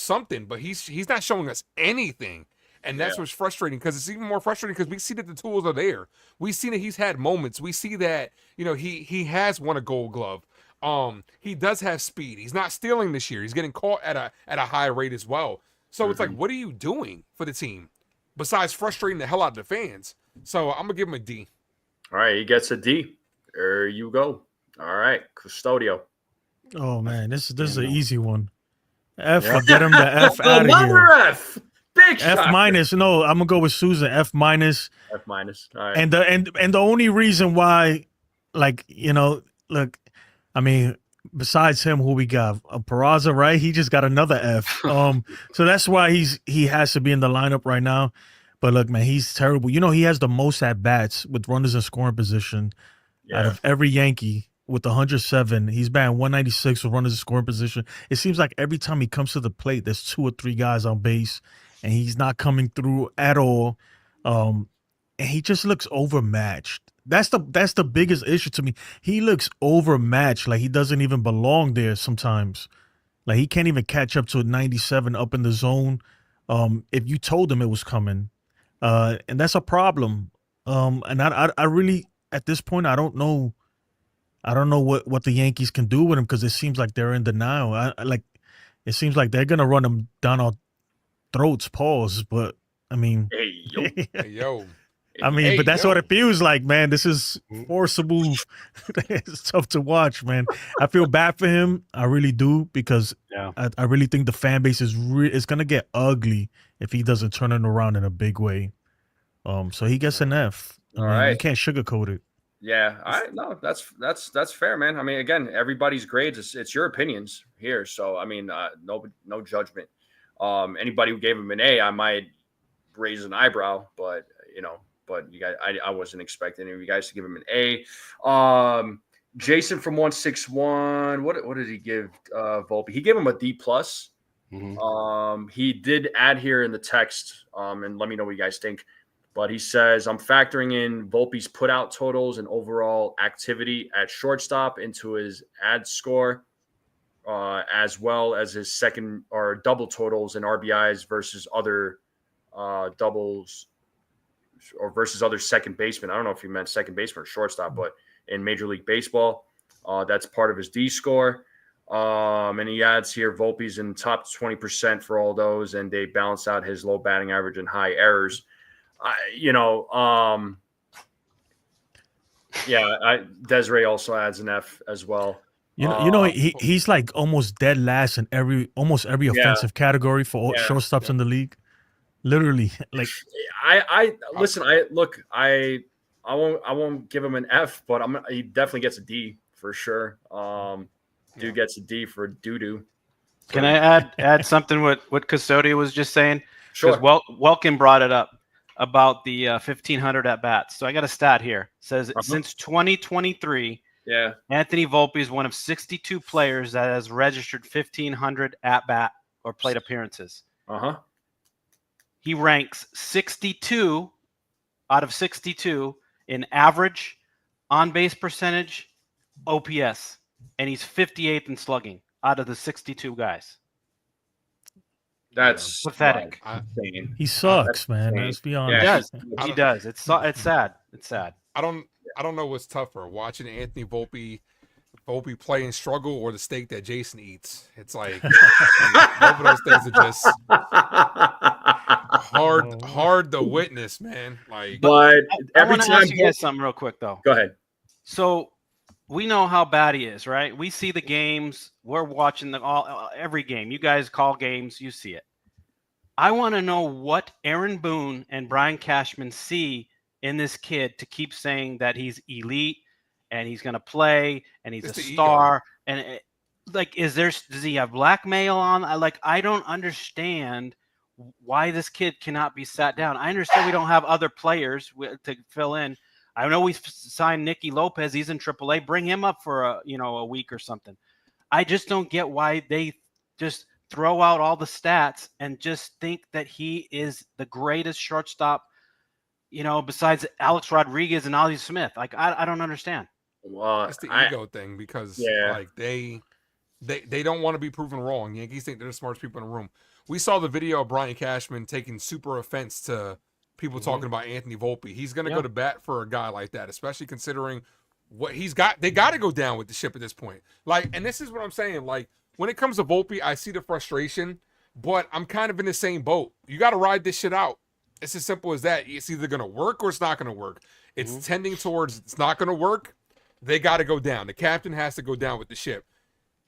but he's not showing us anything. And that's what's frustrating, because it's even more frustrating because we see that the tools are there. We see that he's had moments. We see that, he has won a Gold Glove. He does have speed. He's not stealing this year. He's getting caught at a high rate as well. So It's like, what are you doing for the team besides frustrating the hell out of the fans? So I'm gonna give him a D. All right, he gets a D. There you go. All right, Custodio. Oh man, this is an easy one. F, get him the F out of here. F. Big F minus. No, I'm gonna go with Susan. F minus. F minus. All right. And the only reason why, look, I mean, besides him, who we got? Peraza, right? He just got another F. So that's why he has to be in the lineup right now. But look, man, he's terrible. He has the most at bats with runners in scoring position out of every Yankee. With 107, he's batting 196 with runners in scoring position. It seems like every time he comes to the plate, there's 2 or 3 guys on base, and he's not coming through at all. And he just looks overmatched. That's the biggest issue to me. He looks overmatched, like he doesn't even belong there sometimes. Like he can't even catch up to a 97 up in the zone. If you told him it was coming, and that's a problem. And I really, at this point, I don't know what the Yankees can do with him, because it seems like they're in denial. It seems like they're gonna run him down our throats. Pause. But I mean, hey yo. I mean, but that's what it feels like, man. This is forcible. It's tough to watch, man. I feel bad for him. I really do, because I really think the fan base is gonna get ugly if he doesn't turn it around in a big way. So he gets an F. All right. You can't sugarcoat it. Yeah, no, that's fair, man. I mean, again, everybody's grades. It's your opinions here, so I mean, no judgment. Anybody who gave him an A, I might raise an eyebrow, but you guys, I wasn't expecting any of you guys to give him an A. Jason from 161, what did he give Volpe? He gave him a D plus. Mm-hmm. He did add here in the text, and let me know what you guys think. But he says, I'm factoring in Volpe's put-out totals and overall activity at shortstop into his ad score, as well as his second or double totals and RBIs versus other doubles or versus other second basemen. I don't know if you meant second baseman or shortstop, but in Major League Baseball, that's part of his D score. And he adds here Volpe's in top 20% for all those, and they balance out his low batting average and high errors. Desiree also adds an F as well. He's like almost dead last in almost every offensive category for all shortstops in the league. Literally, like I won't give him an F, but he definitely gets a D for sure. Dude gets a D for doo-doo. Can I add something what Custodia was just saying? Sure. Welkin brought it up about the 1,500 at bats. So I got a stat here. It says since 2023, Anthony Volpe is one of 62 players that has registered 1,500 at bat or plate appearances. He ranks 62 out of 62 in average, on base percentage, OPS, and he's 58th in slugging out of the 62 guys. That's pathetic. He sucks, man. Let's be honest. He does. It's sad. It's sad. I don't know what's tougher, watching Anthony Volpe play and struggle, or the steak that Jason eats. It's like both of those things are just hard to witness, man. Like, but every time, ask you guys something real quick though. Go ahead. So we know how bad he is, right? We see the games. We're watching every game. You guys call games. You see it. I want to know what Aaron Boone and Brian Cashman see in this kid to keep saying that he's elite and he's going to play and he's a star. And does he have blackmail on? I don't understand why this kid cannot be sat down. I understand we don't have other players to fill in. I know we've signed Nicky Lopez. He's in AAA. Bring him up for a week or something. I just don't get why they just throw out all the stats and just think that he is the greatest shortstop, besides Alex Rodriguez and Ozzie Smith. I don't understand. Well, it's the ego thing because they don't want to be proven wrong. Yankees think they're the smartest people in the room. We saw the video of Brian Cashman taking super offense to people talking about Anthony Volpe. He's going to go to bat for a guy like that, especially considering what he's got. They got to go down with the ship at this point. And this is what I'm saying. When it comes to Volpe, I see the frustration, but I'm kind of in the same boat. You got to ride this shit out. It's as simple as that. It's either going to work or it's not going to work. It's tending towards it's not going to work. They got to go down. The captain has to go down with the ship.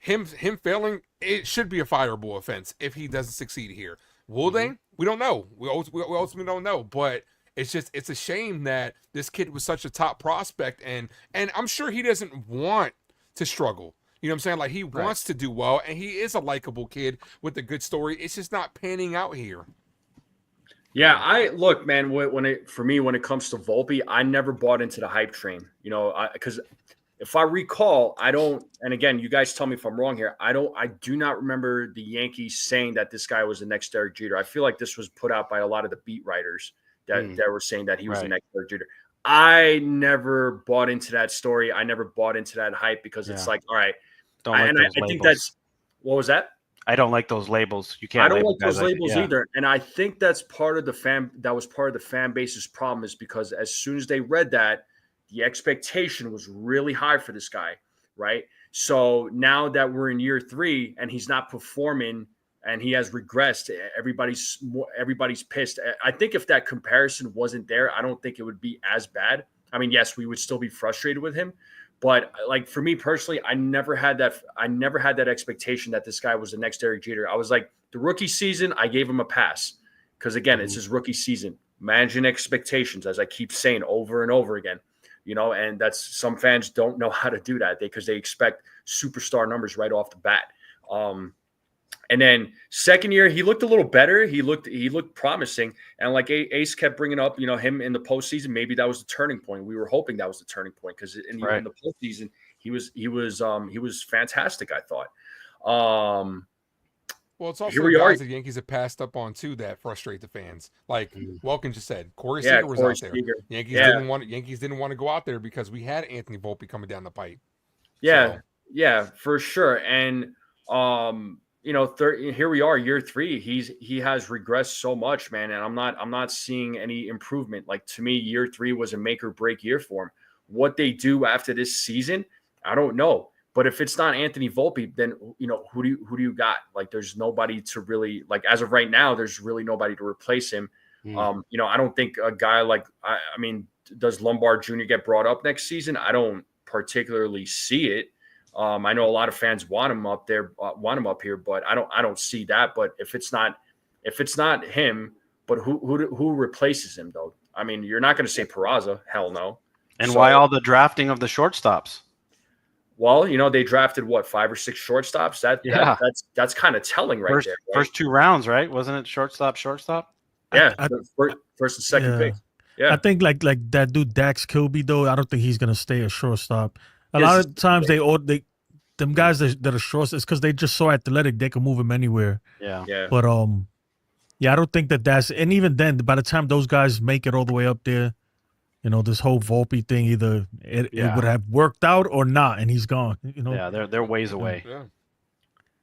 Him failing, it should be a fireable offense if he doesn't succeed here. Will they? We don't know. We ultimately don't know. But it's a shame that this kid was such a top prospect, and I'm sure he doesn't want to struggle. You know what I'm saying? He wants to do well, and he is a likable kid with a good story. It's just not panning out here. Yeah, look, man, when it comes to Volpe, I never bought into the hype train, because if I recall, I don't, and again, you guys tell me if I'm wrong here. I do not remember the Yankees saying that this guy was the next Derek Jeter. I feel like this was put out by a lot of the beat writers that were saying that he was the next Derek Jeter. I never bought into that story. I never bought into that hype because it's all right. I think that's, what was that? I don't like those labels. You can't. I don't like those labels either. And I think that's part of the fan base's problem, is because as soon as they read that, the expectation was really high for this guy, right? So now that we're in year 3 and he's not performing and he has regressed, everybody's pissed. I think if that comparison wasn't there, I don't think it would be as bad. I mean, yes, we would still be frustrated with him, but for me personally, I never had that expectation that this guy was the next Derek Jeter. I was like, the rookie season, I gave him a pass because again, it's his rookie season. Managing expectations, as I keep saying over and over again. And that's, some fans don't know how to do that because they expect superstar numbers right off the bat. And then second year, he looked a little better. He looked promising. And like Ace kept bringing up, him in the postseason, maybe that was the turning point. We were hoping that was the turning point because in the postseason, he was fantastic, I thought. Well, it's also guys the Yankees have passed up on too that frustrate the fans. Like Welkin just said, Corey Seager was out there. Yankees didn't want to go out there because we had Anthony Volpe coming down the pipe. Yeah, for sure. And here we are, year 3. He has regressed so much, man, and I'm not seeing any improvement. Like, to me, year 3 was a make or break year for him. What they do after this season, I don't know. But if it's not Anthony Volpe, then who do you got? Like, there's nobody to really, like, as of right now, there's really nobody to replace him. I don't think a guy like I mean, does Lombard Jr. get brought up next season? I don't particularly see it. I know a lot of fans want him up there, want him up here, but I don't see that. But if it's not him, but who replaces him though? I mean, you're not going to say Peraza, hell no. And why all the drafting of the shortstops? Well, they drafted 5 or 6 shortstops. That's kind of telling right there. Right? First 2 rounds, right? Wasn't it shortstop? Yeah, first and second pick. Yeah, I think like that dude Dax Kilby though. I don't think he's gonna stay a shortstop. A lot of times them guys that are shorts, it's because they just so athletic they can move him anywhere. Yeah. But I don't think that's, and even then, by the time those guys make it all the way up there, this whole Volpe thing, either it would have worked out or not, and he's gone. Yeah, they're ways away.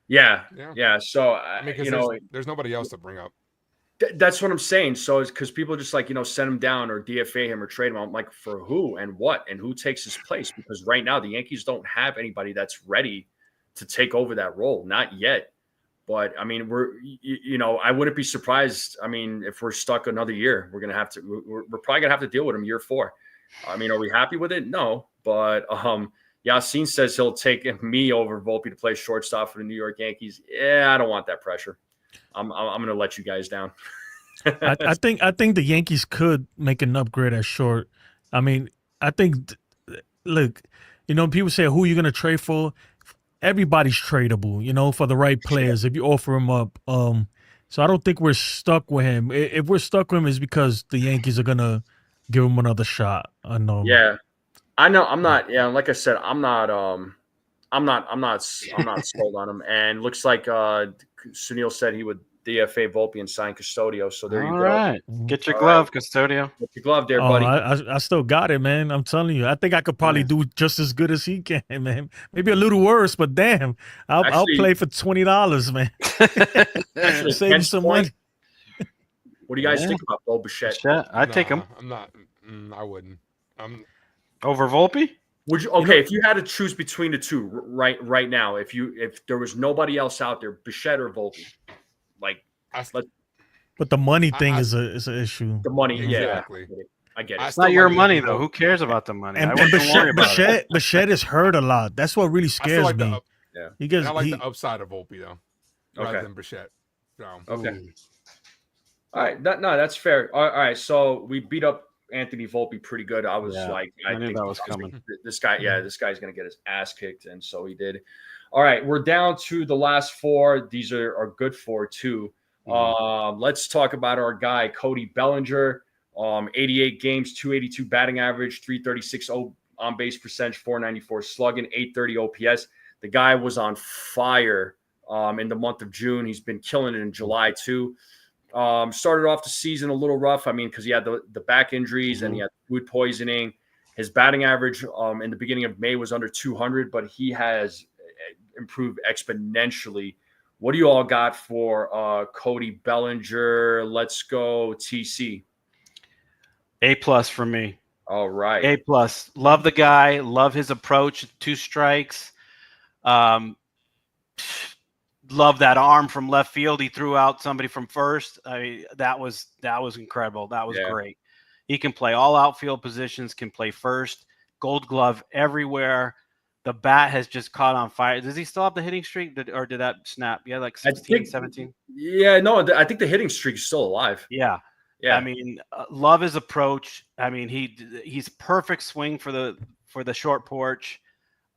Yeah. So I mean, there's nobody else to bring up. That's what I'm saying. So it's because people just send him down or DFA him or trade him. I'm like, for who and what and who takes his place? Because right now the Yankees don't have anybody that's ready to take over that role. Not yet. But I mean, I wouldn't be surprised. I mean, if we're stuck another year, we're probably gonna have to deal with him year 4. I mean, are we happy with it? No. But Yasin says he'll take me over Volpe to play shortstop for the New York Yankees. Yeah, I don't want that pressure. I'm going to let you guys down. I think the Yankees could make an upgrade at short. I mean, I think, look, people say, who are you going to trade for? Everybody's tradable, for the right players if you offer him up. So I don't think we're stuck with him. If we're stuck with him, it's because the Yankees are going to give him another shot. I know. Yeah, I know. I'm not. Yeah, like I said, I'm not sold on him. And looks like Sunil said he would DFA Volpe and sign Custodio. So there you go. All right. Get your glove, Custodio. Get your glove there, buddy. I still got it, man. I'm telling you. I think I could probably do just as good as he can, man. Maybe a little worse, but damn. I'll play for $20, man. Actually, save you some money. What do you guys think about Bo Bichette? I'd take him. I'm not. I wouldn't. Over Volpe? Would you? Okay, if you had to choose between the two right now, if there was nobody else out there, Bichette or Volpe, but the money thing is an issue. The money, exactly. Yeah, I get it. It's not your money though. Who cares about the money? And Bichette is hurt a lot. That's what really scares me. I like the upside of Volpe though, rather than Bichette. So. Okay. All right, that's fair. All right, so we beat up Anthony Volpe pretty good. I was I knew think that was coming. This guy's going to get his ass kicked, and so he did. All right, we're down to the last 4. These are good 4 too. Let's talk about our guy Cody Bellinger. 88 games, 282 batting average, 336 on base percentage, 494 slugging, 830 OPS. The guy was on fire in the month of June. He's been killing it in July too. Started off the season a little rough. I mean, because he had the back injuries and he had food poisoning. His batting average in the beginning of May was under 200, but he has improved exponentially. What do you all got for Cody Bellinger? Let's go TC. A+ for me. All right. A+. Love the guy. Love his approach. 2 strikes. Love that arm from left field. He threw out somebody from first. I mean, that was incredible. That was great. He can play all outfield positions, can play first, Gold Glove everywhere. The bat has just caught on fire. Does he still have the hitting streak, or did that snap? Yeah, like 16, 17? Yeah, no, I think the hitting streak is still alive. Yeah. I mean, love his approach. I mean, he's perfect swing for the short porch.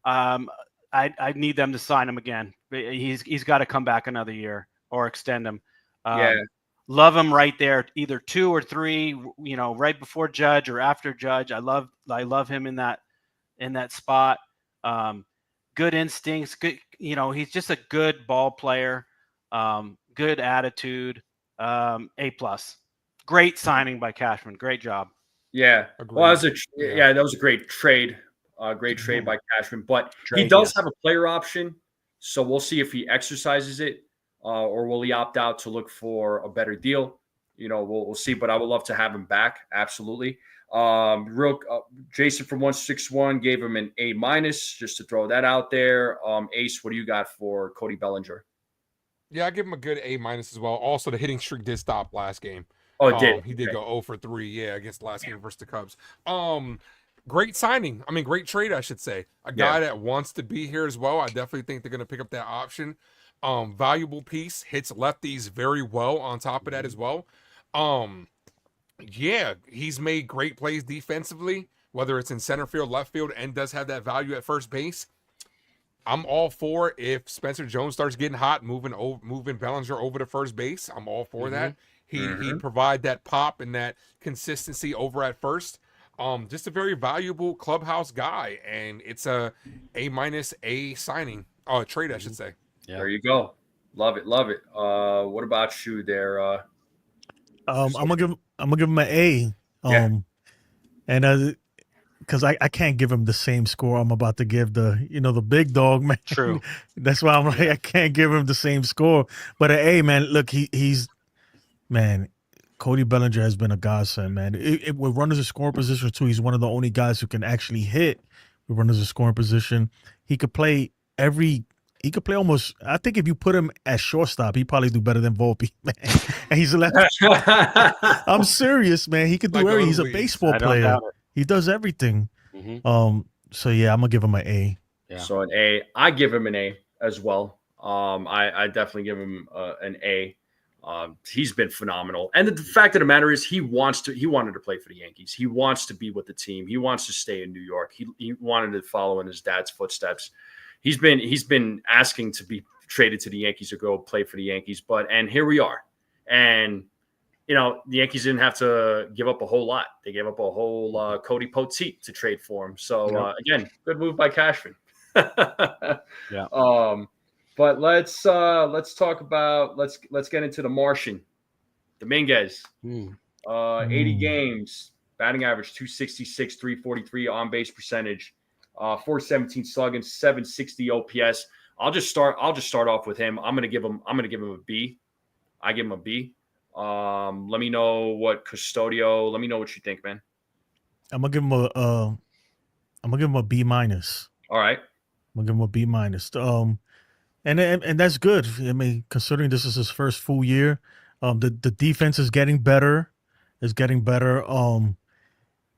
I need them to sign him again. He's got to come back another year or extend him. Love him right there, either 2 or 3. Right before Judge or after Judge. I love him in that spot. Good instincts. Good. He's just a good ball player. Good attitude. A+. Great signing by Cashman. Great job. Yeah. Agreed. Well, that was a great trade. Great trade by Cashman, but he does have a player option, so we'll see if he exercises it. or will he opt out to look for a better deal? We'll see. But I would love to have him back. Absolutely. Jason from 161 gave him an A-, just to throw that out there. Ace, what do you got for Cody Bellinger? Yeah, I give him a good A- as well. Also, the hitting streak did stop last game. Oh, it did. He did go 0 for 3, against the last game versus the Cubs. Great signing. I mean, great trade, I should say. A guy that wants to be here as well. I definitely think they're going to pick up that option. Valuable piece, hits lefties very well on top of that as well. He's made great plays defensively, whether it's in center field, left field, and does have that value at first base. I'm all for if Spencer Jones starts getting hot, moving Bellinger over to first base. I'm all for that. He'd provide that pop and that consistency over at first. Just a very valuable clubhouse guy, and it's a A- signing, trade, I should say. Yeah. There you go. Love it. What about you there? I'm gonna give him an A. And because I can't give him the same score I'm about to give the big dog, man. True. That's why I'm like, I can't give him the same score. But an A, man. Look, he's Cody Bellinger has been a godsend, man. With runners in scoring position too, he's one of the only guys who can actually hit with runners in scoring position. He could play almost. I think if you put him at shortstop, he'd probably do better than Volpe, man. And he's a left. I'm serious, man. He could do everything. He's a baseball player. He does everything. So yeah, I'm gonna give him an A. Yeah. So an A. I give him an A as well. I definitely give him an A. He's been phenomenal. And the fact of the matter is he wanted to play for the Yankees. He wants to be with the team. He wants to stay in New York. He wanted to follow in his dad's footsteps. He's been asking to be traded to the Yankees or go play for the Yankees. And here we are. And, the Yankees didn't have to give up a whole lot. They gave up a whole Cody Poteet to trade for him. So, again, good move by Cashman. Yeah. But let's talk about let's get into the Martian, Dominguez. 80 games, batting average 266, 343 on base percentage, 417 slugging, 760 OPS. I'll just start off with him. I'm gonna give him a B. I give him a B. Let me know what Custodio. Let me know what you think, man. I'm gonna give him a B-. All right. I'm gonna give him a B-. And that's good. I mean, considering this is his first full year, the defense is getting better. But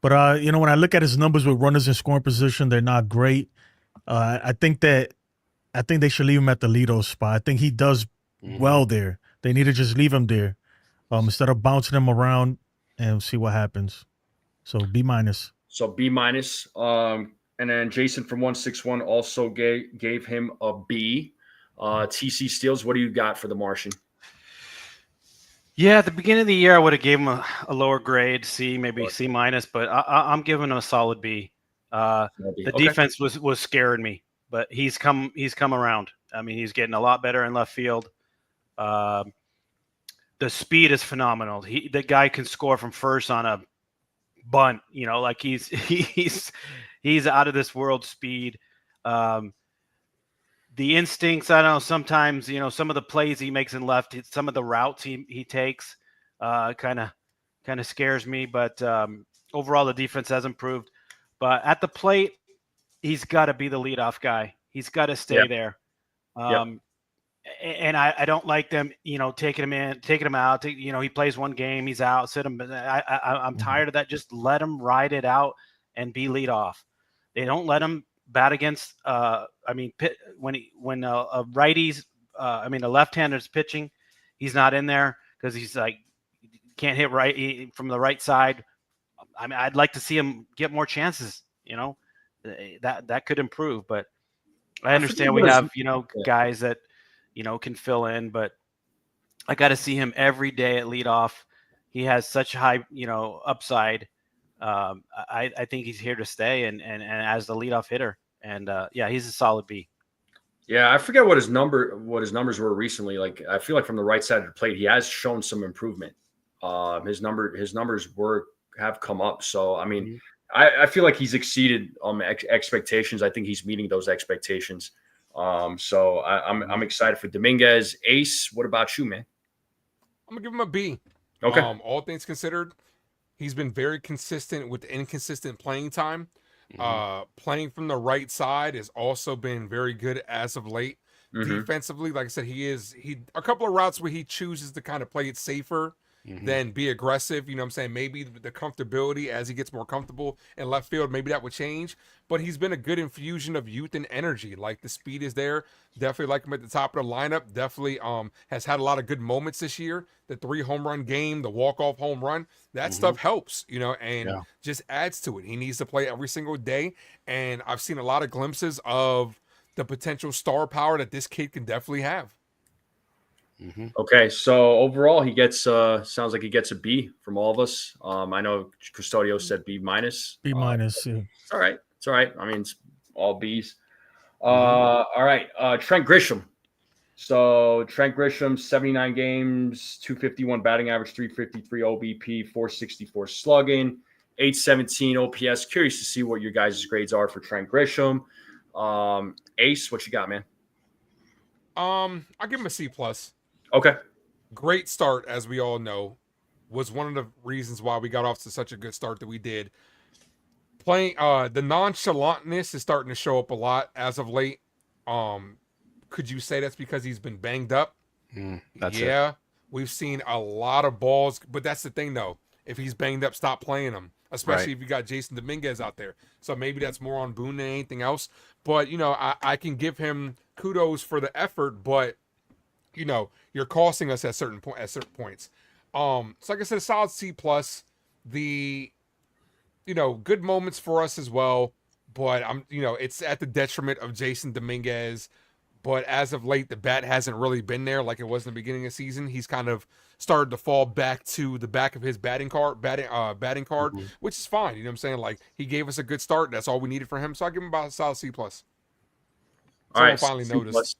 when I look at his numbers with runners in scoring position, they're not great. I think they should leave him at the leadoff spot. I think he does well there. They need to just leave him there, instead of bouncing him around and see what happens. So B-. So B-. And then Jason from 161 also gave him a B. TC Steels, what do you got for the Martian? Yeah, at the beginning of the year, I would have gave him a lower grade, C, maybe C-, but I'm giving him a solid B. The defense was scaring me, but he's come around. I mean, he's getting a lot better in left field. The speed is phenomenal. The guy can score from first on a bunt. Like he's out of this world speed. The instincts, I don't know, sometimes, some of the plays he makes in left, some of the routes he takes kind of scares me. But overall, the defense has improved. But at the plate, he's got to be the leadoff guy. He's got to stay there. And I don't like them, taking him in, taking him out. He plays one game, he's out, sit him. I'm tired of that. Just let him ride it out and be leadoff. They don't let him bat against when a left-hander's pitching, he's not in there because he's like can't hit right from the right side. I mean, I'd like to see him get more chances. That could improve, but I understand we have guys that can fill in, but I got to see him every day at leadoff. He has such high upside. I think he's here to stay and as the leadoff hitter. And he's a solid B. Yeah, I forget what his numbers were recently. Like, I feel like from the right side of the plate, he has shown some improvement. His numbers have come up. So I mean, I feel like he's exceeded expectations. I think he's meeting those expectations. So I'm excited for Dominguez. Ace, what about you, man? I'm gonna give him a B. Okay. All things considered, he's been very consistent with inconsistent playing time. Playing from the right side has also been very good as of late. Defensively, like I said, he a couple of routes where he chooses to kind of play it safer than be aggressive. You know what I'm saying? Maybe the comfortability as he gets more comfortable in left field, maybe that would change. But he's been a good infusion of youth and energy. Like the speed is there. Definitely like him at the top of the lineup. Definitely has had a lot of good moments this year. The 3 home run game, the walk-off home run, that stuff helps, and just adds to it. He needs to play every single day. And I've seen a lot of glimpses of the potential star power that this kid can definitely have. Okay, so overall, he gets sounds like he gets a B from all of us. I know Custodio said B minus. B minus. Yeah. It's all right. It's all right. I mean, it's all B's. All right, Trent Grisham. So Trent Grisham, 79 games, 251 batting average, 353 OBP, 464 slugging, 817 OPS. Curious to see what your guys' grades are for Trent Grisham. Ace, what you got, man? I'll give him a C+. Okay. Great start, as we all know, was one of the reasons why we got off to such a good start that we did. Playing the nonchalantness is starting to show up a lot as of late. Could you say that's because he's been banged up? It. We've seen a lot of balls, but that's the thing though. If he's banged up, stop playing him, especially if you got Jasson Dominguez out there. So maybe that's more on Boone than anything else. But I can give him kudos for the effort, but you're costing us at certain points. So like I said, a solid C+. The good moments for us as well, but it's at the detriment of Jasson Dominguez. But as of late, the bat hasn't really been there like it was in the beginning of the season. He's kind of started to fall back to the back of his batting card, which is fine. You know what I'm saying? Like, he gave us a good start. That's all we needed for him. So I give him about a solid C+. All right, finally noticed.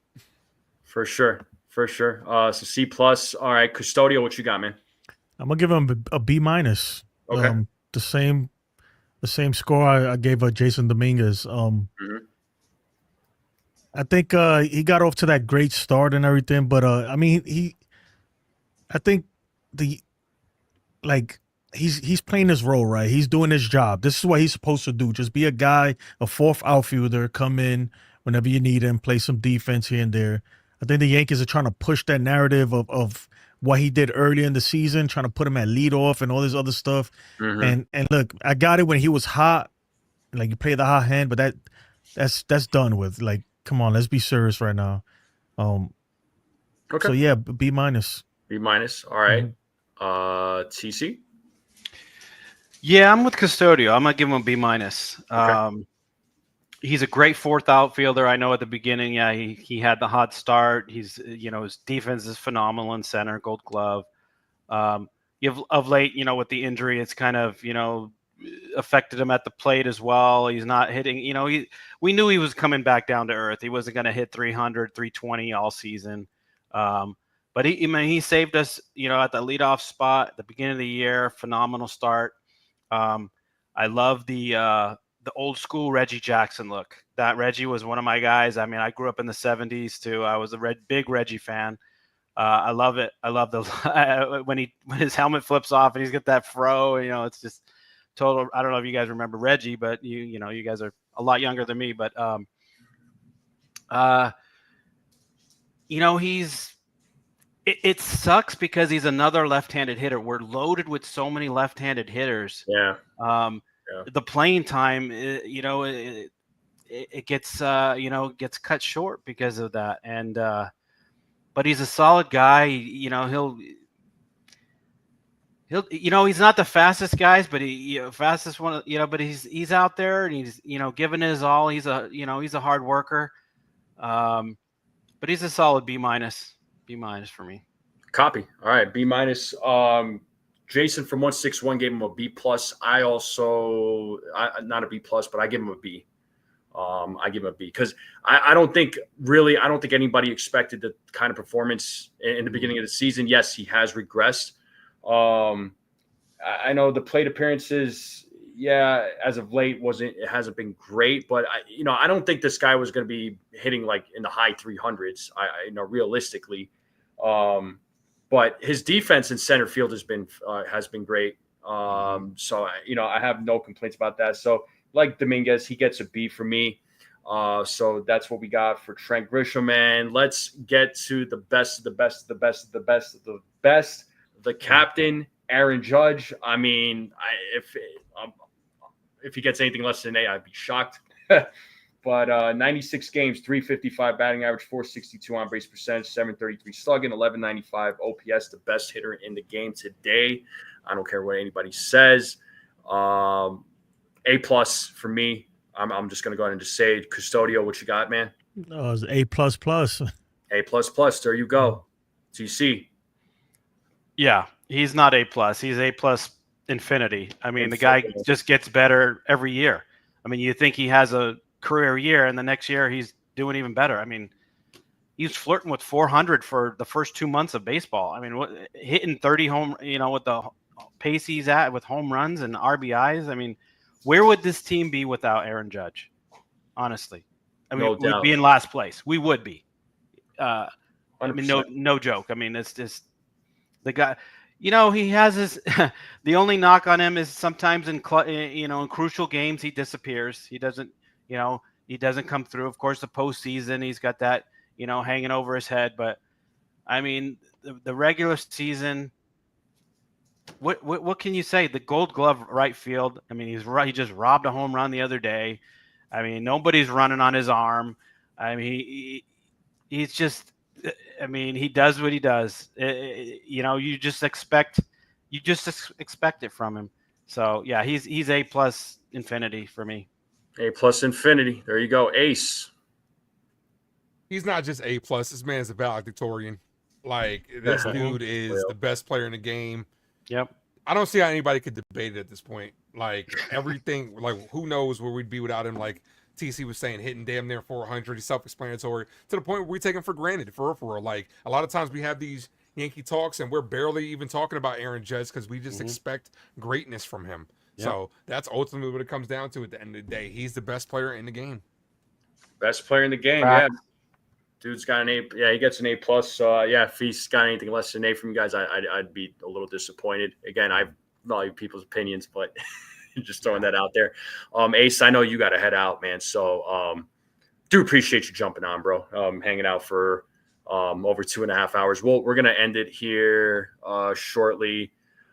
For sure. So C+. All right, Custodio, what you got, man? I'm gonna give him a B minus. Okay. The same score I gave Jasson Dominguez. I think he got off to that great start and everything, but I mean I think he's playing his role right. He's doing his job. This is what he's supposed to do. Just be a guy, a fourth outfielder, come in whenever you need him, play some defense here and there. I think the Yankees are trying to push that narrative of what he did earlier in the season, trying to put him at leadoff and all this other stuff. And look, I got it when he was hot, like you play the hot hand, but that's done with. Like, come on, let's be serious right now. Okay. So yeah, B minus. B minus. All right. TC. Yeah, I'm with Custodio. I'm gonna give him a B minus. Okay. He's a great fourth outfielder. I know at the beginning, he had the hot start. He's his defense is phenomenal in center, Gold Glove. Of late, with the injury, it's kind of affected him at the plate as well. He's not hitting. We knew he was coming back down to earth. He wasn't going to hit 300, 320 all season. But he saved us. At the leadoff spot at the beginning of the year, phenomenal start. I love the old school Reggie Jackson look. That Reggie was one of my guys. I mean, I grew up in the 70s too. I was a big Reggie fan. I love it. I love when his helmet flips off and he's got that fro. It's just total. I don't know if you guys remember Reggie, but you guys are a lot younger than me. But it sucks because he's another left-handed hitter. We're loaded with so many left-handed hitters. Yeah. The playing time, it gets gets cut short because of that. And but he's a solid guy. He'll he's not the fastest guys, but fastest one. But he's out there and he's giving his all. He's a hard worker. But he's a solid B minus. B minus for me. Copy. All right, B minus. Jason from 161 gave him a B plus. I also not a B plus, but I give him a B. I give him a B because I don't think anybody expected the kind of performance in the beginning of the season. Yes, he has regressed. I know the plate appearances. as of late it hasn't been great, but I don't think this guy was going to be hitting like in the high 300s. Realistically, but his defense in center field has been great. So I have no complaints about that. So like Dominguez, he gets a B for me. So that's what we got for Trent Grisham, and let's get to the best, the captain, Aaron Judge. I mean, if he gets anything less than A, I'd be shocked. But 96 games, 355 batting average, 462 on base percentage, 733 slugging, 1195 OPS, the best hitter in the game today. I don't care what anybody says. A+ for me. I'm just going to go ahead and just say it. Custodio, what you got, man? Oh, it's A++. A++. There you go. TC. Yeah, he's not A+. He's A+ infinity. I mean, the guy just gets better every year. I mean, you think he has a career year, and the next year he's doing even better. I mean, he's flirting with 400 for the first 2 months of baseball. I mean, hitting 30 home, with the pace he's at with home runs and RBIs. I mean, where would this team be without Aaron Judge? Honestly, I mean, we'd be in last place. We would be. I mean, no joke. I mean, it's just the guy. He has his. The only knock on him is sometimes in crucial games he disappears. He doesn't. He doesn't come through. Of course, the postseason he's got that hanging over his head. But I mean, the regular season. What can you say? The Gold Glove right field. I mean, he just robbed a home run the other day. I mean, nobody's running on his arm. I mean, he's just. I mean, he does what he does. You just expect it from him. So yeah, he's A+ infinity for me. A+ infinity. There you go. Ace. He's not just A+. This man's a valedictorian. Like, this dude is the best player in the game. Yep. I don't see how anybody could debate it at this point. Like, everything, like, who knows where we'd be without him. Like TC was saying, hitting damn near 400. He's self-explanatory to the point where we take him for granted. For real. Like, a lot of times we have these Yankee talks and we're barely even talking about Aaron Judge because we just expect greatness from him. Yep. So that's ultimately what it comes down to at the end of the day. He's the best player in the game. Best player in the game, yeah. Dude's got an A. Yeah, he gets an A+. So, if he's got anything less than an A from you guys, I'd be a little disappointed. Again, I value people's opinions, but just throwing that out there. Ace, I know you got to head out, man. So, do appreciate you jumping on, bro. Hanging out for over 2.5 hours. We're going to end it here shortly.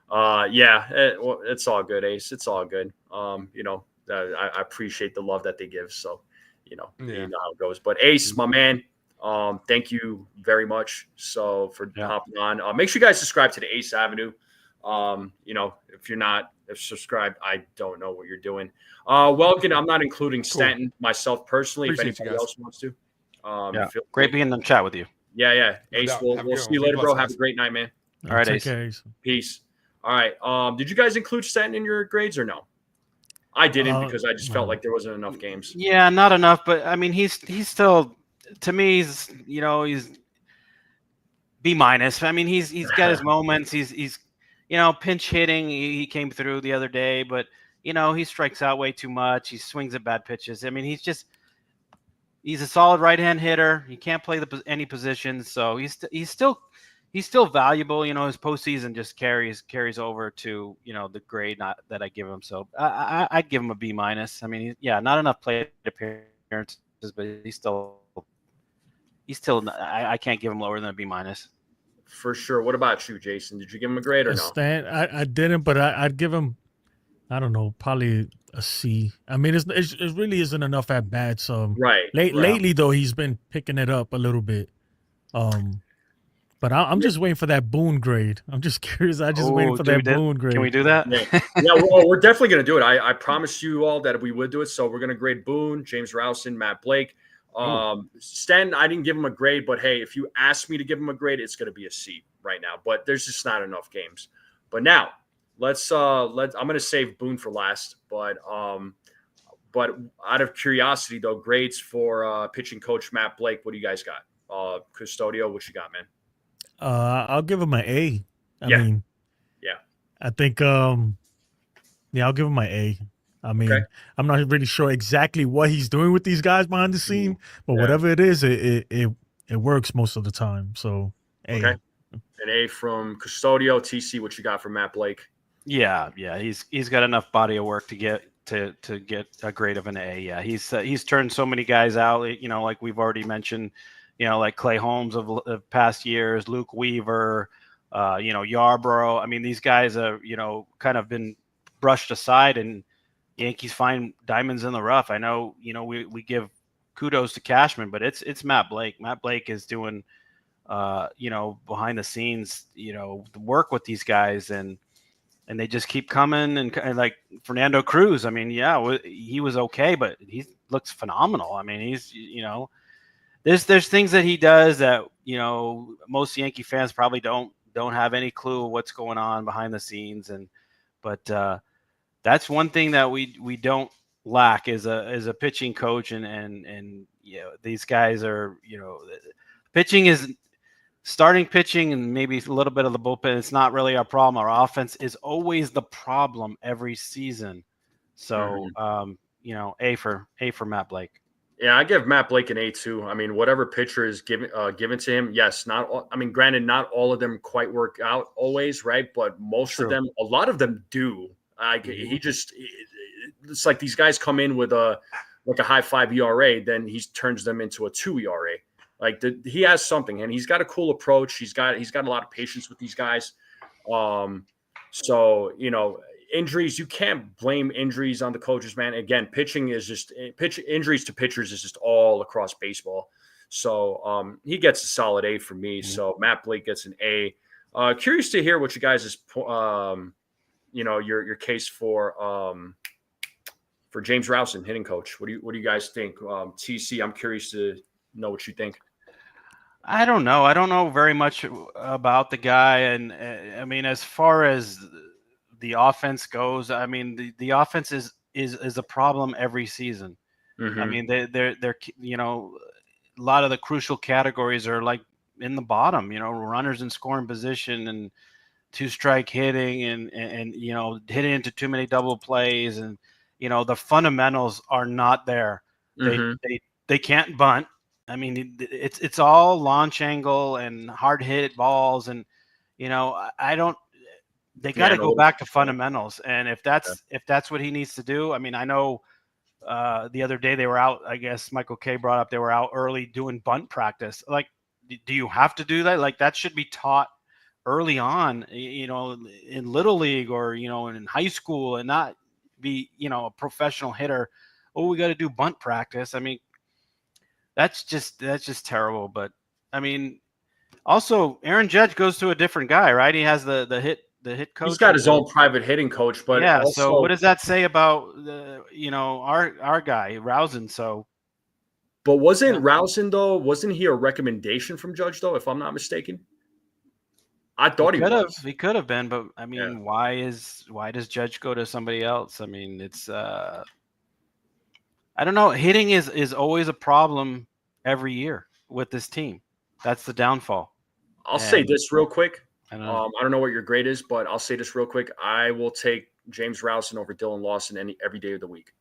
It's all good, Ace. It's all good. I appreciate the love that they give. So, you know how it goes. But Ace, my man. Thank you very much. So for hopping on, make sure you guys subscribe to the Ace Avenue. If you're not subscribed, I don't know what you're doing. Welcome. I'm not including Stanton myself personally. Appreciate if anybody else wants to, great being in the chat with you. Yeah. Ace, we'll see you later, bro. Have a great night, man. All right, Ace. Ace. Peace. All right. Did you guys include Stanton in your grades or no? I didn't because I just felt like there wasn't enough games. Yeah, not enough. But I mean, he's still. To me, he's B-. I mean, he's got his moments. He's pinch hitting. He came through the other day, but he strikes out way too much. He swings at bad pitches. I mean, he's a solid right-hand hitter. He can't play any positions, so he's still valuable. His postseason just carries over to the grade that I give him. So I'd give him a B-. I mean, not enough plate appearances, but he's still. I can't give him lower than a B-. For sure. What about you, Jason? Did you give him a grade or no? Stan, I didn't, but I'd give him, I don't know, probably a C. I mean, it really isn't enough at bats. Right. Lately, though, he's been picking it up a little bit. But I'm just waiting for that Boone grade. I'm just curious. Waiting for that Boone grade. Can we do that? We're definitely going to do it. I promised you all that we would do it. So we're going to grade Boone, James Rowson, Matt Blake. Stanton, I didn't give him a grade, but hey, if you ask me to give him a grade, it's going to be a C right now. But there's just not enough games. But now I'm going to save Boone for last. But out of curiosity, though, grades for pitching coach Matt Blake. What do you guys got? Custodio, what you got, man? I'll give him an A. I think I'll give him my A. I mean, Okay. I'm not really sure exactly what he's doing with these guys behind the scene, but Yeah. whatever it is, it works most of the time. So, hey. Okay. An A from Custodio. TC, what you got for Matt Blake? Yeah, he's got enough body of work to get a grade of an A. Yeah, he's turned so many guys out. You know, like we've already mentioned. You know, like Clay Holmes of past years, Luke Weaver, you know, Yarbrough. I mean, these guys have, you know, kind of been brushed aside, and Yankees find diamonds in the rough. I know, you know, we give kudos to Cashman, but it's Matt Blake. Matt Blake is doing, you know, behind the scenes, you know, the work with these guys, and they just keep coming. And like Fernando Cruz, I mean, yeah, he was okay, but he looks phenomenal. I mean, he's, you know, there's things that he does that, you know, most Yankee fans probably don't have any clue of what's going on behind the scenes. But that's one thing that we don't lack is a pitching coach, and you know, these guys are, you know, pitching is starting pitching and maybe a little bit of the bullpen. It's not really our problem. Our offense is always the problem every season. So you know, A for Matt Blake. Yeah, I give Matt Blake an A too. I mean, whatever pitcher is given to him, yes, not all, I mean, granted, not all of them quite work out always, right? But most of them, a lot of them do. He just, it's like these guys come in with a high 5 ERA, then he turns them into a 2 ERA. Like he has something, and he's got a cool approach. He's got a lot of patience with these guys. So, you know, injuries, you can't blame injuries on the coaches, man. Again, injuries to pitchers is just all across baseball. So he gets a solid A for me. So Matt Blake gets an A. Curious to hear what you guys is, you know, your case for James Rowson, hitting coach. What do you guys think? TC, I'm curious to know what you think. I don't know. I don't know very much about the guy, and I mean, as far as the offense goes, I mean, the offense is a problem every season. I mean, they're you know, a lot of the crucial categories are like in the bottom, you know, runners in scoring position and 2-strike hitting and you know, hitting into too many double plays, and you know, the fundamentals are not there. They can't bunt. I mean, it's all launch angle and hard hit balls, and you know, they got to go back to fundamentals. And if that's what he needs to do, I mean, I know the other day they were out. I guess Michael K brought up they were out early doing bunt practice. Like, do you have to do that? Like, that should be taught early on, you know, in little league or, you know, in high school, and not be, you know, a professional hitter. Oh, we got to do bunt practice. I mean, that's just terrible. But I mean, also Aaron Judge goes to a different guy, right? He has the hit coach. He's got his own private hitting coach, but yeah. also, so what does that say about you know, our guy Rowson? So, but wasn't Rowson though? Wasn't he a recommendation from Judge though? If I'm not mistaken, I thought he was. He could have been, but I mean, why does Judge go to somebody else? I mean, it's I don't know. Hitting is always a problem every year with this team. That's the downfall. I'll say this real quick. I don't know what your grade is, but I'll say this real quick. I will take James Rowson over Dylan Lawson every day of the week.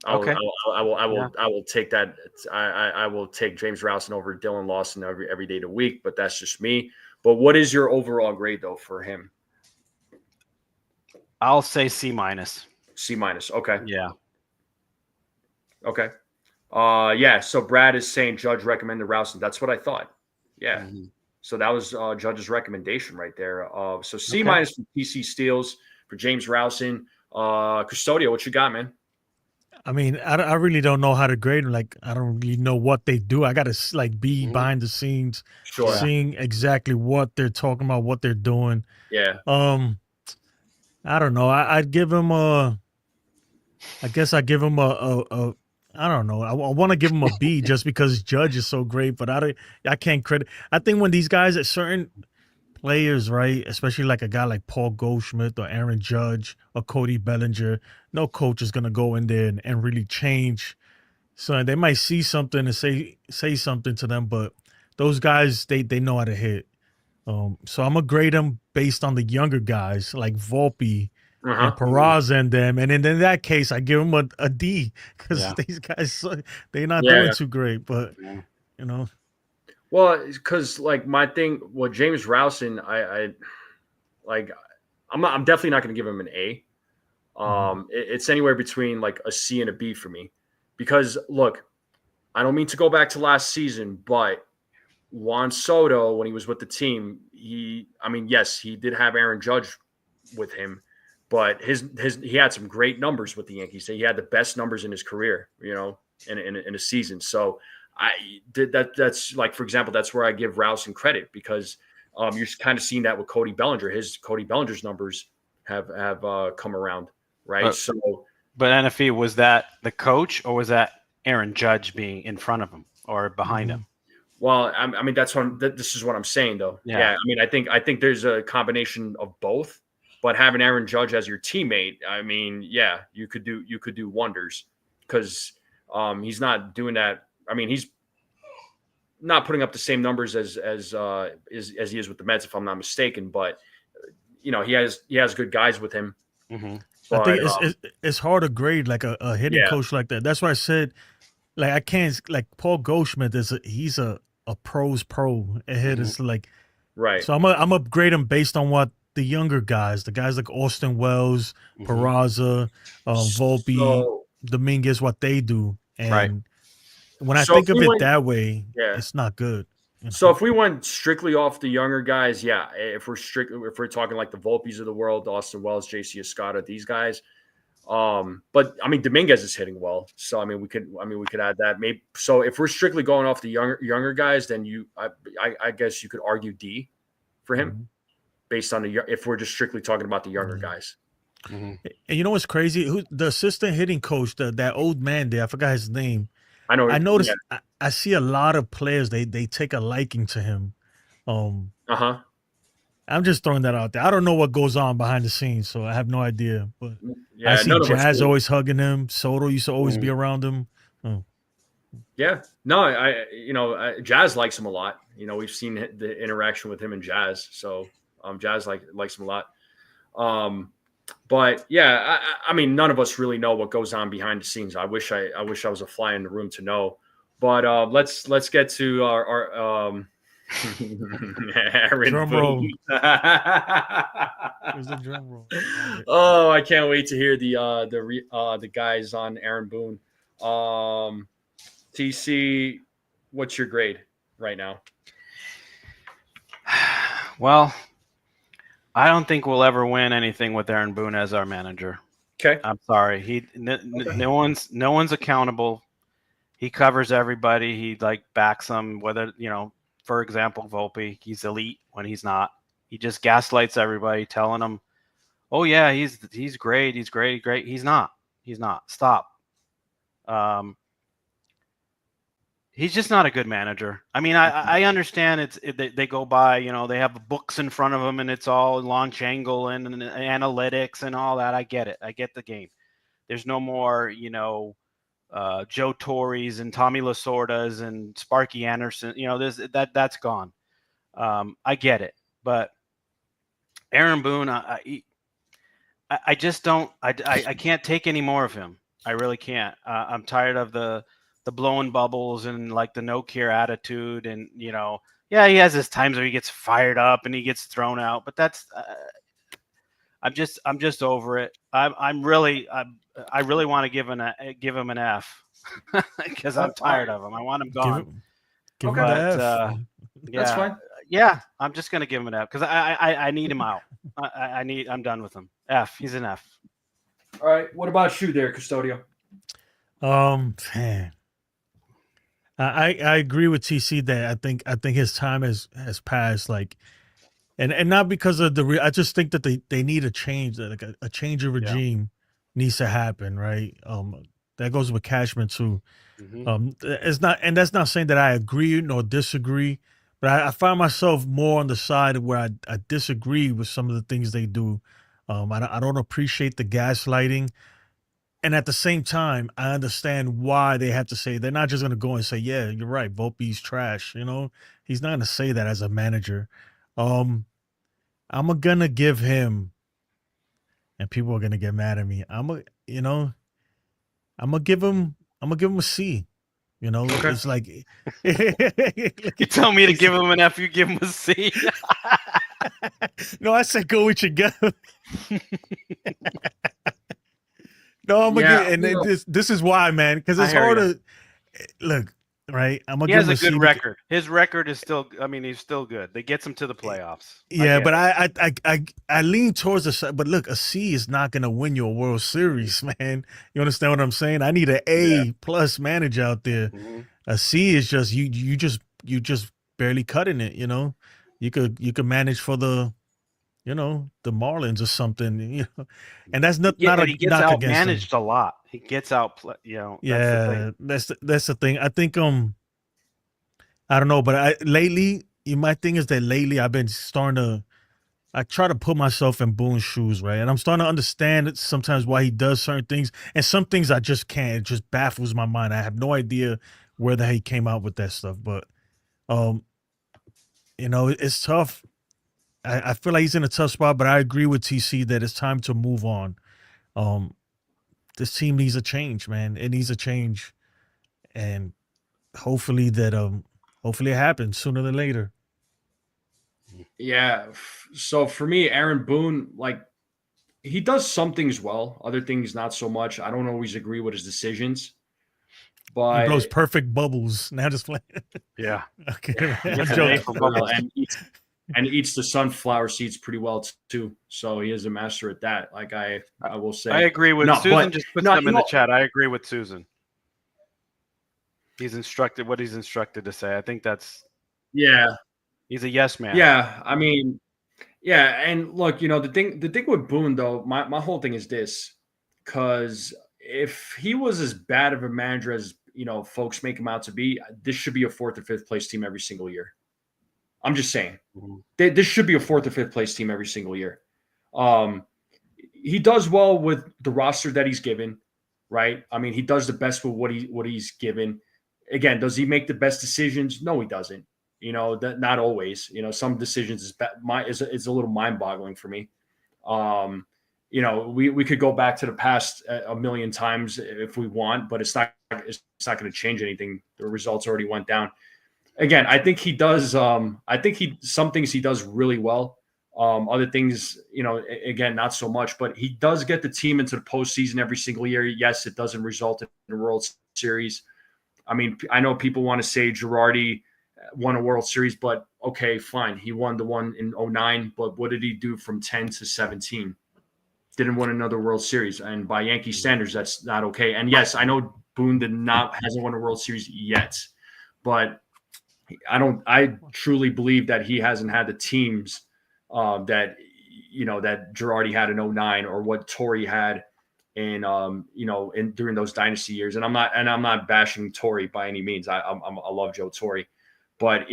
I will take that. I will take James Rowson over Dylan Lawson every day of the week, but that's just me. But what is your overall grade though for him? I'll say C-. C-. Okay. Yeah. Okay. Yeah. So Brad is saying Judge recommended Rowson. That's what I thought. Yeah. So that was Judge's recommendation right there. So C- for PC Steals for James Rowson. Custodio, what you got, man? I mean, I really don't know how to grade them. Like, I don't really know what they do. I got to like be behind the scenes, seeing exactly what they're talking about, what they're doing. Yeah. I don't know. I'd give him I guess I give him a I don't know. I want to give him a B just because Judge is so great, but I can't credit. I think when these guys at certain players, right, especially like a guy like Paul Goldschmidt or Aaron Judge or Cody Bellinger, no coach is gonna go in there and really change. So they might see something and say something to them, but those guys they know how to hit. So I'm gonna grade them based on the younger guys like Volpe and Peraza and them. And in that case, I give him a D because these guys, they're not doing too great. But, you know. Well, because like my thing, James Rowson, I'm definitely not going to give him an A. It's anywhere between like a C and a B for me, because look, I don't mean to go back to last season, but Juan Soto, when he was with the team, yes, he did have Aaron Judge with him, but he had some great numbers with the Yankees. He had the best numbers in his career, you know, in a season. So that's like, for example, that's where I give Rowson credit, because you're kind of seeing that with Cody Bellinger. Cody Bellinger's numbers have come around, right? But NFE, was that the coach, or was that Aaron Judge being in front of him or behind him? Well, I mean, this is what I'm saying, though. Yeah. I mean, I think there's a combination of both, but having Aaron Judge as your teammate, I mean, yeah, you could do wonders, because he's not doing that. I mean, he's not putting up the same numbers as he is with the Mets, if I'm not mistaken. But you know, he has good guys with him. But, I think it's hard to grade like a hitting coach like that. That's why I said, like, I can't, like, Paul Goldschmidt he's a pro's pro ahead. It's like, right. So I'm upgrade him based on what the younger guys, the guys like Austin Wells, Peraza, Volpe, Dominguez, what they do. And when I think of it that way, it's not good. So if we went strictly off the younger guys, if we're talking like the Volpes of the world, Austin Wells, JC Escarra, these guys. But I mean, Dominguez is hitting well, so I mean, we could add that. Maybe so. If we're strictly going off the younger guys, then I guess you could argue D for him, based on if we're just strictly talking about the younger guys. And you know what's crazy? The assistant hitting coach, that old man there, I forgot his name. I know. I noticed. Yeah. I see a lot of players. They take a liking to him. I'm just throwing that out there. I don't know what goes on behind the scenes, so I have no idea. But I see Jazz always hugging him. Soto used to always be around him. Yeah, no, Jazz likes him a lot. You know, we've seen the interaction with him and Jazz, so Jazz likes him a lot. But yeah, I mean, none of us really know what goes on behind the scenes. I wish I was a fly in the room to know. But let's get to our Aaron drum roll. Where's the drum roll? Oh, I can't wait to hear the guys on Aaron Boone. TC, what's your grade right now? Well, I don't think we'll ever win anything with Aaron Boone as our manager. Okay, I'm sorry. No one's accountable. He covers everybody. He like backs them. Whether for example, Volpe, he's elite when he's not. He just gaslights everybody, telling them, "Oh yeah, he's great. He's great. He's not. Stop." He's just not a good manager. I mean, I understand they go by, they have books in front of them and it's all launch angle and analytics and all that. I get it. I get the game. There's no more, Joe Torres and Tommy Lasordas and Sparky Anderson. That's gone. I get it. But Aaron Boone, I just don't. I can't take any more of him. I really can't. I'm tired of the blowing bubbles and like the no care attitude, and he has his times where he gets fired up and he gets thrown out, but that's I'm just over it. I really want to give him an F because I'm tired of him. I want him gone. Give him an F. That's fine. Yeah, I'm just gonna give him an F because I need him out. I'm done with him. F. He's an F. All right. What about you there, Custodio? Man. I agree with TC that I think his time has passed, like, and not because of I just think that they need a change, like a change of regime needs to happen, right? That goes with Cashman too. It's not, and that's not saying that I agree nor disagree, but I find myself more on the side of where I disagree with some of the things they do. I don't appreciate the gaslighting. And at the same time, I understand why they have to say, they're not just going to go and say, yeah, you're right, Volpe's trash. He's not going to say that as a manager. I'm going to give him, and people are gonna get mad at me. I'm gonna give him a C. You know, Okay. it's like You tell me to give him an F, you give him a C. no, I said go with your gut. No, I'm gonna Yeah, get, and this is why, man, because it's I hear hard ya. to look. Right, I'm gonna He give has him a C good because- record. His record is still, I mean, he's still good. They gets him to the playoffs. Yeah, get but it. I lean towards the side. But look, a C is not gonna win you a World Series, man. You understand what I'm saying? I need an A plus manager out there. Mhm. A C is just you just barely cutting it. You know, you could manage for the the Marlins or something. You know, and that's not Yeah, not a and he gets knock out against them. managed a lot. He gets out, that's the Yeah, thing. that's the thing. I think I don't know, but lately my thing is that lately I've been starting to I try to put myself in Boone's shoes, right? And I'm starting to understand sometimes why he does certain things, and some things I just can't. It just baffles my mind. I have no idea where the hell he came out with that stuff, but it's tough. I feel like he's in a tough spot, but I agree with TC that it's time to move on. This team needs a change, man. It needs a change, and hopefully it happens sooner than later. Yeah. So for me, Aaron Boone, like he does some things well, other things not so much. I don't always agree with his decisions, He blows but perfect bubbles. Now just playing. Yeah. Okay, Yeah. I'm Gets an joking. A for bubbles. and eats the sunflower seeds pretty well too. So he is a master at that. Like I will say, I agree with No, Susan. but- Just put no, them you in the know- chat. I agree with Susan. He's instructed what he's instructed to say. I think yeah. he's a yes man. Yeah, I mean, yeah, and look, the thing with Boone though, my whole thing is this, because if he was as bad of a manager as folks make him out to be, this should be a 4th or 5th place team every single year. I'm just saying, this should be a 4th or 5th place team every single year. He does well with the roster that he's given, right? I mean, he does the best with what he's given. Again, does he make the best decisions? No, he doesn't. That not always. Some decisions is a little mind-boggling for me. We could go back to the past a million times if we want, but it's not going to change anything. The results already went down. Again, I think he does. Some things he does really well. Other things, again, not so much. But he does get the team into the postseason every single year. Yes, it doesn't result in a World Series. I mean, I know people want to say Girardi won a World Series, but okay, fine. He won the one in 2009, but what did he do from 10 to 17? Didn't win another World Series. And by Yankee standards, that's not okay. And yes, I know Boone hasn't won a World Series yet, but I truly believe that he hasn't had the teams that Girardi had in 2009 or what Torre had in during those dynasty years. And I'm not bashing Torre by any means. I love Joe Torre, but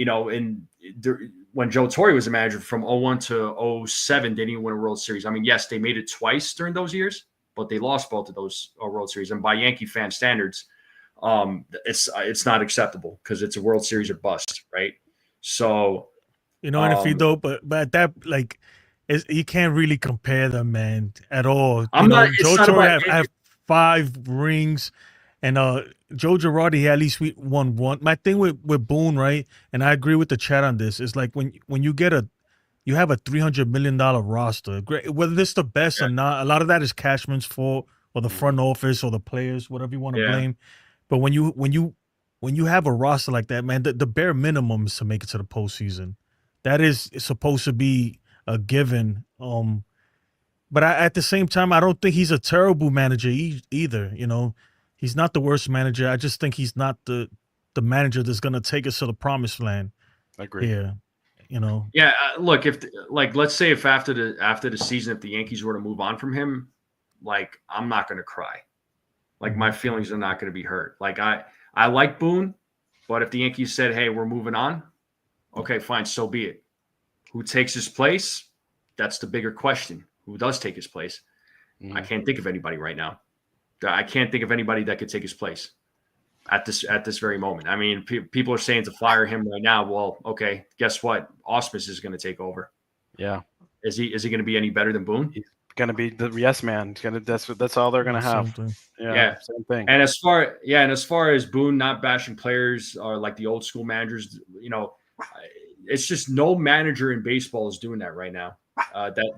when Joe Torre was a manager from 2001 to 2007, they didn't win a World Series. I mean, yes, they made it twice during those years, but they lost both of those World Series. And by Yankee fan standards, it's not acceptable because it's a World Series or bust, right? So, and if you don't, but that you can't really compare them, man, at all. Joe Torre have 5 rings, and Joe Girardi at least won one. My thing with Boone, right, and I agree with the chat on this, is like when you have a $300 million roster, whether this the best or not, a lot of that is Cashman's fault or the front office or the players, whatever you want to blame. But when you have a roster like that, man, the bare minimum is to make it to the postseason. That is supposed to be a given. But at the same time, I don't think he's a terrible manager either. He's not the worst manager. I just think he's not the manager that's going to take us to the promised land. I agree. Yeah, Yeah, look, let's say if after the season, if the Yankees were to move on from him, I'm not going to cry. My feelings are not going to be hurt. I like Boone, but if the Yankees said, "Hey, we're moving on," okay, fine, so be it. Who takes his place? That's the bigger question. Who does take his place? I can't think of anybody right now. I can't think of anybody that could take his place at this very moment. I mean, people are saying to fire him right now. Well, okay, guess what? Ausmus is going to take over. Yeah. Is he going to be any better than Boone? He's going to be the yes man. That's all they're going to have. Something. Yeah, same thing. And as far as Boone not bashing players or like the old school managers, it's just no manager in baseball is doing that right now.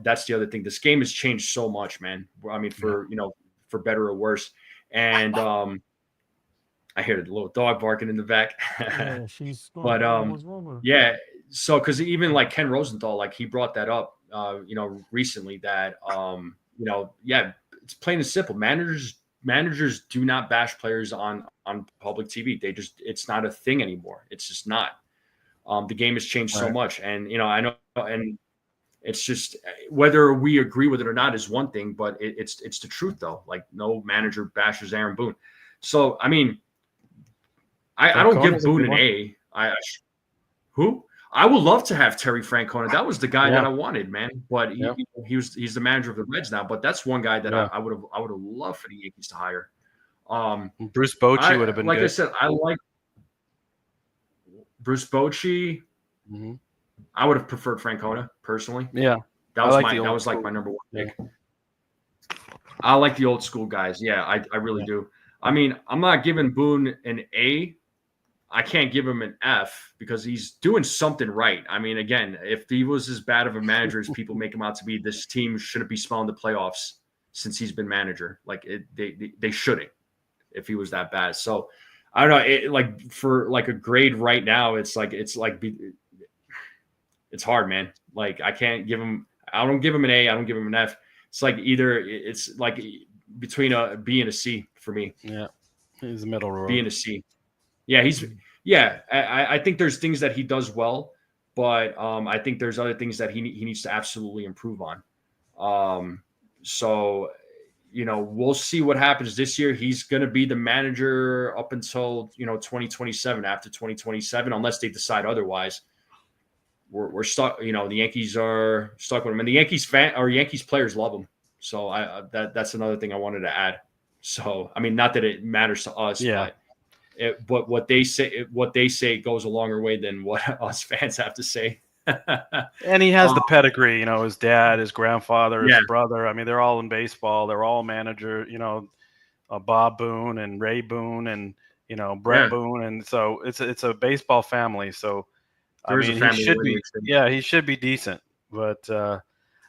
That's the other thing. This game has changed so much, man. I mean, for better or worse. And I hear the little dog barking in the back. Yeah, she's going. But what's wrong with her? yeah. So because even like Ken Rosenthal, like he brought that up, recently that it's plain and simple. Managers do not bash players on public TV. It's not a thing anymore. It's just not. The game has changed so much, and I know, and it's just whether we agree with it or not is one thing, but it's the truth though. Like no manager bashes Aaron Boone. So I mean, I don't give Boone an A. I would love to have Terry Francona. That was the guy that I wanted, man. But he's the manager of the Reds now. But that's one guy that I would have loved for the Yankees to hire. Bruce Bochy would have been like good. I said, I like Bruce Bochy. Mm-hmm. I would have preferred Francona personally. Yeah, that was like my number one pick. I like the old school guys. Yeah, I really do. I mean, I'm not giving Boone an A. I can't give him an F because he's doing something right. I mean, again, if he was as bad of a manager as people make him out to be, this team shouldn't be smelling the playoffs since he's been manager. Like they shouldn't if he was that bad. So I don't know. Like for like a grade right now, it's hard, man. Like I can't give him. I don't give him an A. I don't give him an F. It's like it's like between a B and a C for me. Yeah, he's the middle row. B and a C. Yeah, I think there's things that he does well, but I think there's other things that he needs to absolutely improve on. So, we'll see what happens this year. He's going to be the manager up until 2027. After 2027, unless they decide otherwise, we're stuck. The Yankees are stuck with him, and the Yankees players love him. So that's another thing I wanted to add. So I mean, not that it matters to us, but what they say goes a longer way than what us fans have to say. And he has the pedigree, his dad, his grandfather, his brother. I mean, they're all in baseball. They're all manager, Bob Boone and Ray Boone and, Brett Boone. And so it's a baseball family. So, I mean, he should be decent. But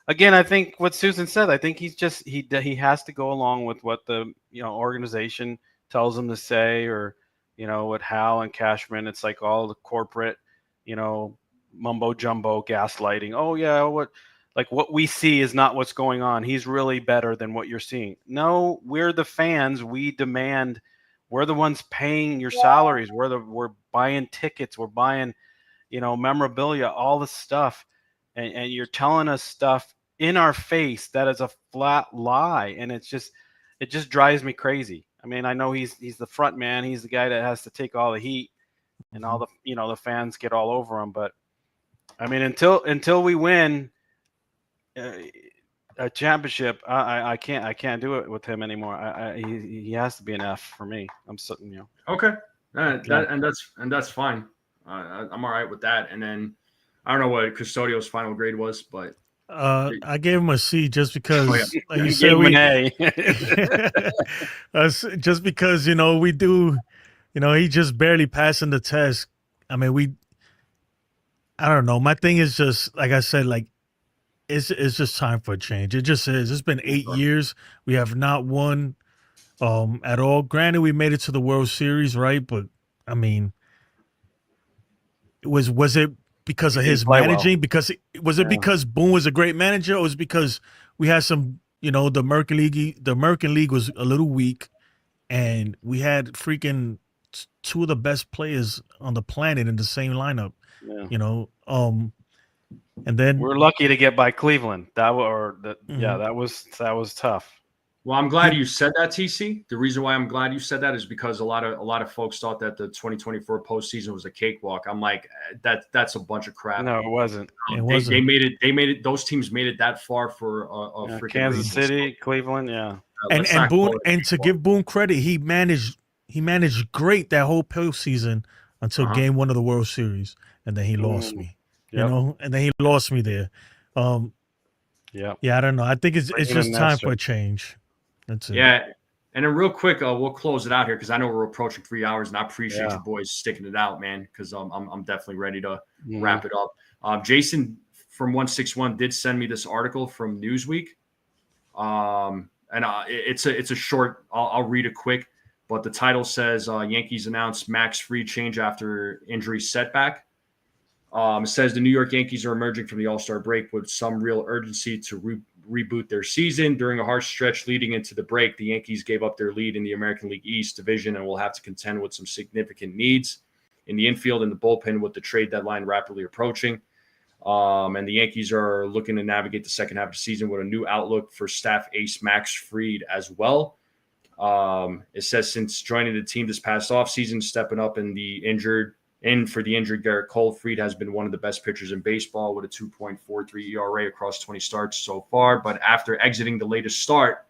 again, I think what Susan said, I think he has to go along with what the, organization tells him to say, or, with Hal and Cashman, it's like all the corporate, mumbo jumbo gaslighting. Oh yeah, what we see is not what's going on. He's really better than what you're seeing. No, we're the fans. We demand. We're the ones paying your salaries. We're buying tickets. We're buying, memorabilia, all the stuff, and you're telling us stuff in our face that is a flat lie, and it just drives me crazy. I mean, I know he's the front man. He's the guy that has to take all the heat, and all the the fans get all over him. But I mean, until we win a championship, I can't do it with him anymore. He has to be an F for me. I'm sitting, Okay, and that's fine. I'm all right with that. And then I don't know what Custodio's final grade was, but I gave him a C just because, like you said, just because we do, he just barely passing the test. I mean, I don't know. My thing is just like I said, like it's just time for a change. It just is. It's been 8 years. We have not won at all. Granted, we made it to the World Series, right? But I mean, was it because of his managing? Well. Was it because Boone was a great manager, or was it because we had some, the American League was a little weak, and we had freaking two of the best players on the planet in the same lineup. Yeah. And then we're lucky to get by Cleveland. That was tough. Well, I'm glad you said that, TC. The reason why I'm glad you said that is because a lot of folks thought that the 2024 postseason was a cakewalk. I'm like, that's a bunch of crap. No, it wasn't. They made it. Those teams made it that far for a freaking Kansas City, Cleveland, and Boone. And to give Boone credit, he managed great that whole postseason until Game 1 of the World Series, and then he lost me. And then he lost me there. Yeah. Yeah, I don't know. I think it's Bring him just in time Nestor. for a change. That's it. Yeah. And then real quick, we'll close it out here because I know we're approaching 3 hours, and I appreciate Yeah. you boys sticking it out, man, because I'm definitely ready to Mhm. wrap it up. Jason from 161 did send me this article from Newsweek. And it's a short. I'll read it quick, but the title says Yankees announce Max Fried change after injury setback. It says the New York Yankees are emerging from the All-Star break with some real urgency to reboot their season. During a harsh stretch leading into the break, the Yankees gave up their lead in the American League East division and will have to contend with some significant needs in the infield and the bullpen with the trade deadline rapidly approaching. And the Yankees are looking to navigate the second half of the season with a new outlook for staff ace Max Fried as well. It says since joining the team this past offseason, stepping up for the injured Garrett Cole, Fried has been one of the best pitchers in baseball with a 2.43 ERA across 20 starts so far. But after exiting the latest start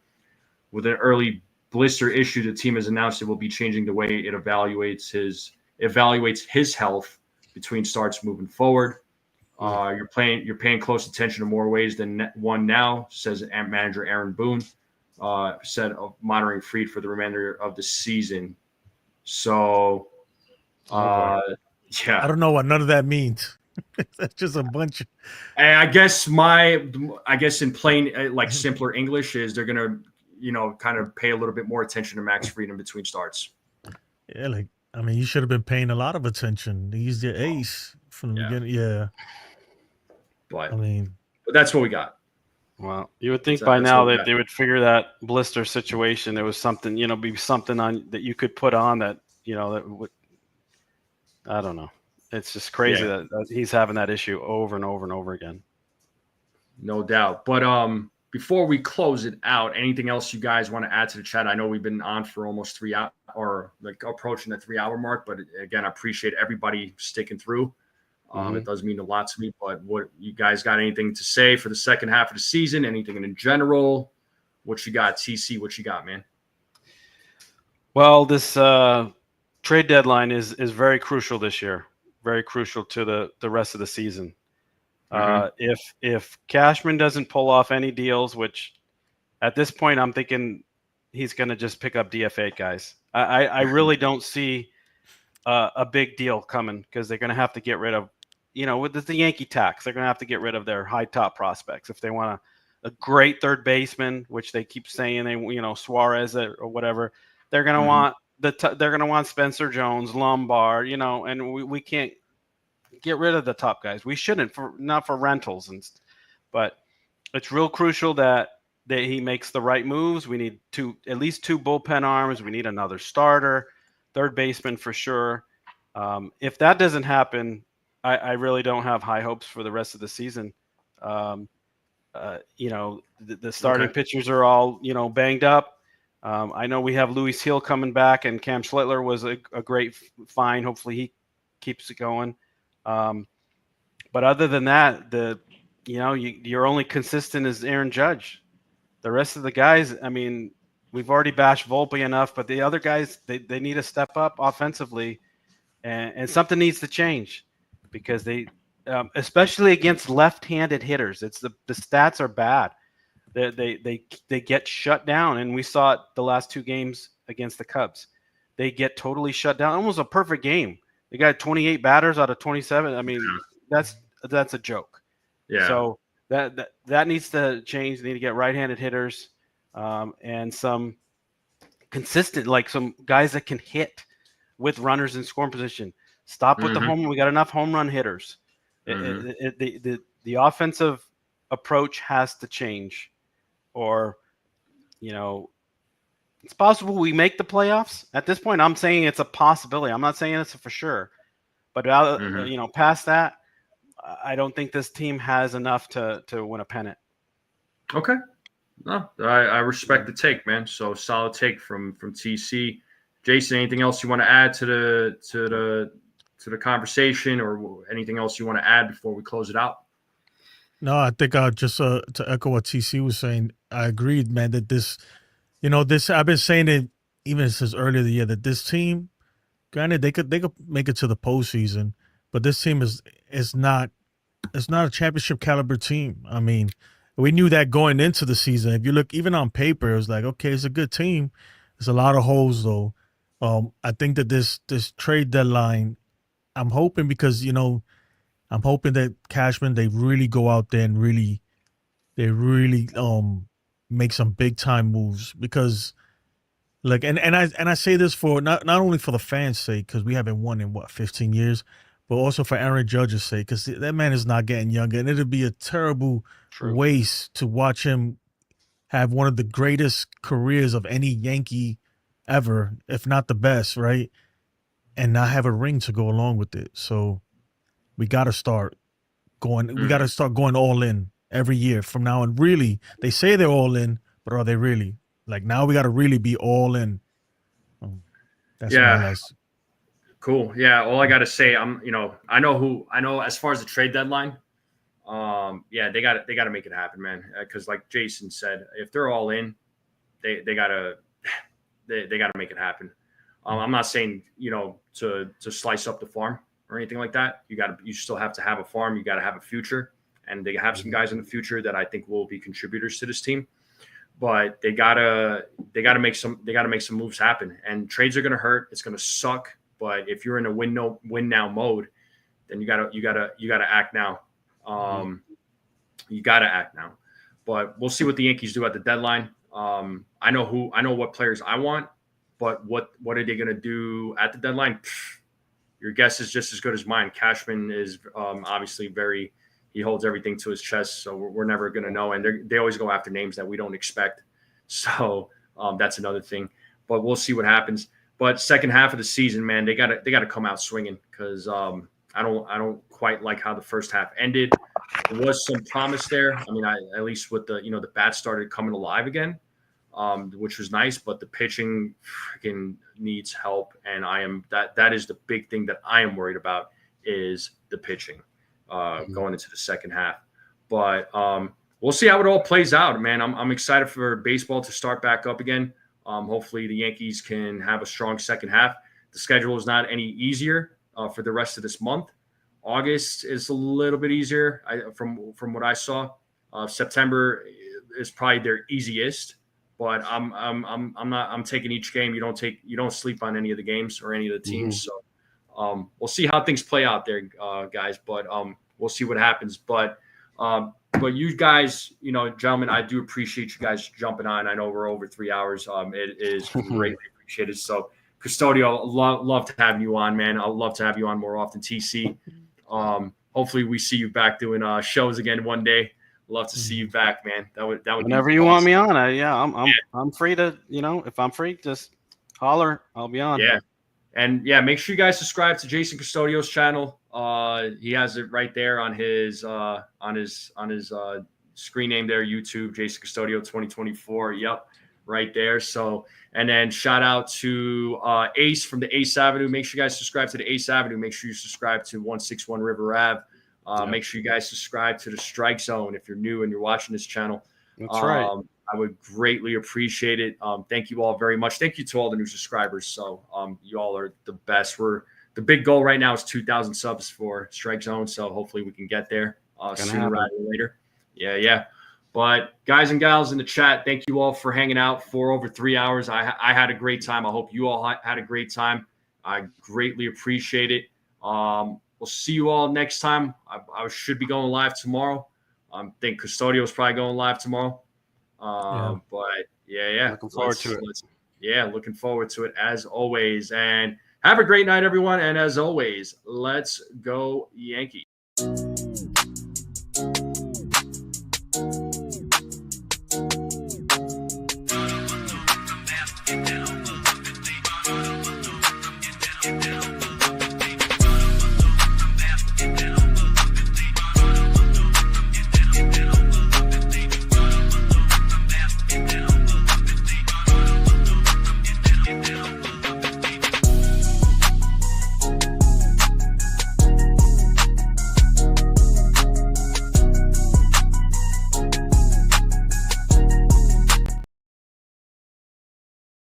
with an early blister issue, the team has announced it will be changing the way it evaluates his health between starts moving forward. You're paying close attention to more ways than one now, says manager Aaron Boone, said of monitoring Fried for the remainder of the season. So, I yeah, don't know what none of that means. That's just a bunch of and I guess in plain like simpler English is they're gonna kind of pay a little bit more attention to Max Fried in between starts. yeah, like I mean, you should have been paying a lot of attention. He's the ace from the beginning. Yeah. But I mean, that's what we got. Well, you would think That's- by that's now what we that got. they would figure that blister situation. There was something, be something on that you could put on that, that would. I don't know. It's just crazy that he's having that issue over and over and over again. No doubt. But before we close it out, anything else you guys want to add to the chat? I know we've been on for almost 3 hours or like approaching the 3 hour mark, but again, I appreciate everybody sticking through. It does mean a lot to me, but what you guys got anything to say for the second half of the season? Anything in general? What you got, TC? What you got, man? Well, this trade deadline is very crucial this year. Very crucial to the rest of the season. If Cashman doesn't pull off any deals, which at this point I'm thinking he's going to just pick up DFA guys. I really don't see a big deal coming because they're going to have to get rid of, with the Yankee tax, they're going to have to get rid of their high top prospects if they want a great third baseman, which they keep saying they, Suarez or whatever. They're going to want they're going to want Spencer Jones, Lombard, and we can't get rid of the top guys. We shouldn't, not for rentals, but it's real crucial that he makes the right moves. We need at least two bullpen arms. We need another starter, third baseman for sure. If that doesn't happen, I really don't have high hopes for the rest of the season. The starting pitchers are all banged up. I know we have Luis Hill coming back, and Cam Schlittler was a great find. Hopefully he keeps it going. But other than that, you're only consistent as Aaron Judge. The rest of the guys, I mean, we've already bashed Volpe enough, but the other guys, they need to step up offensively, and something needs to change because they, especially against left-handed hitters, it's the stats are bad. They get shut down, and we saw it the last two games against the Cubs. They get totally shut down. Almost a perfect game. They got 28 batters out of 27. I mean, that's a joke. Yeah. So that needs to change. They need to get right-handed hitters and some consistent, like some guys that can hit with runners in scoring position. Stop with the home. We got enough home run hitters. The offensive approach has to change, or it's possible we make the playoffs. At this point, I'm saying it's a possibility. I'm not saying it's for sure. But past that, I don't think this team has enough to win a pennant. Okay. No, I respect the take, man. So solid take from TC. Jason, anything else you want to add to the conversation, or anything else you want to add before we close it out? No, I think just to echo what TC was saying, I agreed, man, that this I've been saying it even since earlier in the year that this team, granted, they could make it to the postseason, but this team is not a championship caliber team. I mean, We knew that going into the season. If you look, even on paper, it was like, okay, it's a good team. There's a lot of holes, though. I think that this trade deadline, I'm hoping because, I'm hoping that Cashman, they really go out there and really make some big time moves because like and I say this for not only for the fans' sake because we haven't won in 15 years, but also for Aaron Judge's sake because that man is not getting younger and it'd be a terrible waste to watch him have one of the greatest careers of any Yankee ever, if not the best, right? And not have a ring to go along with it. So we got to start going. We got to start going all in every year from now. And really, they say they're all in, but are they really? Like now, we got to really be all in. That's my last. Cool. Yeah. All I got to say, I know as far as the trade deadline. They got to make it happen, man. Because like Jason said, if they're all in, they gotta make it happen. I'm not saying to slice up the farm or anything like that. You still have to have a farm. You got to have a future, and they have some guys in the future that I think will be contributors to this team. But they gotta make some moves happen. And trades are gonna hurt. It's gonna suck. But if you're in a win now mode, then you gotta act now. You gotta act now. But we'll see what the Yankees do at the deadline. I know what players I want, but what are they gonna do at the deadline? Your guess is just as good as mine. Cashman is obviously he holds everything to his chest, so we're never going to know. And they always go after names that we don't expect. So that's another thing. But we'll see what happens. But second half of the season, man, they got to come out swinging because I don't quite like how the first half ended. There was some promise there. I mean, at least with the bats started coming alive again, which was nice. But the pitching freaking needs help, and that is the big thing that I am worried about is the pitching. Going into the second half. But we'll see how it all plays out, man. I'm excited for baseball to start back up again. Hopefully the Yankees can have a strong second half. The schedule is not any easier for the rest of this month. August is a little bit easier from what I saw. September is probably their easiest, but I'm taking each game. You don't sleep on any of the games or any of the teams. So we'll see how things play out there, guys. But we'll see what happens. But you guys, gentlemen, I do appreciate you guys jumping on. I know we're over 3 hours. It is greatly appreciated. So, Custodio, love to have you on, man. I'd love to have you on more often, TC. Hopefully, we see you back doing shows again one day. Love to see you back, man. That would whenever you want me on. I'm free to if I'm free, just holler. I'll be on. Yeah. And make sure you guys subscribe to Jason Custodio's channel. He has it right there on his screen name there, YouTube, Jason Custodio 2024. Yep, right there. So, and then shout out to Ace from the Ace Avenue. Make sure you guys subscribe to the Ace Avenue. Make sure you subscribe to 161 River Ave. Make sure you guys subscribe to the Strike Zone if you're new and you're watching this channel. That's right. I would greatly appreciate it. Thank you all very much. Thank you to all the new subscribers. So you all are the best. The big goal right now is 2,000 subs for Strike Zone. So hopefully we can get there sooner rather than later. Yeah. But guys and gals in the chat, thank you all for hanging out for over 3 hours. I had a great time. I hope you all had a great time. I greatly appreciate it. We'll see you all next time. I should be going live tomorrow. I think Custodio is probably going live tomorrow. But yeah. Looking forward to it. Looking forward to it as always. And have a great night, everyone. And as always, let's go Yankees.